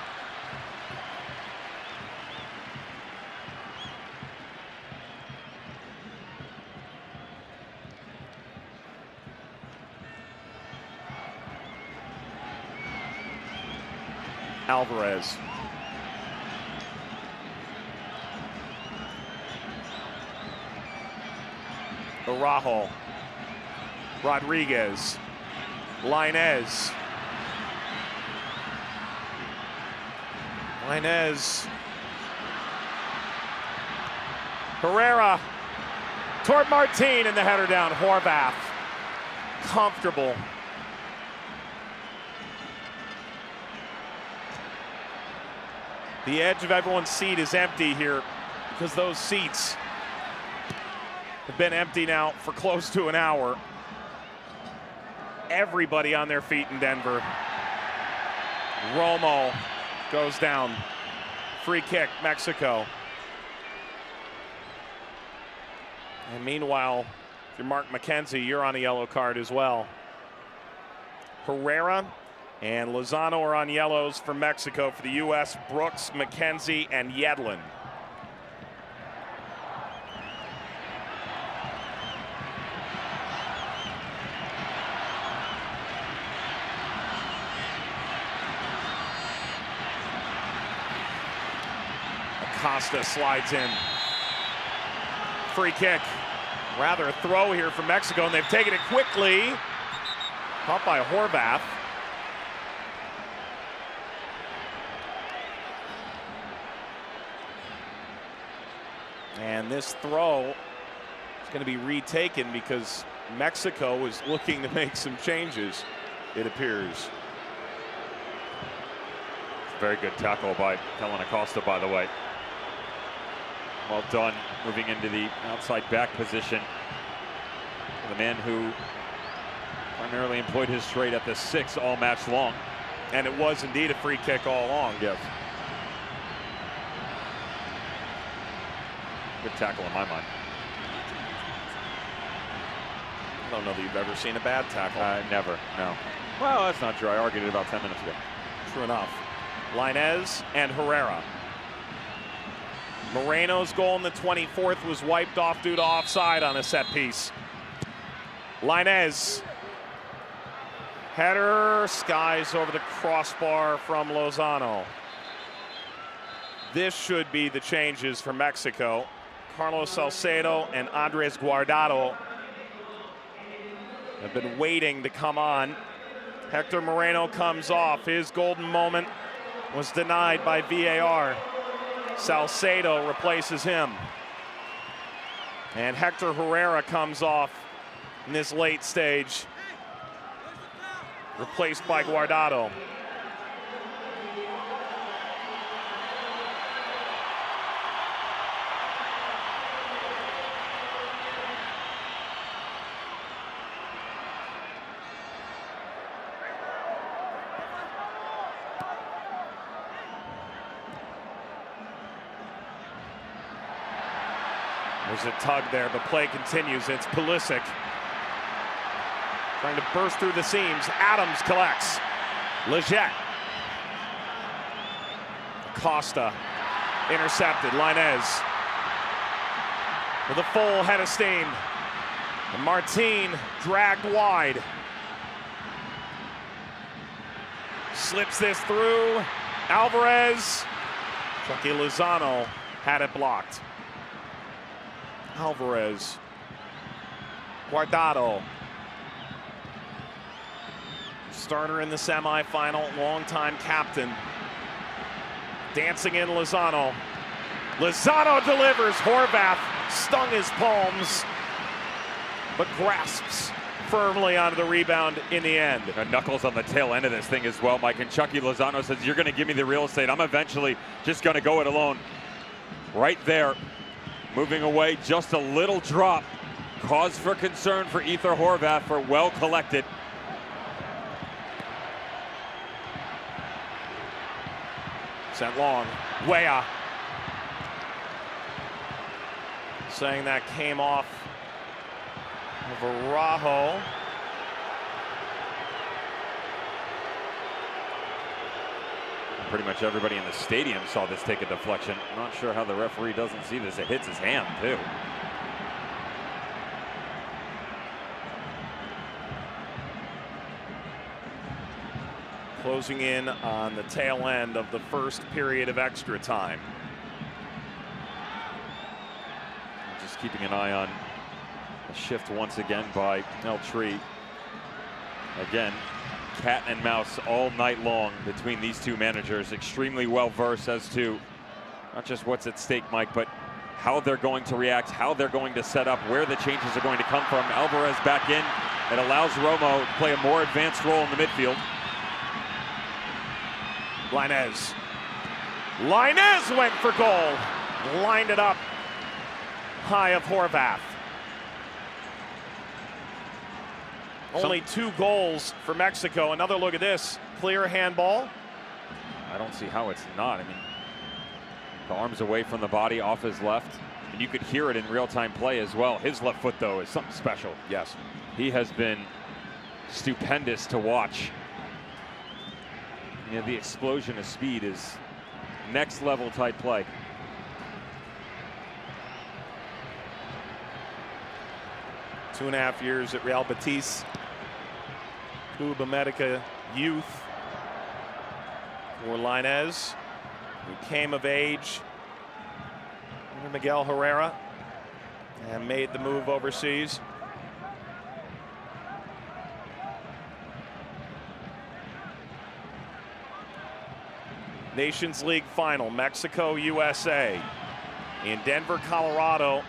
Alvarez. Araujo, Rodriguez, Lainez. Herrera toward Martin, and the header down. Horvath, comfortable. The edge of everyone's seat is empty here, because those seats have been empty now for close to an hour. Everybody on their feet in Denver. Romo goes down. Free kick, Mexico. And meanwhile, if you're Mark McKenzie, you're on a yellow card as well. Herrera and Lozano are on yellows for Mexico. For the U.S., Brooks, McKenzie, and Yedlin. Acosta slides in. Free kick. Rather a throw here from Mexico, and they've taken it quickly. Caught by Horvath. And this throw is going to be retaken because Mexico is looking to make some changes, it appears. Very good tackle by Helen Acosta, by the way. Well done, moving into the outside back position. The man who primarily employed his trade at the 6 all match long. And it was indeed a free kick all along. Yes. Good tackle in my mind. I don't know that you've ever seen a bad tackle. Never, no. Well, that's not true. I argued it about 10 minutes ago. True enough. Lainez and Herrera. Moreno's goal in the 24th was wiped off due to offside on a set piece. Lainez. Header skies over the crossbar from Lozano. This should be the changes for Mexico. Carlos Salcedo and Andres Guardado have been waiting to come on. Hector Moreno comes off. His golden moment was denied by VAR. Salcedo replaces him. And Hector Herrera comes off in this late stage, replaced by Guardado. There's a tug there, but play continues. It's Pulisic trying to burst through the seams. Adams collects. Leggett. Costa intercepted. Lainez with a full head of steam. And Martin dragged wide. Slips this through. Alvarez. Chucky Lozano had it blocked. Alvarez. Guardado. Starter in the semifinal, longtime captain. Dancing in Lozano. Lozano delivers. Horvath stung his palms, but grasps firmly onto the rebound in the end. Knuckles on the tail end of this thing as well, Mike. And Chucky Lozano says, you're going to give me the real estate. I'm eventually just going to go it alone. Right there. Moving away, just a little drop. Cause for concern for Ether Horvath for well collected. Sent long. Weah. Saying that came off of Araujo. Pretty much everybody in the stadium saw this take a deflection. I'm not sure how the referee doesn't see this. It hits his hand, too. Closing in on the tail end of the first period of extra time. Just keeping an eye on a shift once again by Eltree. Again, cat and mouse all night long between these two managers. Extremely well versed as to not just what's at stake, Mike, but how they're going to react, how they're going to set up, where the changes are going to come from. Alvarez back in. It allows Romo to play a more advanced role in the midfield. Lainez. Lainez went for goal. Lined it up high of Horvath. Only 2 goals for Mexico. Another look at this. Clear handball. I don't see how it's not. I mean, the arms away from the body, off his left. And you could hear it in real-time play as well. His left foot, though, is something special. Yes. He has been stupendous to watch. You know, the explosion of speed is next level type play. 2.5 years at Real Betis. Cuba Medica youth for Lainez, who came of age under Miguel Herrera and made the move overseas. Nations League final, Mexico, USA. in Denver, Colorado,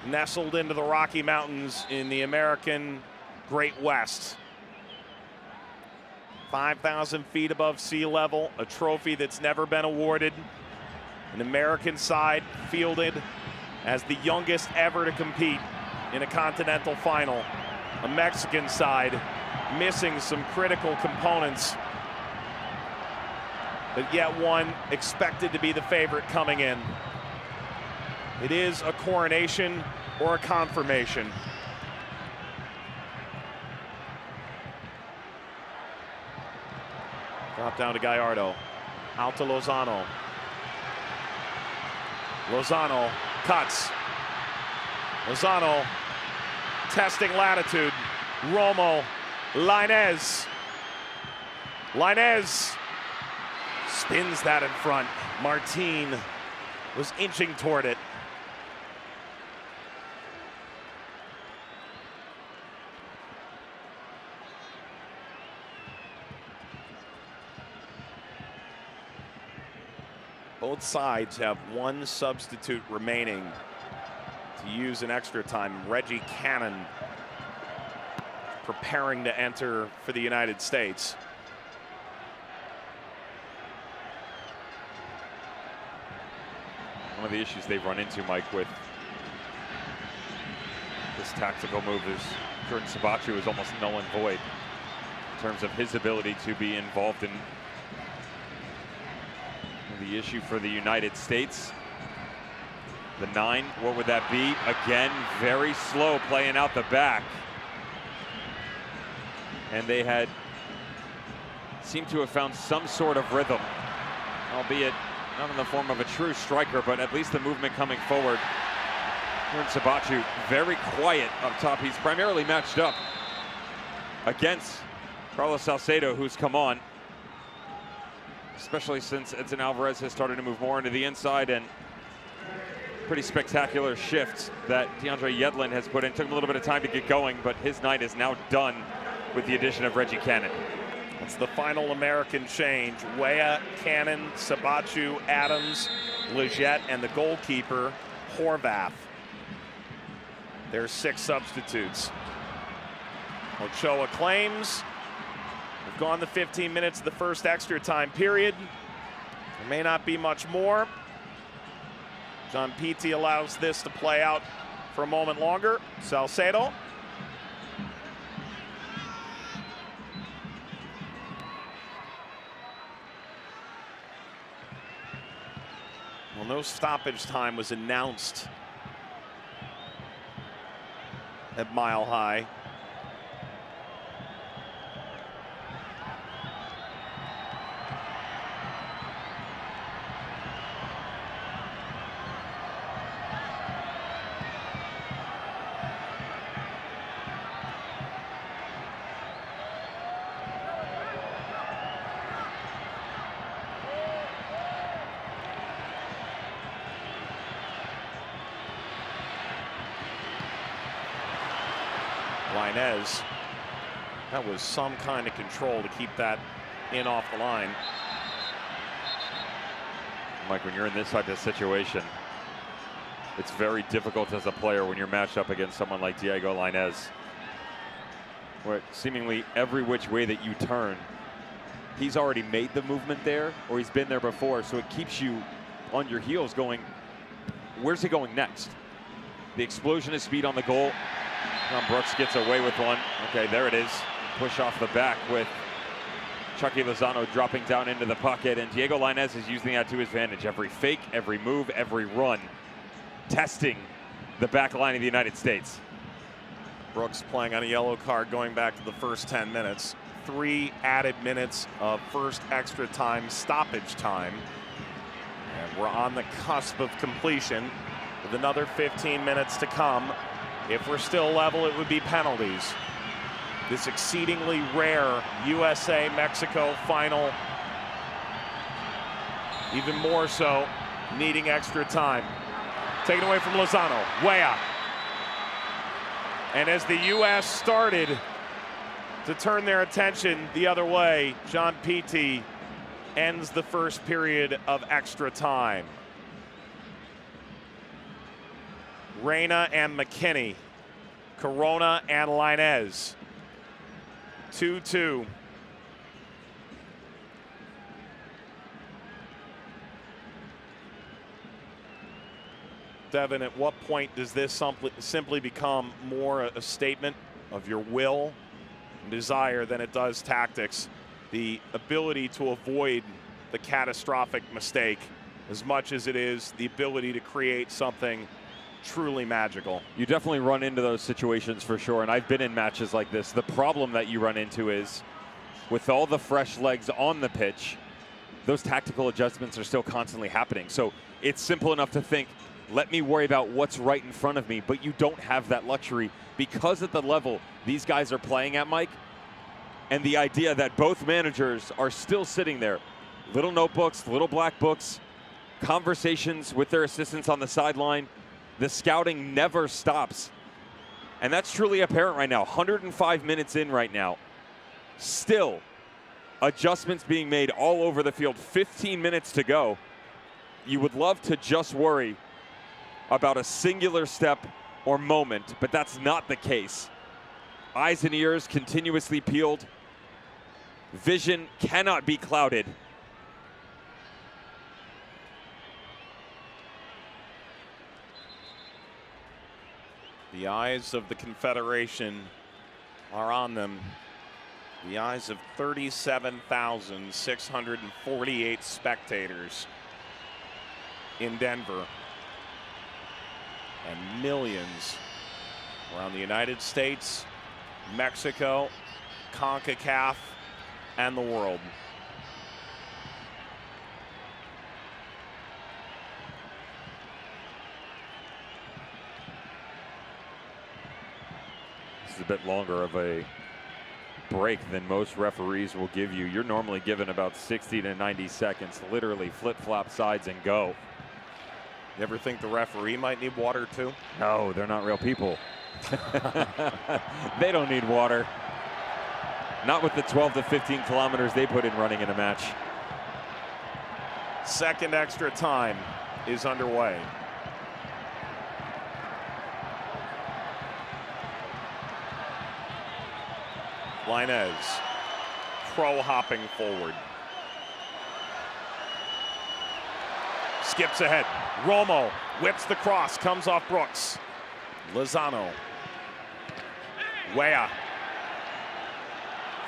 nestled into the Rocky Mountains in the American Great West. 5,000 feet above sea level, a trophy that's never been awarded. An American side fielded as the youngest ever to compete in a continental final. A Mexican side missing some critical components, but yet one expected to be the favorite coming in. It is a coronation or a confirmation. Drop down to Gallardo, out to Lozano. Lozano cuts. Lozano testing latitude. Romo, Lainez. Lainez spins that in front. Martin was inching toward it. Both sides have one substitute remaining to use in extra time. Reggie Cannon preparing to enter for the United States. One of the issues they've run into, Mike, with this tactical move is Jordan Sabachu is almost null and void in terms of his ability to be involved in the issue for the United States. The 9, what would that be? Again, very slow playing out the back. And they had seemed to have found some sort of rhythm, albeit not in the form of a true striker, but at least the movement coming forward. Jordan Sabachu very quiet up top. He's primarily matched up against Carlos Salcedo, who's come on, especially since Edson Alvarez has started to move more into the inside, and pretty spectacular shift that DeAndre Yedlin has put in. Took him a little bit of time to get going, but his night is now done with the addition of Reggie Cannon. That's the final American change. Weah, Cannon, Sabachu, Adams, Leggett, and the goalkeeper, Horvath. There's 6 substitutes. Ochoa claims we've gone the 15 minutes of the first extra time period. There may not be much more. John Pitti allows this to play out for a moment longer. Salcedo. Well, no stoppage time was announced at Mile High. Lainez, that was some kind of control to keep that in off the line. Mike, when you're in this type of situation, it's very difficult as a player when you're matched up against someone like Diego Lainez, where seemingly every which way that you turn, he's already made the movement there, or he's been there before, so it keeps you on your heels going, where's he going next? The explosion of speed on the goal. Tom Brooks gets away with one. Okay, there it is. Push off the back with Chucky Lozano dropping down into the pocket, and Diego Lainez is using that to his advantage. Every fake, every move, every run, testing the back line of the United States. Brooks playing on a yellow card going back to the first 10 minutes. 3 added minutes of first extra time stoppage time. And we're on the cusp of completion with another 15 minutes to come. If we're still level, it would be penalties. This exceedingly rare USA-Mexico final, even more so, needing extra time. Taken away from Lozano, Weah. And as the U.S. started to turn their attention the other way, John Pitti ends the first period of extra time. Reyna and McKinney, Corona and Lainez. 2-2. Devin, at what point does this simply become more a statement of your will and desire than it does tactics? The ability to avoid the catastrophic mistake as much as it is the ability to create something truly magical. You definitely run into those situations for sure, and I've been in matches like this. The problem that you run into is with all the fresh legs on the pitch, those tactical adjustments are still constantly happening. So it's simple enough to think, let me worry about what's right in front of me, but you don't have that luxury because at the level these guys are playing at, Mike, and the idea that both managers are still sitting there, little notebooks, little black books, conversations with their assistants on the sideline. The scouting never stops. And that's truly apparent right now. 105 minutes in right now. Still, adjustments being made all over the field. 15 minutes to go. You would love to just worry about a singular step or moment, but that's not the case. Eyes and ears continuously peeled. Vision cannot be clouded. The eyes of the Confederation are on them. The eyes of 37,648 spectators in Denver. And millions around the United States, Mexico, Concacaf, and the world. This is a bit longer of a break than most referees will give you. You're normally given about 60 to 90 seconds, literally flip-flop sides and go. You ever think the referee might need water too? No, they're not real people. They don't need water. Not with the 12 to 15 kilometers they put in running in a match. Second extra time is underway. Lainez, pro hopping forward. Skips ahead. Romo whips the cross, comes off Brooks. Lozano. Weah.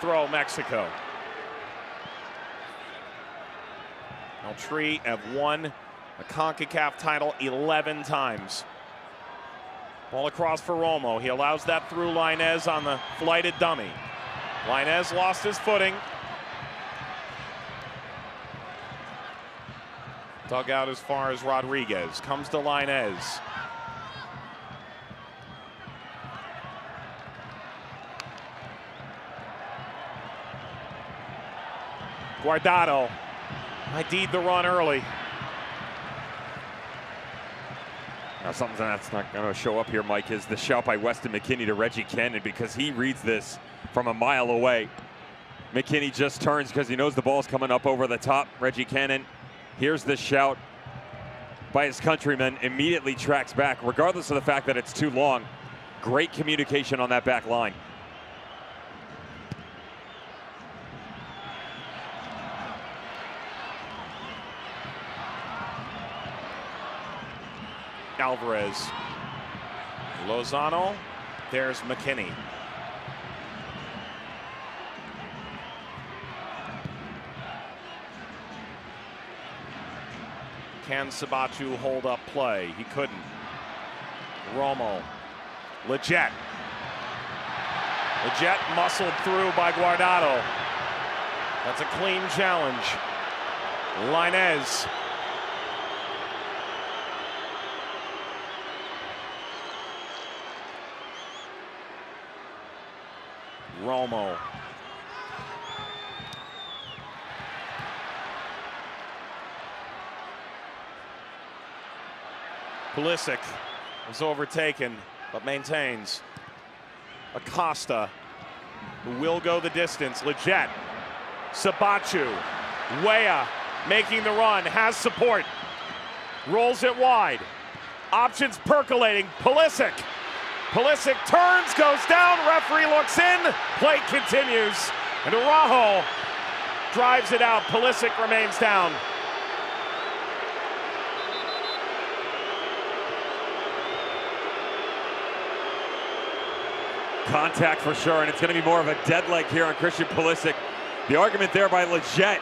Throw Mexico. Tree have won a Concacaf title 11 times. Ball across for Romo. He allows that through Lainez on the flighted dummy. Lainez lost his footing. Dug out as far as Rodriguez. Comes to Lainez. Guardado ID'd the run early. Now, something that's not going to show up here, Mike, is the shout by Weston McKinney to Reggie Cannon because he reads this from a mile away. McKinney just turns because he knows the ball's coming up over the top. Reggie Cannon hears the shout by his countryman, immediately tracks back, regardless of the fact that it's too long. Great communication on that back line. Alvarez. Lozano. There's McKinney. Can Sabachu hold up play? He couldn't. Romo. Leggett. Leggett muscled through by Guardado. That's a clean challenge. Lainez. Romo. Pulisic is overtaken, but maintains. Acosta, who will go the distance. Leggett. Sabachu. Weah making the run, has support. Rolls it wide. Options percolating. Pulisic. Pulisic turns, goes down, referee looks in, play continues. And Araujo drives it out. Pulisic remains down. Contact for sure, and it's going to be more of a dead leg here on Christian Pulisic. The argument there by Leggett,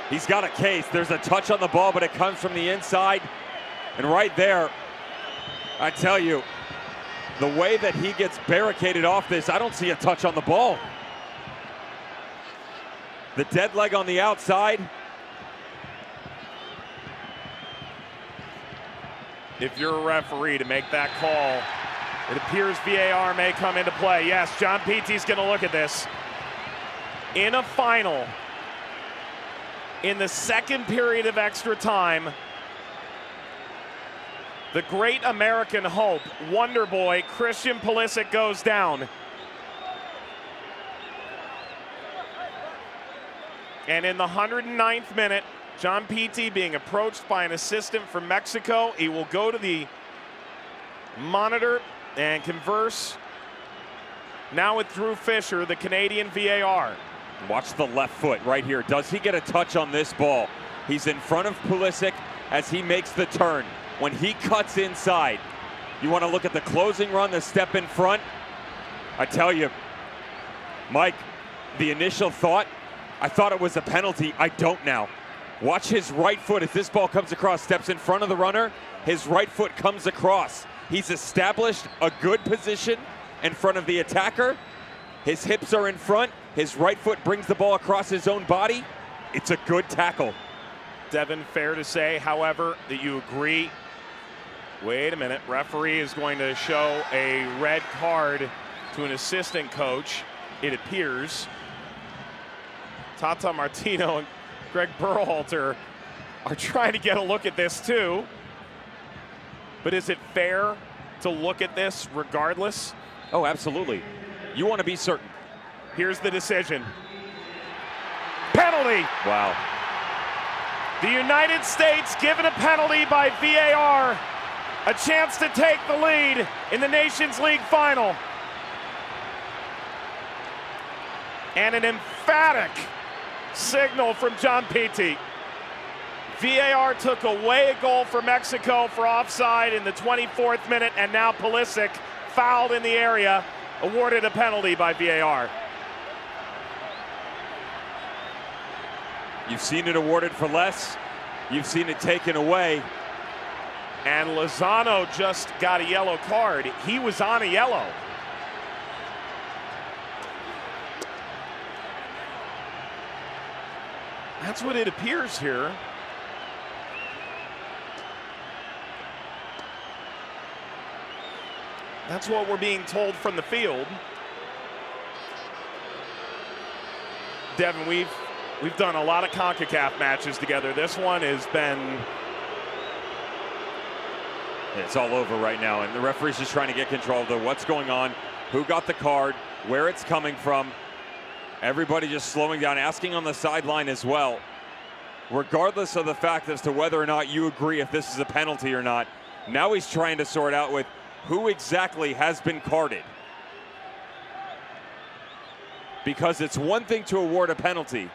he's got a case. There's a touch on the ball, but it comes from the inside. And right there, I tell you, the way that he gets barricaded off this, I don't see a touch on the ball. The dead leg on the outside. If you're a referee to make that call, it appears VAR may come into play. Yes, John Petey's going to look at this. In a final, in the second period of extra time, the great American hope, Wonder Boy, Christian Pulisic goes down. And in the 109th minute, John Petey being approached by an assistant from Mexico. He will go to the monitor and converse now with Drew Fisher, the Canadian VAR. Watch the left foot right here. Does he get a touch on this ball? He's in front of Pulisic as he makes the turn. When he cuts inside, you want to look at the closing run, the step in front. I tell you, Mike, the initial thought, I thought it was a penalty. I don't now. Watch his right foot as this ball comes across, steps in front of the runner. His right foot comes across. He's established a good position in front of the attacker. His hips are in front. His right foot brings the ball across his own body. It's a good tackle. Devin, fair to say, however, that you agree. Wait a minute. Referee is going to show a red card to an assistant coach, it appears. Tata Martino and Greg Berhalter are trying to get a look at this too. But is it fair to look at this regardless? Oh, absolutely. You want to be certain. Here's the decision. Penalty! Wow. The United States given a penalty by VAR. A chance to take the lead in the Nations League final. And an emphatic signal from John Petey. VAR took away a goal for Mexico for offside in the 24th minute, and now Pulisic, fouled in the area, awarded a penalty by VAR. You've seen it awarded for less. You've seen it taken away. And Lozano just got a yellow card. He was on a yellow. That's what it appears here. That's what we're being told from the field. Devin, we've done a lot of Concacaf matches together. This one has been... It's all over right now, and the referee's just trying to get control of what's going on, who got the card, where it's coming from. Everybody just slowing down, asking on the sideline as well. Regardless of the fact as to whether or not you agree if this is a penalty or not, now he's trying to sort out with who exactly has been carded. Because it's one thing to award a penalty.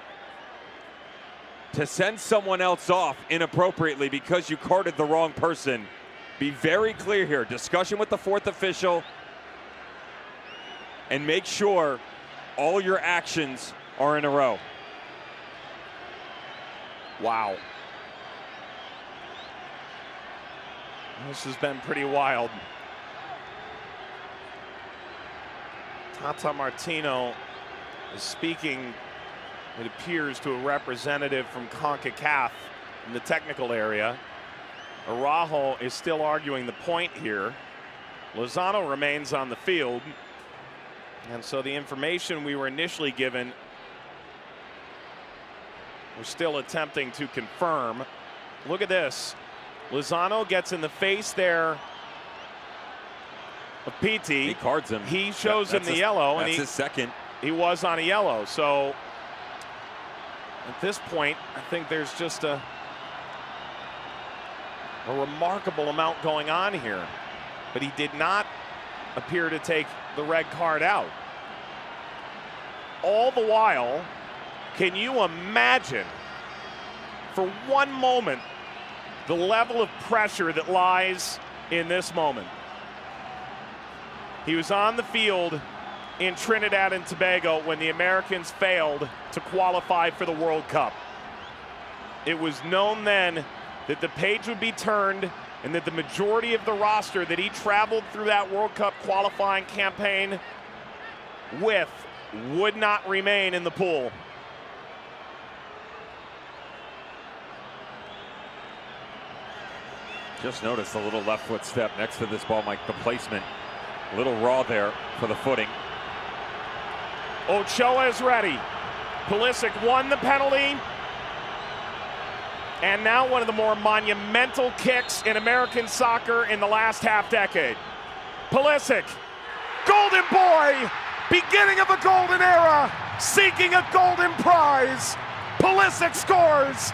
To send someone else off inappropriately because you carded the wrong person. Be very clear here. Discussion with the fourth official. And make sure all your actions are in a row. Wow. This has been pretty wild. Tata Martino is speaking, it appears, to a representative from Concacaf in the technical area. Araujo is still arguing the point here. Lozano remains on the field. And so the information we were initially given, we're still attempting to confirm. Look at this. Lozano gets in the face there of Petey. He cards him. He shows him the yellow. That's his second. He was on a yellow. So At this point, I think there's just a remarkable amount going on here. But he did not appear to take the red card out. All the while, can you imagine for one moment the level of pressure that lies in this moment? He was on the field in Trinidad and Tobago when the Americans failed to qualify for the World Cup. It was known then that the page would be turned and that the majority of the roster that he traveled through that World Cup qualifying campaign with would not remain in the pool. Just noticed a little left foot step next to this ball, Mike. The placement, a little raw there for the footing. Ochoa is ready. Pulisic won the penalty. And now one of the more monumental kicks in American soccer in the last half decade. Pulisic, golden boy, beginning of a golden era, seeking a golden prize. Pulisic scores,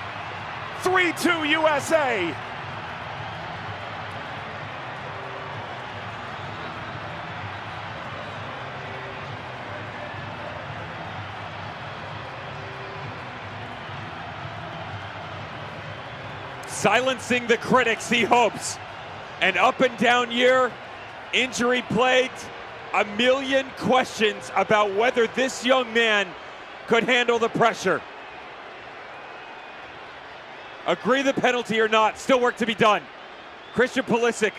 3-2 USA. Silencing the critics, he hopes. An up and down year, injury plagued, a million questions about whether this young man could handle the pressure. Agree the penalty or not, still work to be done. Christian Pulisic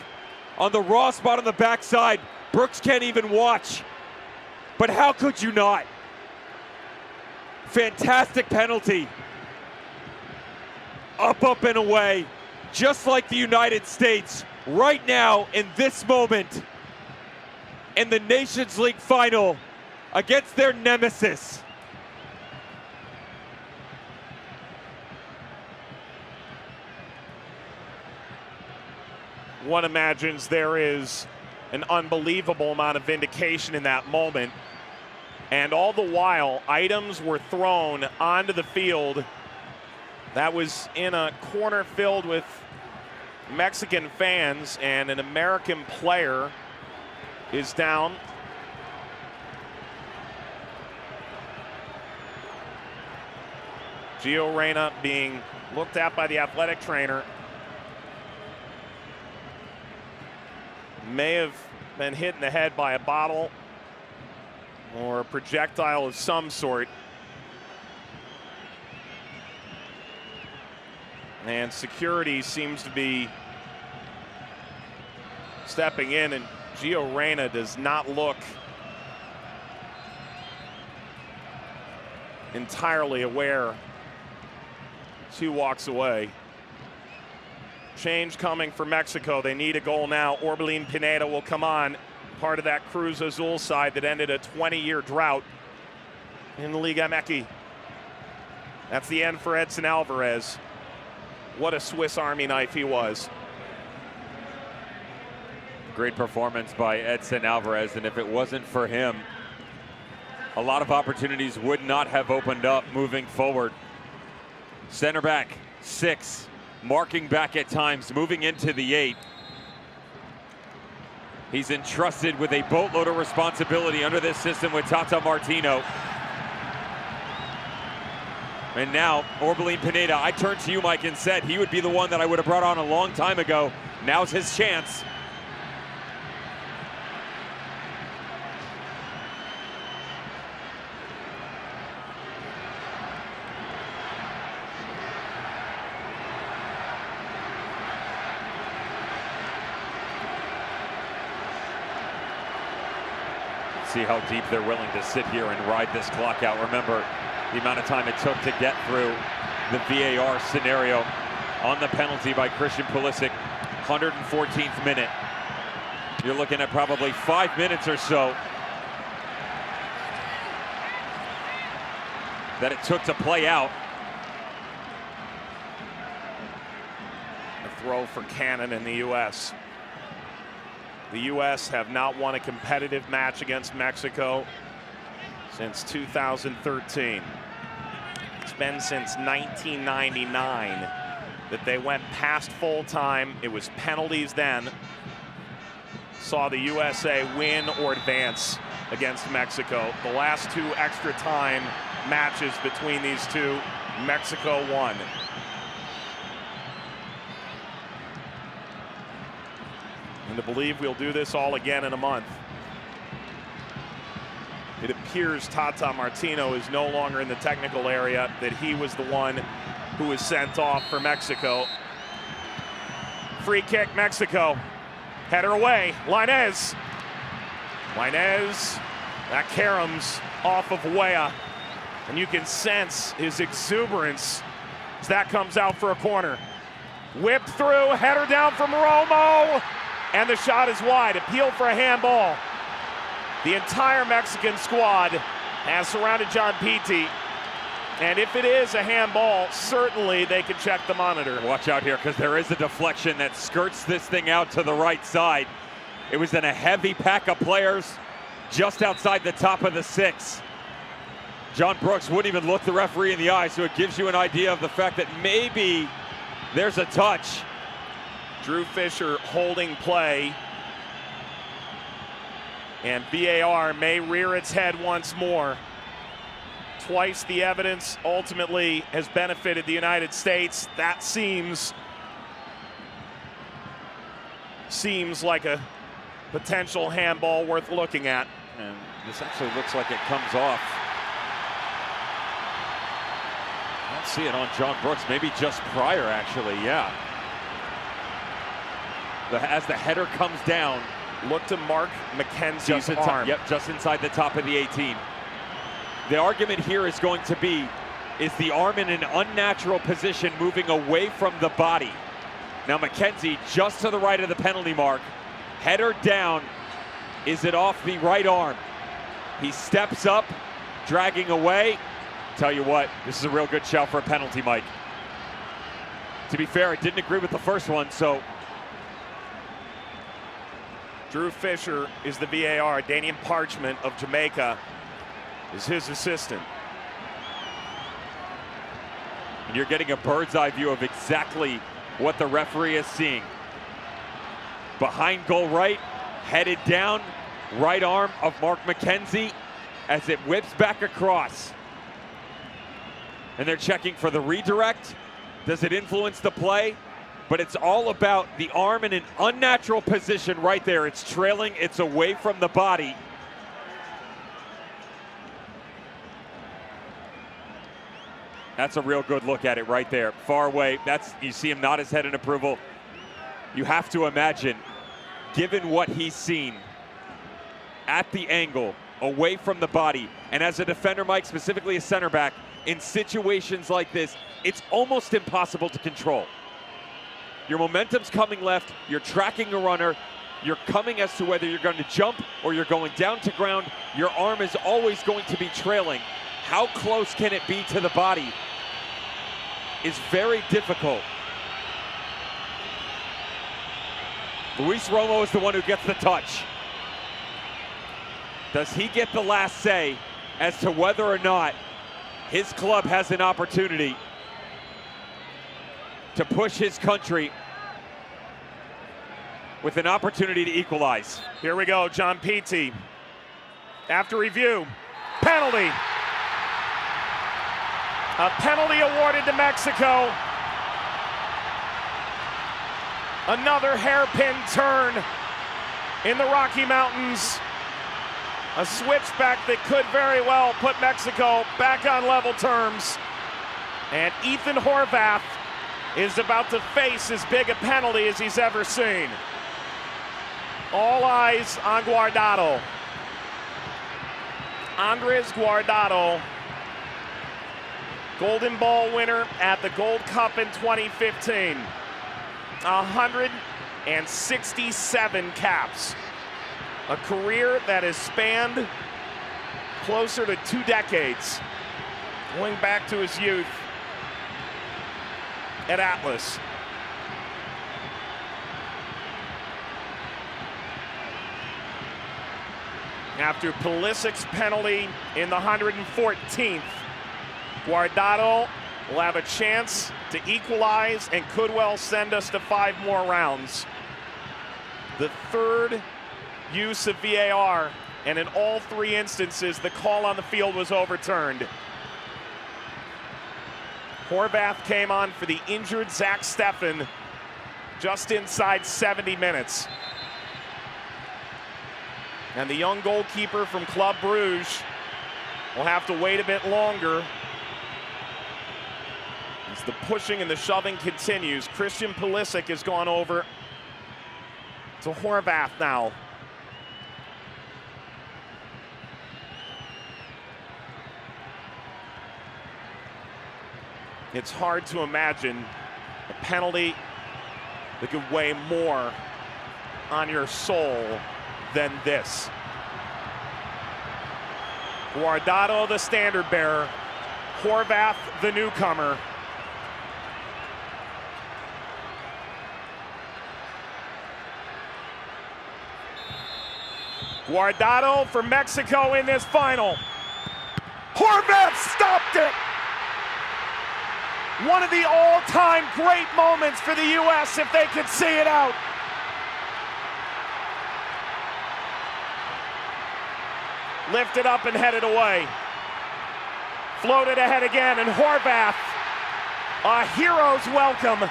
on the raw spot on the backside. Brooks can't even watch. But how could you not? Fantastic penalty. Up and away, just like the United States right now in this moment in the Nations League final against their nemesis. One imagines there is an unbelievable amount of vindication in that moment. And all the while, items were thrown onto the field. That was in a corner filled with Mexican fans, and an American player is down. Gio Reyna being looked at by the athletic trainer. May have been hit in the head by a bottle or a projectile of some sort. And security seems to be stepping in, and Gio Reyna does not look entirely aware as he walks away. Change coming for Mexico. They need a goal now. Orbelín Pineda will come on, part of that Cruz Azul side that ended a 20-year drought in the Liga MX. That's the end for Edson Alvarez. What a Swiss Army knife he was. Great performance by Edson Alvarez, and if it wasn't for him, a lot of opportunities would not have opened up moving forward. Center back, 6, marking back at times, moving into the 8. He's entrusted with a boatload of responsibility under this system with Tata Martino. And now, Orbelín Pineda, I turned to you, Mike, and said he would be the one that I would have brought on a long time ago. Now's his chance. See how deep they're willing to sit here and ride this clock out. Remember the amount of time it took to get through the VAR scenario on the penalty by Christian Pulisic. 114th minute. You're looking at probably 5 minutes or so that it took to play out. A throw for Cannon in the U.S. The U.S. have not won a competitive match against Mexico since 2013. It's been since 1999 that they went past full time. It was penalties then. Saw the USA win or advance against Mexico. The last two extra time matches between these two, Mexico won. And to believe we'll do this all again in a month. It appears Tata Martino is no longer in the technical area, that he was the one who was sent off for Mexico. Free kick, Mexico. Header away, Lainez. Lainez, that caroms off of Weah. And you can sense his exuberance as that comes out for a corner. Whip through, header down from Romo. And the shot is wide, appeal for a handball. The entire Mexican squad has surrounded John Pete. And if it is a handball, certainly they can check the monitor. Watch out here, because there is a deflection that skirts this thing out to the right side. It was in a heavy pack of players just outside the top of the 6. John Brooks wouldn't even look the referee in the eye, so it gives you an idea of the fact that maybe there's a touch. Drew Fisher holding play. And VAR may rear its head once more. Twice the evidence ultimately has benefited the United States. That seems like a potential handball worth looking at. And this actually looks like it comes off. I don't see it on John Brooks, maybe just prior actually, yeah. As the header comes down. Look to Mark McKenzie's arm. Yep, just inside the top of the 18. The argument here is going to be, is the arm in an unnatural position moving away from the body? Now McKenzie just to the right of the penalty mark. Header down. Is it off the right arm? He steps up, dragging away. Tell you what, this is a real good shout for a penalty, Mike. To be fair, I didn't agree with the first one, so. Drew Fisher is the VAR. Daniel Parchment of Jamaica is his assistant. And you're getting a bird's eye view of exactly what the referee is seeing. Behind goal right, headed down, right arm of Mark McKenzie as it whips back across. And they're checking for the redirect. Does it influence the play? But it's all about the arm in an unnatural position right there. It's trailing, it's away from the body. That's a real good look at it right there. Far away, you see him nod his head in approval. You have to imagine, given what he's seen at the angle, away from the body, and as a defender, Mike, specifically a center back, in situations like this, it's almost impossible to control. Your momentum's coming left, you're tracking a runner, you're coming as to whether you're going to jump or you're going down to ground. Your arm is always going to be trailing. How close can it be to the body is very difficult. Luis Romo is the one who gets the touch. Does he get the last say as to whether or not his club has an opportunity to push his country with an opportunity to equalize? Here we go, John Pete. After review, penalty. A penalty awarded to Mexico. Another hairpin turn in the Rocky Mountains. A switchback that could very well put Mexico back on level terms. And Ethan Horvath is about to face as big a penalty as he's ever seen. All eyes on Guardado. Andres Guardado, Golden Ball winner at the Gold Cup in 2015. 167 caps. A career that has spanned closer to 2 decades, going back to his youth at Atlas. After Pulisic's penalty in the 114th, Guardado will have a chance to equalize and could well send us to 5 more rounds. The third use of VAR, and in all 3 instances, the call on the field was overturned. Horvath came on for the injured Zach Steffen just inside 70 minutes. And the young goalkeeper from Club Brugge will have to wait a bit longer as the pushing and the shoving continues. Christian Pulisic has gone over to Horvath now. It's hard to imagine a penalty that could weigh more on your soul than this. Guardado, the standard bearer. Horvath, the newcomer. Guardado for Mexico in this final. Horvath stopped it! One of the all-time great moments for the U.S. if they could see it out. Lifted up and headed away. Floated ahead again, and Horvath, a hero's welcome,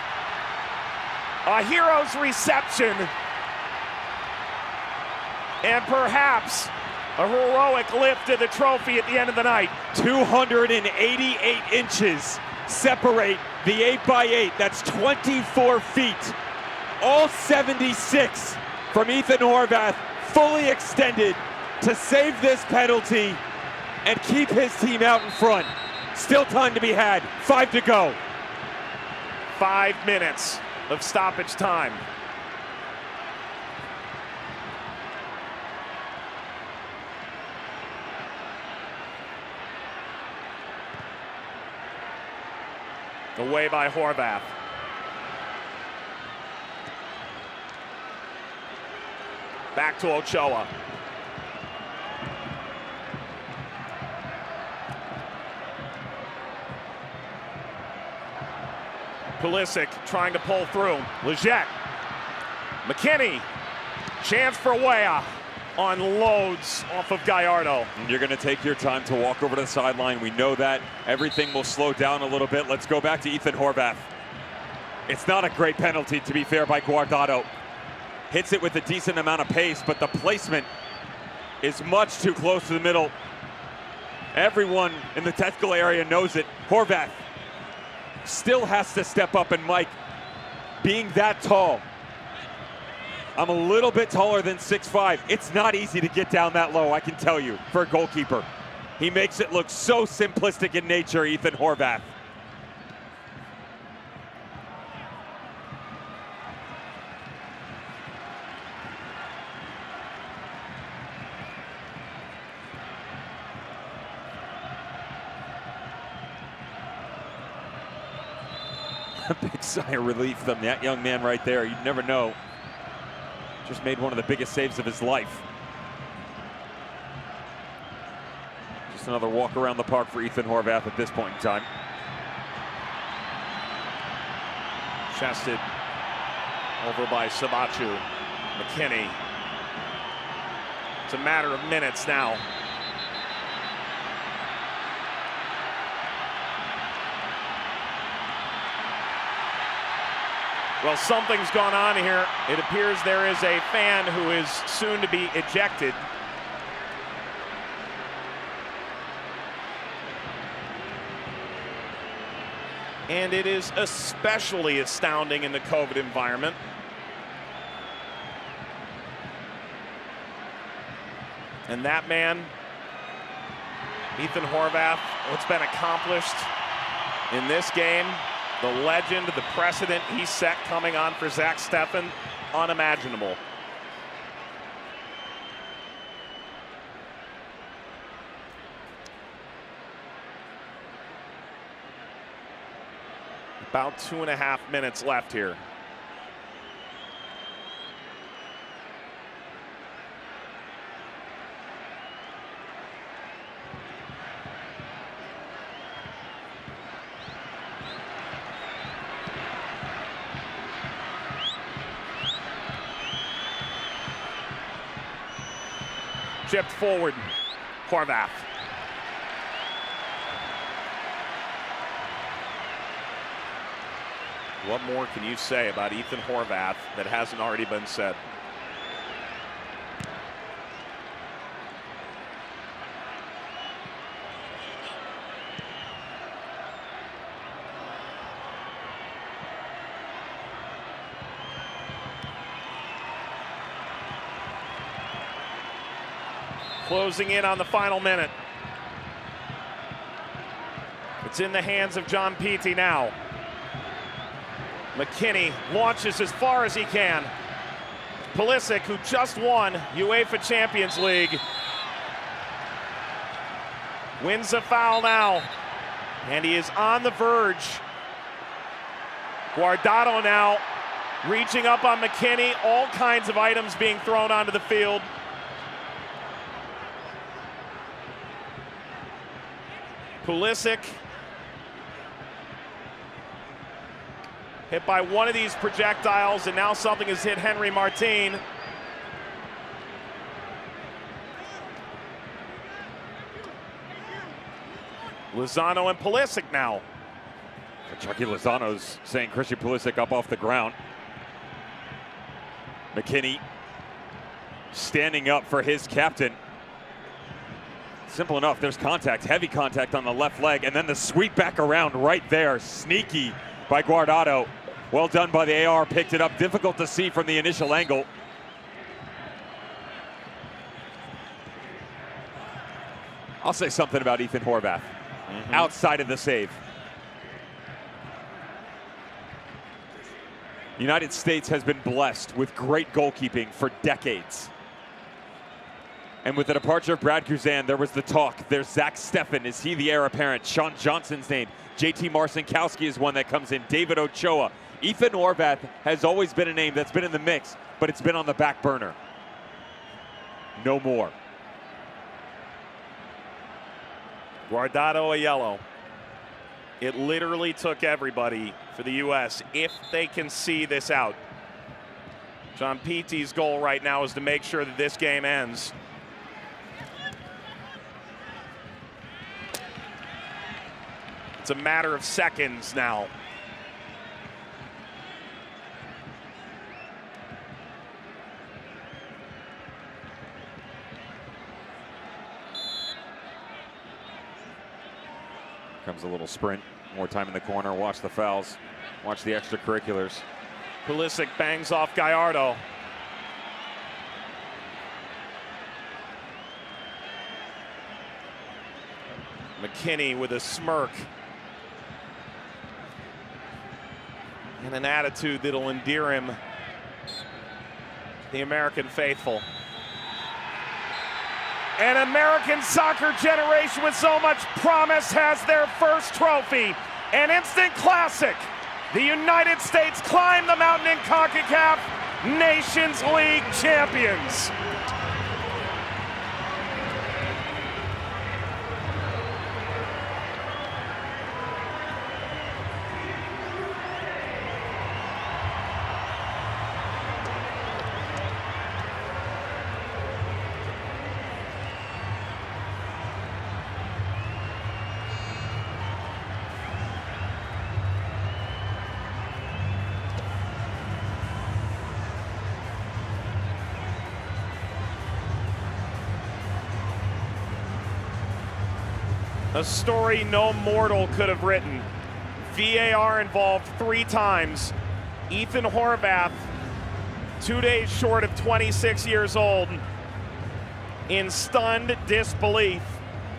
a hero's reception, and perhaps a heroic lift of the trophy at the end of the night. 288 inches separate the 8x8. That's 24 feet. All 76 from Ethan Horvath, fully extended to save this penalty and keep his team out in front. Still time to be had. 5 to go. 5 minutes of stoppage time. Away by Horvath. Back to Ochoa. Pulisic trying to pull through. Leggett. McKinney. Chance for Weah. Unloads off of Gallardo. You're going to take your time to walk over to the sideline. We know that. Everything will slow down a little bit. Let's go back to Ethan Horvath. It's not a great penalty, to be fair, by Guardado. Hits it with a decent amount of pace, but the placement is much too close to the middle. Everyone in the technical area knows it. Horvath still has to step up, and Mike, being that tall, I'm a little bit taller than 6'5". It's not easy to get down that low, I can tell you, for a goalkeeper. He makes it look so simplistic in nature, Ethan Horvath. A big sigh of relief from that young man right there. You never know. Just made one of the biggest saves of his life. Just another walk around the park for Ethan Horvath at this point in time. Chested over by Sabachu. McKinney. It's a matter of minutes now. Well, something's gone on here. It appears there is a fan who is soon to be ejected. And it is especially astounding in the COVID environment. And that man, Ethan Horvath, what's been accomplished in this game, the legend, the precedent he set coming on for Zach Steffen, unimaginable. About 2.5 minutes left here. Chipped forward, Horvath. What more can you say about Ethan Horvath that hasn't already been said? Closing in on the final minute. It's in the hands of John Peety now. McKinney launches as far as he can. Pulisic, who just won UEFA Champions League, wins a foul now, and he is on the verge. Guardado now reaching up on McKinney, all kinds of items being thrown onto the field. Pulisic hit by one of these projectiles, and now something has hit Henry Martin. Lozano and Pulisic now. Chucky Lozano's saying Christian Pulisic up off the ground. McKinney standing up for his captain. Simple enough, there's contact, heavy contact on the left leg, and then the sweep back around right there. Sneaky by Guardado. Well done by the AR, picked it up. Difficult to see from the initial angle. I'll say something about Ethan Horvath outside of the save. The United States has been blessed with great goalkeeping for decades. And with the departure of Brad Guzan, there was the talk. There's Zach Steffen. Is he the heir apparent? Sean Johnson's name. JT Marcinkowski is one that comes in. David Ochoa. Ethan Horvath has always been a name that's been in the mix, but it's been on the back burner. No more. Guardado a yellow. It literally took everybody for the U.S. if they can see this out. John Peety's goal right now is to make sure that this game ends. It's a matter of seconds now. Comes a little sprint, more time in the corner. Watch the fouls, watch the extracurriculars. Pulisic bangs off Gallardo. McKinney with a smirk and an attitude that'll endear him to the American faithful. An American soccer generation with so much promise has their first trophy. An instant classic. The United States climb the mountain in Concacaf, Nations League champions. A story no mortal could have written. VAR involved 3 times. Ethan Horvath, 2 days short of 26 years old, in stunned disbelief,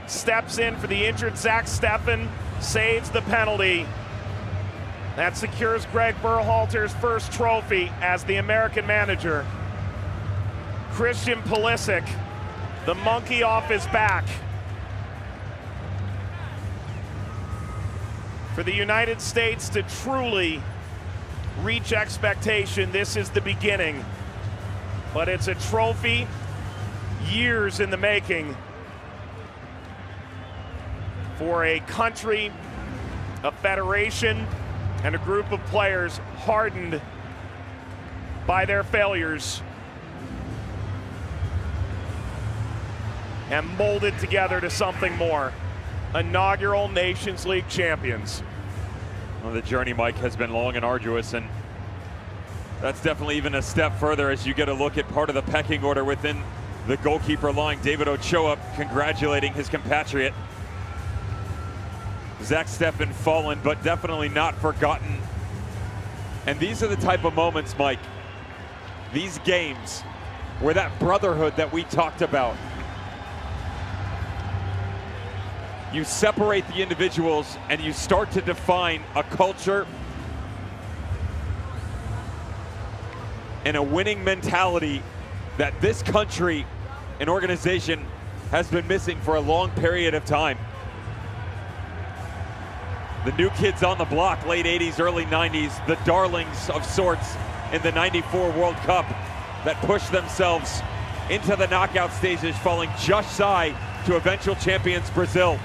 steps in for the injured Zach Steffen, saves the penalty. That secures Greg Berhalter's first trophy as the American manager. Christian Pulisic, the monkey off his back. For the United States to truly reach expectation, this is the beginning. But it's a trophy years in the making for a country, a federation, and a group of players hardened by their failures. and molded together to something more. Inaugural Nations League champions. Well, the journey, Mike, has been long and arduous, and that's definitely even a step further as you get a look at part of the pecking order within the goalkeeper line. David Ochoa congratulating his compatriot. Zach Steffen fallen, but definitely not forgotten. And these are the type of moments, Mike, these games, where that brotherhood that we talked about, you separate the individuals and you start to define a culture and a winning mentality that this country and organization has been missing for a long period of time. The new kids on the block, late 80s, early 90s, the darlings of sorts in the 94 World Cup that pushed themselves into the knockout stages, falling just shy to eventual champions Brazil.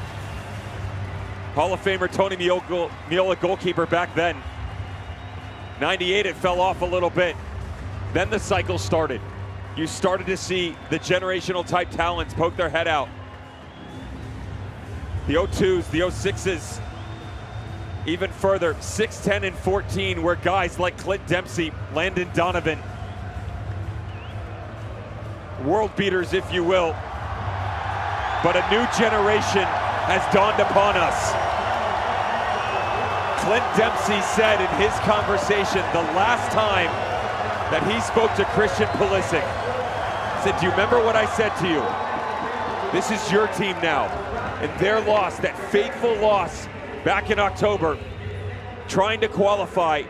Hall of Famer Tony Meola, goalkeeper back then. 98, it fell off a little bit. Then the cycle started. You started to see the generational type talents poke their head out. The 02s, the 06s, even further, 6, 10, and 14, where guys like Clint Dempsey, Landon Donovan, world beaters, if you will. But a new generation has dawned upon us. Clint Dempsey said in his conversation the last time that he spoke to Christian Pulisic, said, do you remember what I said to you? This is your team now. And their loss, that fateful loss back in October, trying to qualify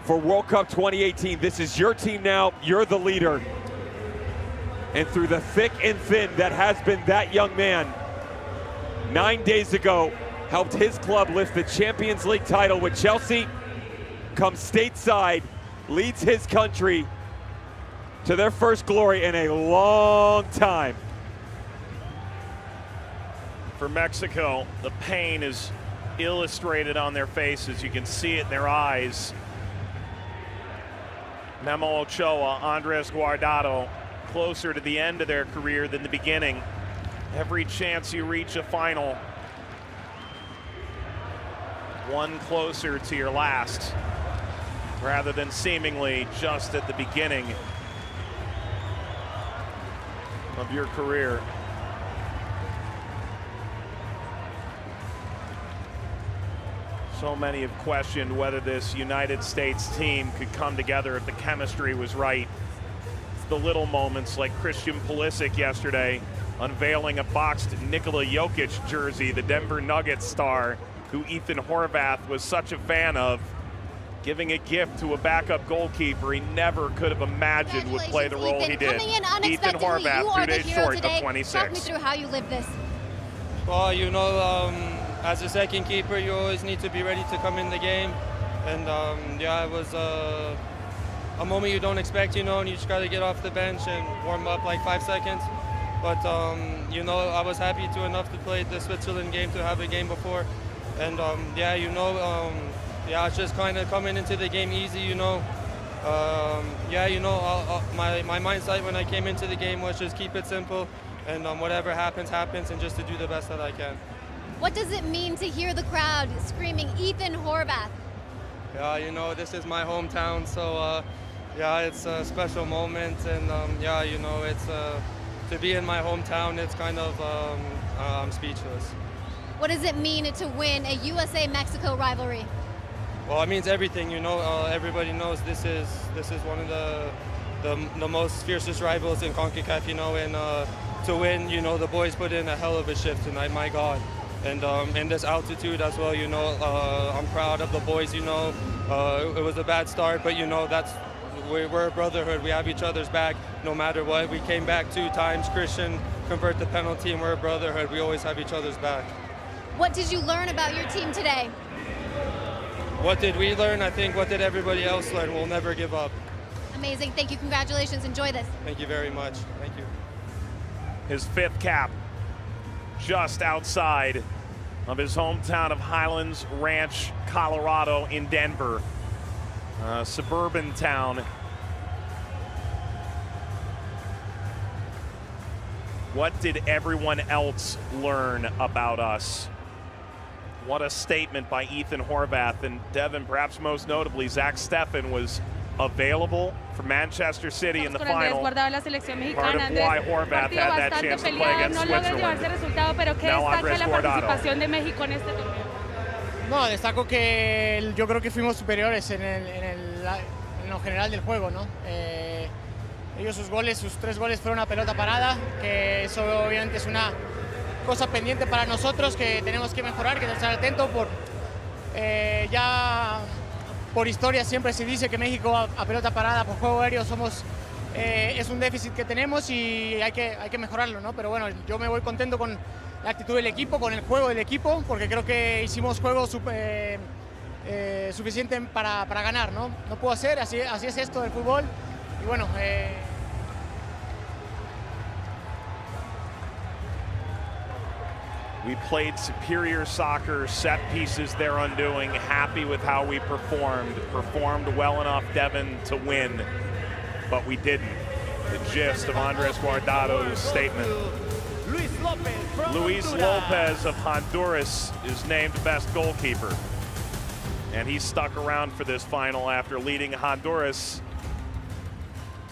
for World Cup 2018. This is your team now, you're the leader. And through the thick and thin that has been that young man, 9 days ago, helped his club lift the Champions League title with Chelsea, comes stateside, leads his country to their first glory in a long time. For Mexico, the pain is illustrated on their faces. You can see it in their eyes. Memo Ochoa, Andres Guardado, closer to the end of their career than the beginning. Every chance you reach a final, one closer to your last, rather than seemingly just at the beginning of your career. So many have questioned whether this United States team could come together if the chemistry was right. It's the little moments like Christian Pulisic yesterday unveiling a boxed Nikola Jokic jersey, the Denver Nuggets star, who Ethan Horvath was such a fan of, giving a gift to a backup goalkeeper he never could have imagined would play the role he did. Ethan Horvath, 2 days short of 26. Talk me through how you live this. Well, you know, as a second keeper, you always need to be ready to come in the game. And yeah, it was a moment you don't expect, you know, and you just got to get off the bench and warm up like 5 seconds. But, you know, I was happy enough to play the Switzerland game, to have a game before. And, yeah, you know, yeah, it's just kind of coming into the game easy, you know. Yeah, you know, my mindset when I came into the game was just keep it simple. And whatever happens, happens, and just to do the best that I can. What does it mean to hear the crowd screaming Ethan Horvath? Yeah, you know, this is my hometown, so yeah, it's a special moment, and yeah, you know, it's to be in my hometown, it's kind of, I'm speechless. What does it mean to win a USA-Mexico rivalry? Well, it means everything, you know. Everybody knows this is one of the most fiercest rivals in Concacaf, you know, and to win, you know, the boys put in a hell of a shift tonight, my God. And in this altitude as well, you know, I'm proud of the boys, you know. It was a bad start, but, you know, we're a brotherhood. We have each other's back no matter what. We came back 2 times. Christian convert the penalty, and we're a brotherhood. We always have each other's back. What did you learn about your team today? What did we learn? I think what did everybody else learn? We'll never give up. Amazing. Thank you. Congratulations. Enjoy this. Thank you very much. Thank you. His 5th cap, just outside of his hometown of Highlands Ranch, Colorado, in Denver, a suburban town. What did everyone else learn about us? What a statement by Ethan Horvath. And Devin, perhaps most notably, Zach Steffen was available for Manchester City in the final. Part of why Horvath had that chance to play against Switzerland. Now Andrés Guardado. No, destaco que yo creo que fuimos superiores en lo general del juego, ¿no? Ellos sus 3 goles fueron a pelota parada, que eso obviamente es una cosa pendiente para nosotros que tenemos que mejorar, que estar atentos ya por historia siempre se dice que México a pelota parada por juego aéreo es un déficit que tenemos y hay que mejorarlo, ¿no? Pero bueno, yo me voy contento con la actitud del equipo, con el juego del equipo, porque creo que hicimos juego suficiente para ganar, ¿no? No puedo hacer, así es esto del fútbol y bueno. We played superior soccer, set pieces their undoing, happy with how we performed well enough, Devin, to win, but we didn't. The gist of Andrés Guardado's statement. Luis Lopez of Honduras is named best goalkeeper, and he stuck around for this final after leading Honduras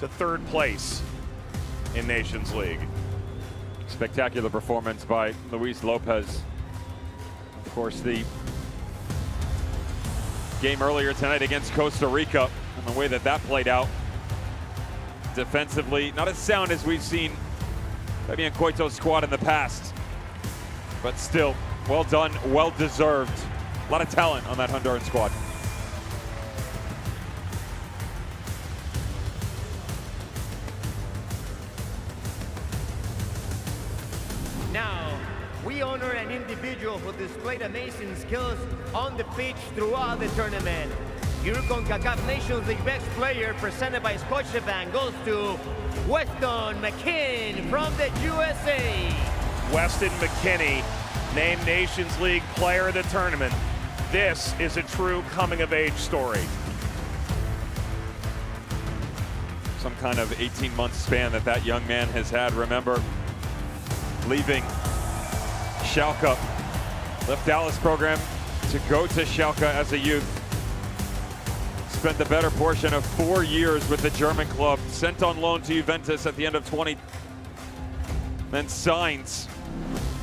to 3rd place in Nations League. Spectacular performance by Luis Lopez. Of course, the game earlier tonight against Costa Rica and the way that played out. Defensively, not as sound as we've seen Fabian Coito's squad in the past, but still, well done, well deserved. A lot of talent on that Honduran squad. Now, we honor an individual who displayed amazing skills on the pitch throughout the tournament. Your Concacaf Nations League Best Player, presented by Scotiabank, goes to Weston McKinney from the USA. Weston McKinney named Nations League Player of the Tournament. This is a true coming-of-age story. Some kind of 18-month span that young man has had. Remember, leaving Schalke, left Dallas program to go to Schalke as a youth. Spent the better portion of 4 years with the German club, sent on loan to Juventus at the end of 20, then signs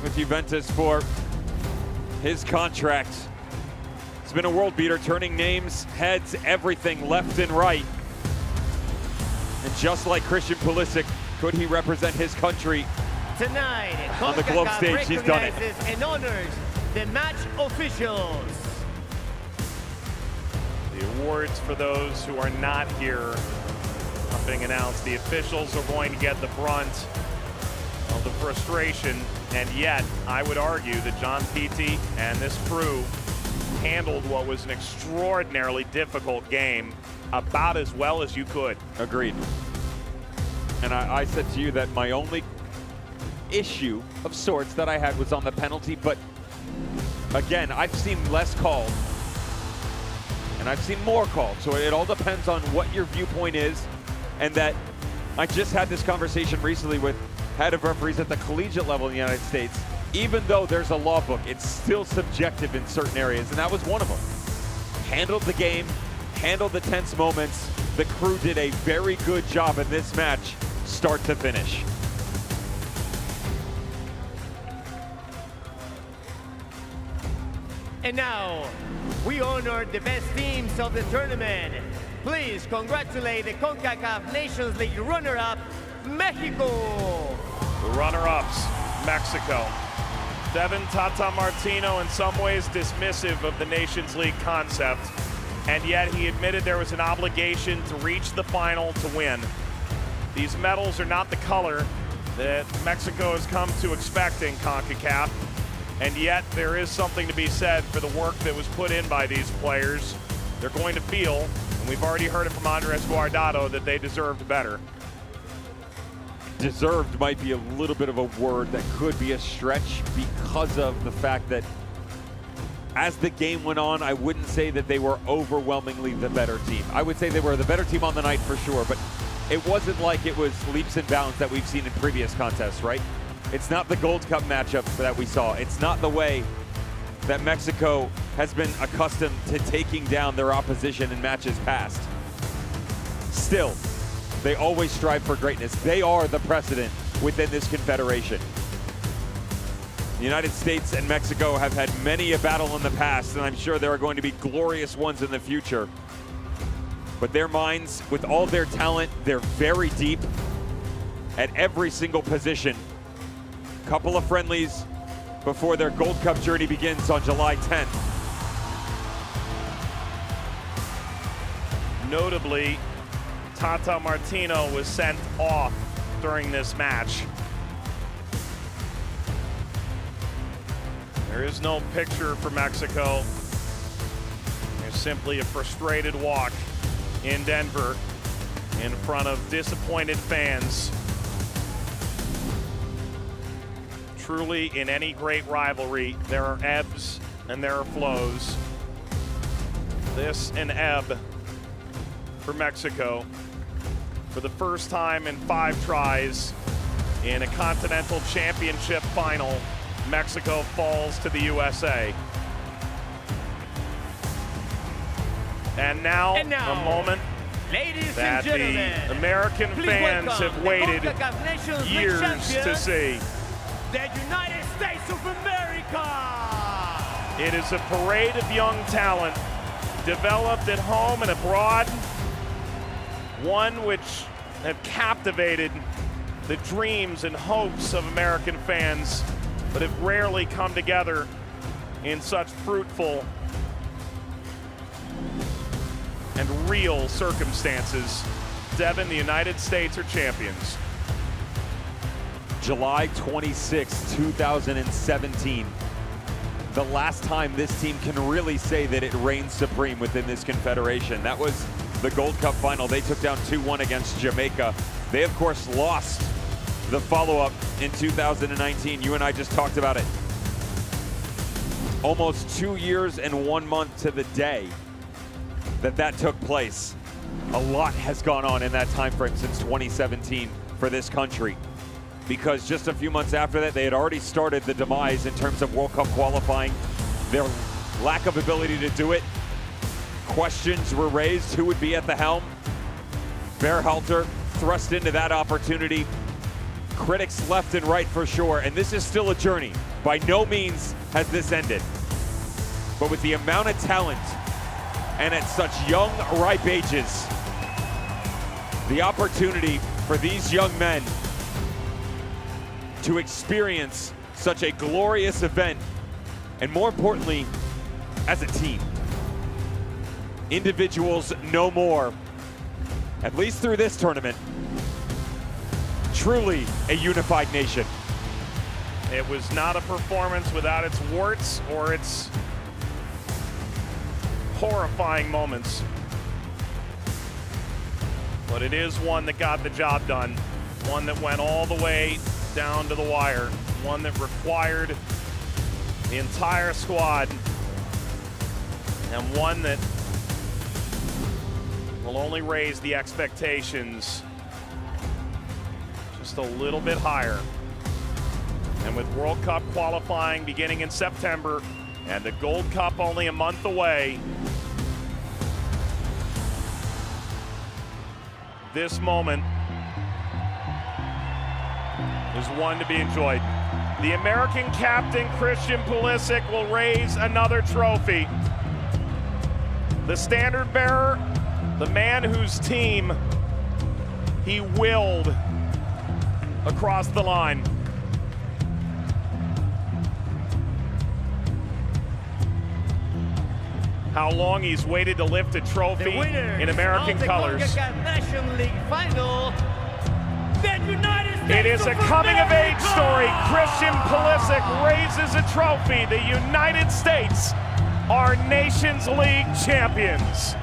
with Juventus for his contract. He's been a world beater, turning names, heads, everything left and right. And just like Christian Pulisic, could he represent his country tonight on the globe stage? He's done it. And honors the match officials. The awards for those who are not here are being announced. The officials are going to get the brunt of the frustration, and yet I would argue that John Pitti and this crew handled what was an extraordinarily difficult game about as well as you could. Agreed. And I said to you that my only issue of sorts that I had was on the penalty, but again, I've seen less called and I've seen more called, so it all depends on what your viewpoint is. And that I just had this conversation recently with head of referees at the collegiate level in the United States. Even though there's a law book, it's still subjective in certain areas, and that was one of them. Handled the game, handled the tense moments. The crew did a very good job in this match, start to finish. And now, we honor the best teams of the tournament. Please congratulate the Concacaf Nations League runner-up, Mexico. The runner-ups, Mexico. Devin Tata Martino in some ways dismissive of the Nations League concept, and yet he admitted there was an obligation to reach the final to win. These medals are not the color that Mexico has come to expect in CONCACAF, and yet there is something to be said for the work that was put in by these players. They're going to feel, and we've already heard it from Andrés Guardado, that they deserved better. Deserved might be a little bit of a word that could be a stretch because of the fact that as the game went on, I wouldn't say that they were overwhelmingly the better team. I would say they were the better team on the night for sure, but it wasn't like it was leaps and bounds that we've seen in previous contests, right? It's not the Gold Cup matchup that we saw. It's not the way that Mexico has been accustomed to taking down their opposition in matches past. Still, they always strive for greatness. They are the precedent within this confederation. The United States and Mexico have had many a battle in the past, and I'm sure there are going to be glorious ones in the future. But their minds, with all their talent, they're very deep at every single position. Couple of friendlies before their Gold Cup journey begins on July 10th. Notably, Tata Martino was sent off during this match. There is no picture for Mexico. There's simply a frustrated walk in Denver in front of disappointed fans. Truly, in any great rivalry, there are ebbs and there are flows. This an ebb for Mexico. For the first time in 5 tries in a Continental Championship final, Mexico falls to the USA. And now a moment that the American fans have waited years to see. The United States of America! It is a parade of young talent developed at home and abroad, one which have captivated the dreams and hopes of American fans, but have rarely come together in such fruitful and real circumstances. Devin, the United States are champions. July 26, 2017. The last time this team can really say that it reigns supreme within this confederation. That was the Gold Cup final. They took down 2-1 against Jamaica. They, of course, lost the follow-up in 2019. You and I just talked about it. Almost 2 years and 1 month to the day that took place. A lot has gone on in that time frame since 2017 for this country, because just a few months after that, they had already started the demise in terms of World Cup qualifying. Their lack of ability to do it. Questions were raised, who would be at the helm? Berhalter thrust into that opportunity. Critics left and right for sure, and this is still a journey. By no means has this ended. But with the amount of talent and at such young, ripe ages, the opportunity for these young men to experience such a glorious event, and more importantly, as a team. Individuals no more, at least through this tournament. Truly a unified nation. It was not a performance without its warts or its horrifying moments. But it is one that got the job done. One that went all the way down to the wire. One that required the entire squad. And one that will only raise the expectations just a little bit higher. And with World Cup qualifying beginning in September and the Gold Cup only a month away, this moment is one to be enjoyed. The American captain, Christian Pulisic, will raise another trophy. The standard bearer, the man whose team he willed across the line. How long he's waited to lift a trophy in American colors. Concacaf National League final, the United States It is a coming-of-age story. Christian Pulisic raises a trophy. The United States are Nations League champions.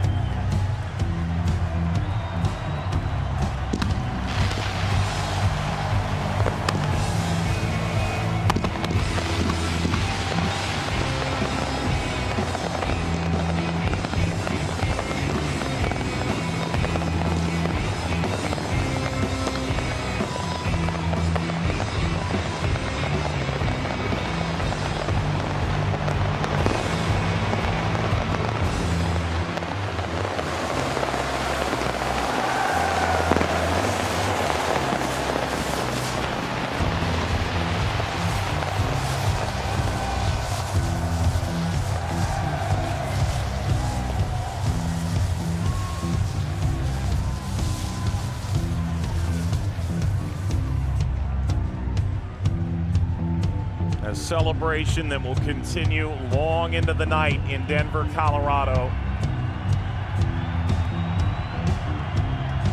celebration that will continue long into the night in Denver, Colorado.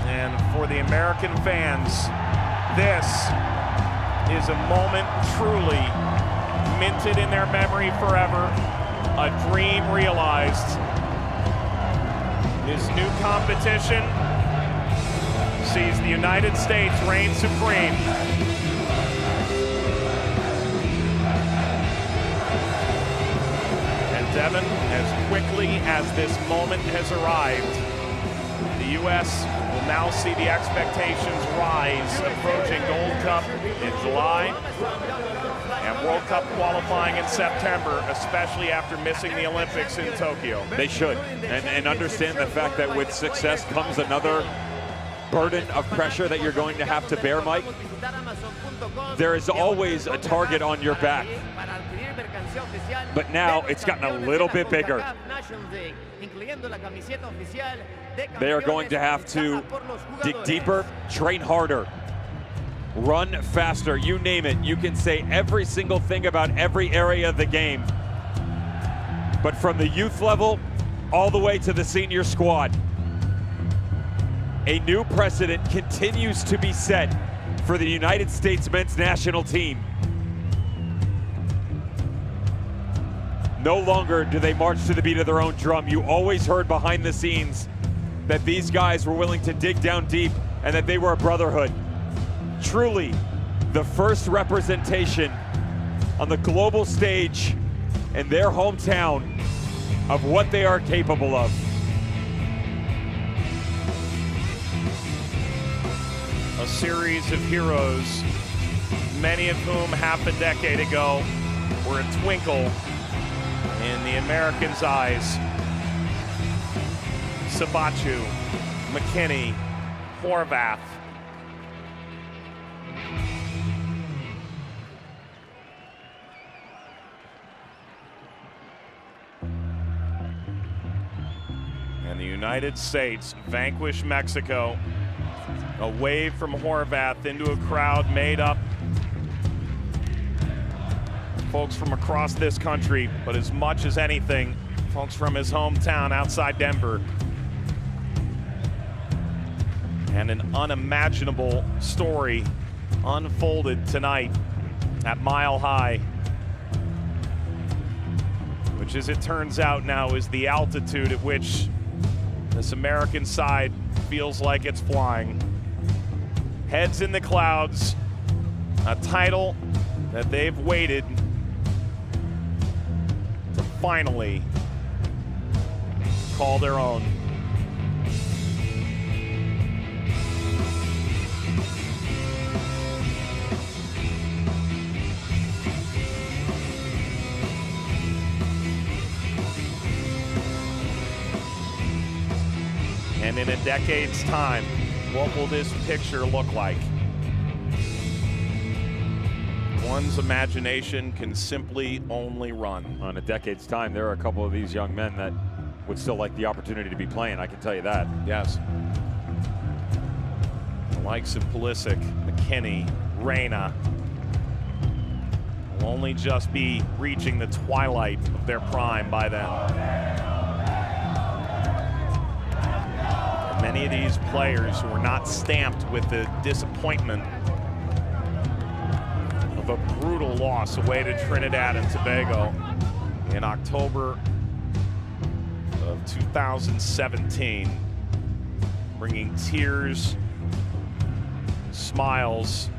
And for the American fans, this is a moment truly minted in their memory forever, a dream realized. This new competition sees the United States reign supreme. And Devin, as quickly as this moment has arrived, the U.S. will now see the expectations rise, approaching Gold Cup in July and World Cup qualifying in September, especially after missing the Olympics in Tokyo. They should, and understand the fact that with success comes another burden of pressure that you're going to have to bear, Mike. There is always a target on your back, but now it's gotten a little bit bigger. They are going to have to dig deeper, train harder, run faster, you name it. You can say every single thing about every area of the game. But from the youth level all the way to the senior squad, a new precedent continues to be set for the United States men's national team. No longer do they march to the beat of their own drum. You always heard behind the scenes that these guys were willing to dig down deep and that they were a brotherhood. Truly, the first representation on the global stage in their hometown of what they are capable of. A series of heroes, many of whom half a decade ago were a twinkle in the Americans' eyes. Sabachu, McKinney, Horvath. And the United States vanquish Mexico. A wave from Horvath into a crowd made up folks from across this country, but as much as anything, folks from his hometown outside Denver. And an unimaginable story unfolded tonight at Mile High, which, as it turns out now, is the altitude at which this American side feels like it's flying. Heads in the clouds, a title that they've waited to finally call their own. And in a decade's time, what will this picture look like? One's imagination can simply only run. On a decade's time, there are a couple of these young men that would still like the opportunity to be playing, I can tell you that. Yes. The likes of Pulisic, McKinney, Reyna will only just be reaching the twilight of their prime by then. Many of these players were not stamped with the disappointment of a brutal loss away to Trinidad and Tobago in October of 2017, bringing tears, smiles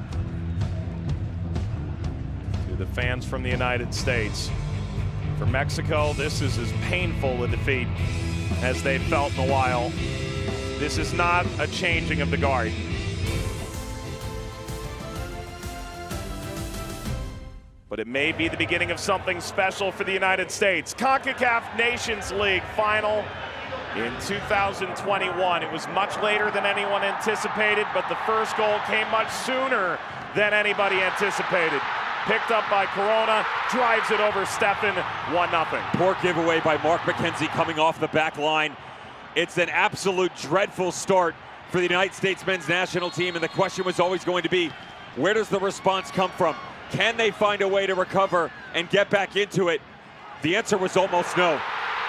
to the fans from the United States. For Mexico, this is as painful a defeat as they've felt in a while. This is not a changing of the guard. But it may be the beginning of something special for the United States. Concacaf Nations League final in 2021. It was much later than anyone anticipated, but the first goal came much sooner than anybody anticipated. Picked up by Corona, drives it over Steffen, 1-0. Poor giveaway by Mark McKenzie coming off the back line. It's an absolute dreadful start for the United States men's national team, and the question was always going to be, where does the response come from? Can they find a way to recover and get back into it? The answer was almost no,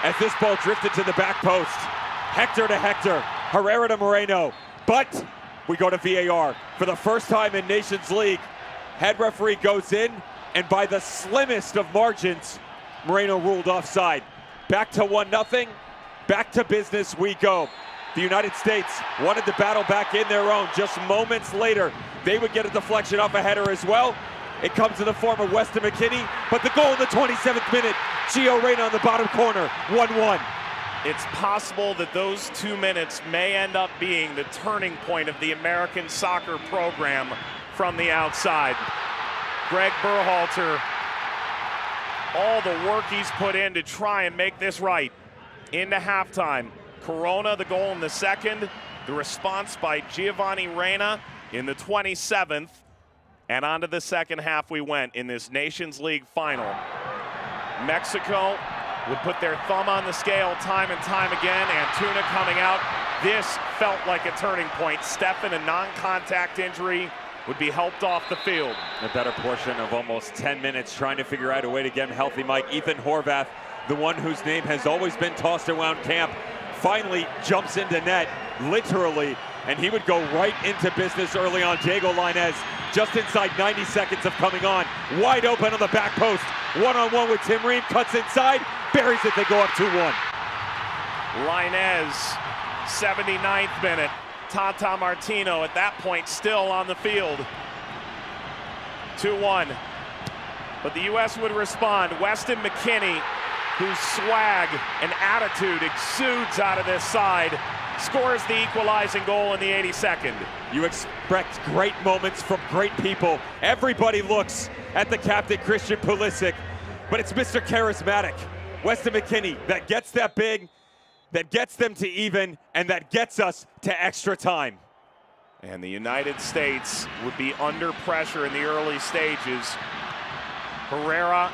as this ball drifted to the back post. Hector to Hector, Herrera to Moreno, but we go to VAR. For the first time in Nations League, head referee goes in, and by the slimmest of margins, Moreno ruled offside. Back to 1-0, back to business we go. The United States wanted to battle back in their own. Just moments later, they would get a deflection off a header as well. It comes in the form of Weston McKennie, but the goal in the 27th minute, Gio Reyna on the bottom corner, 1-1. It's possible that those 2 minutes may end up being the turning point of the American soccer program from the outside. Greg Berhalter, all the work he's put in to try and make this right. Into halftime, Corona the goal in the second, the response by Giovanni Reyna in the 27th, and on to the second half we went in this Nations League final. Mexico would put their thumb on the scale time and time again. Antuna coming out. This felt like a turning point. Steffen, a non-contact injury, would be helped off the field. A better portion of almost 10 minutes trying to figure out a way to get him healthy, Mike. Ethan Horvath, the one whose name has always been tossed around camp, finally jumps into net, literally, and he would go right into business early on. Diego Lainez, just inside 90 seconds of coming on, wide open on the back post. One-on-one with Tim Ream, cuts inside, buries it, they go up 2-1. Lainez, 79th minute. Tata Martino at that point still on the field. 2-1. But the U.S. would respond. Weston McKennie, whose swag and attitude exudes out of this side, scores the equalizing goal in the 82nd. You expect great moments from great people. Everybody looks at the captain, Christian Pulisic, but it's Mr. Charismatic, Weston McKennie, that gets that big, that gets them to even, and that gets us to extra time. And the United States would be under pressure in the early stages. Herrera,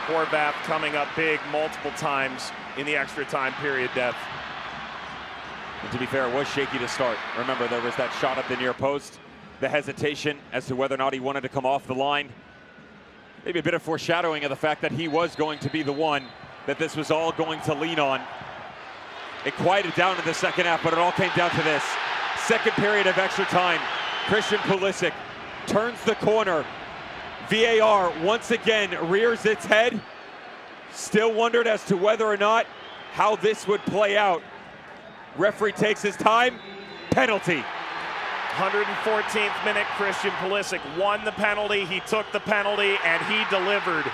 Horvath coming up big multiple times in the extra time period, Dev. And to be fair, it was shaky to start. Remember, there was that shot at the near post, the hesitation as to whether or not he wanted to come off the line. Maybe a bit of foreshadowing of the fact that he was going to be the one that this was all going to lean on. It quieted down in the second half, but it all came down to this. Second period of extra time. Christian Pulisic turns the corner. VAR once again rears its head. Still wondered as to whether or not how this would play out. Referee takes his time. Penalty. 114th minute, Christian Pulisic won the penalty. He took the penalty and he delivered.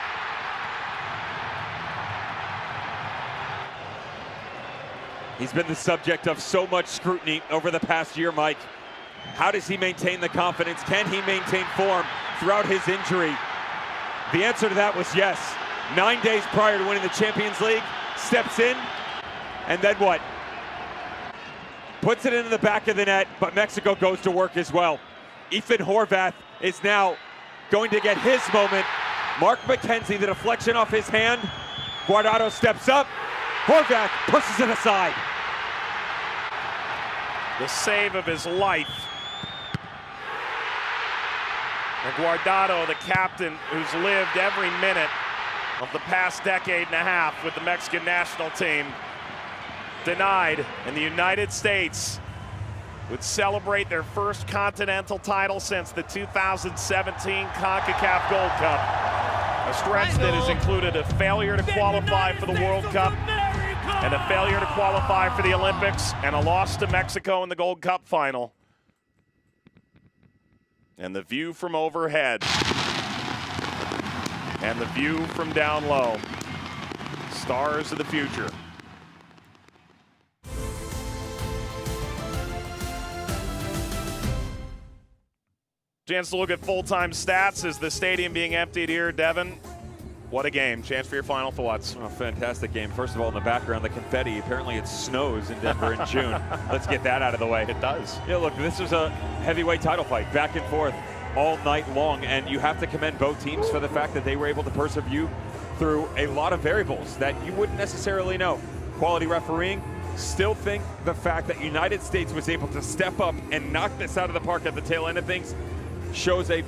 He's been the subject of so much scrutiny over the past year, Mike. How does he maintain the confidence? Can he maintain form throughout his injury? The answer to that was yes. 9 days prior to winning the Champions League, steps in, and then what? Puts it into the back of the net, but Mexico goes to work as well. Ethan Horvath is now going to get his moment. Mark McKenzie, the deflection off his hand. Guardado steps up. Horvath pushes it aside. The save of his life. And Guardado, the captain who's lived every minute of the past decade and a half with the Mexican national team, denied. And the United States would celebrate their first continental title since the 2017 Concacaf Gold Cup. A stretch that has included a failure to qualify for the World Cup and a failure to qualify for the Olympics and a loss to Mexico in the Gold Cup final. And the view from overhead and the view from down low. Stars of the future. Chance to look at full-time stats as the stadium being emptied here. Devin, what a game. Chance for your final thoughts. Oh, fantastic game. First of all, in the background, the confetti. Apparently it snows in Denver in June. Let's get that out of the way. It does. Yeah, look, this was a heavyweight title fight, back and forth all night long, and you have to commend both teams for the fact that they were able to persevere through a lot of variables that you wouldn't necessarily know. Quality refereeing. Still think the fact that United States was able to step up and knock this out of the park at the tail end of things shows a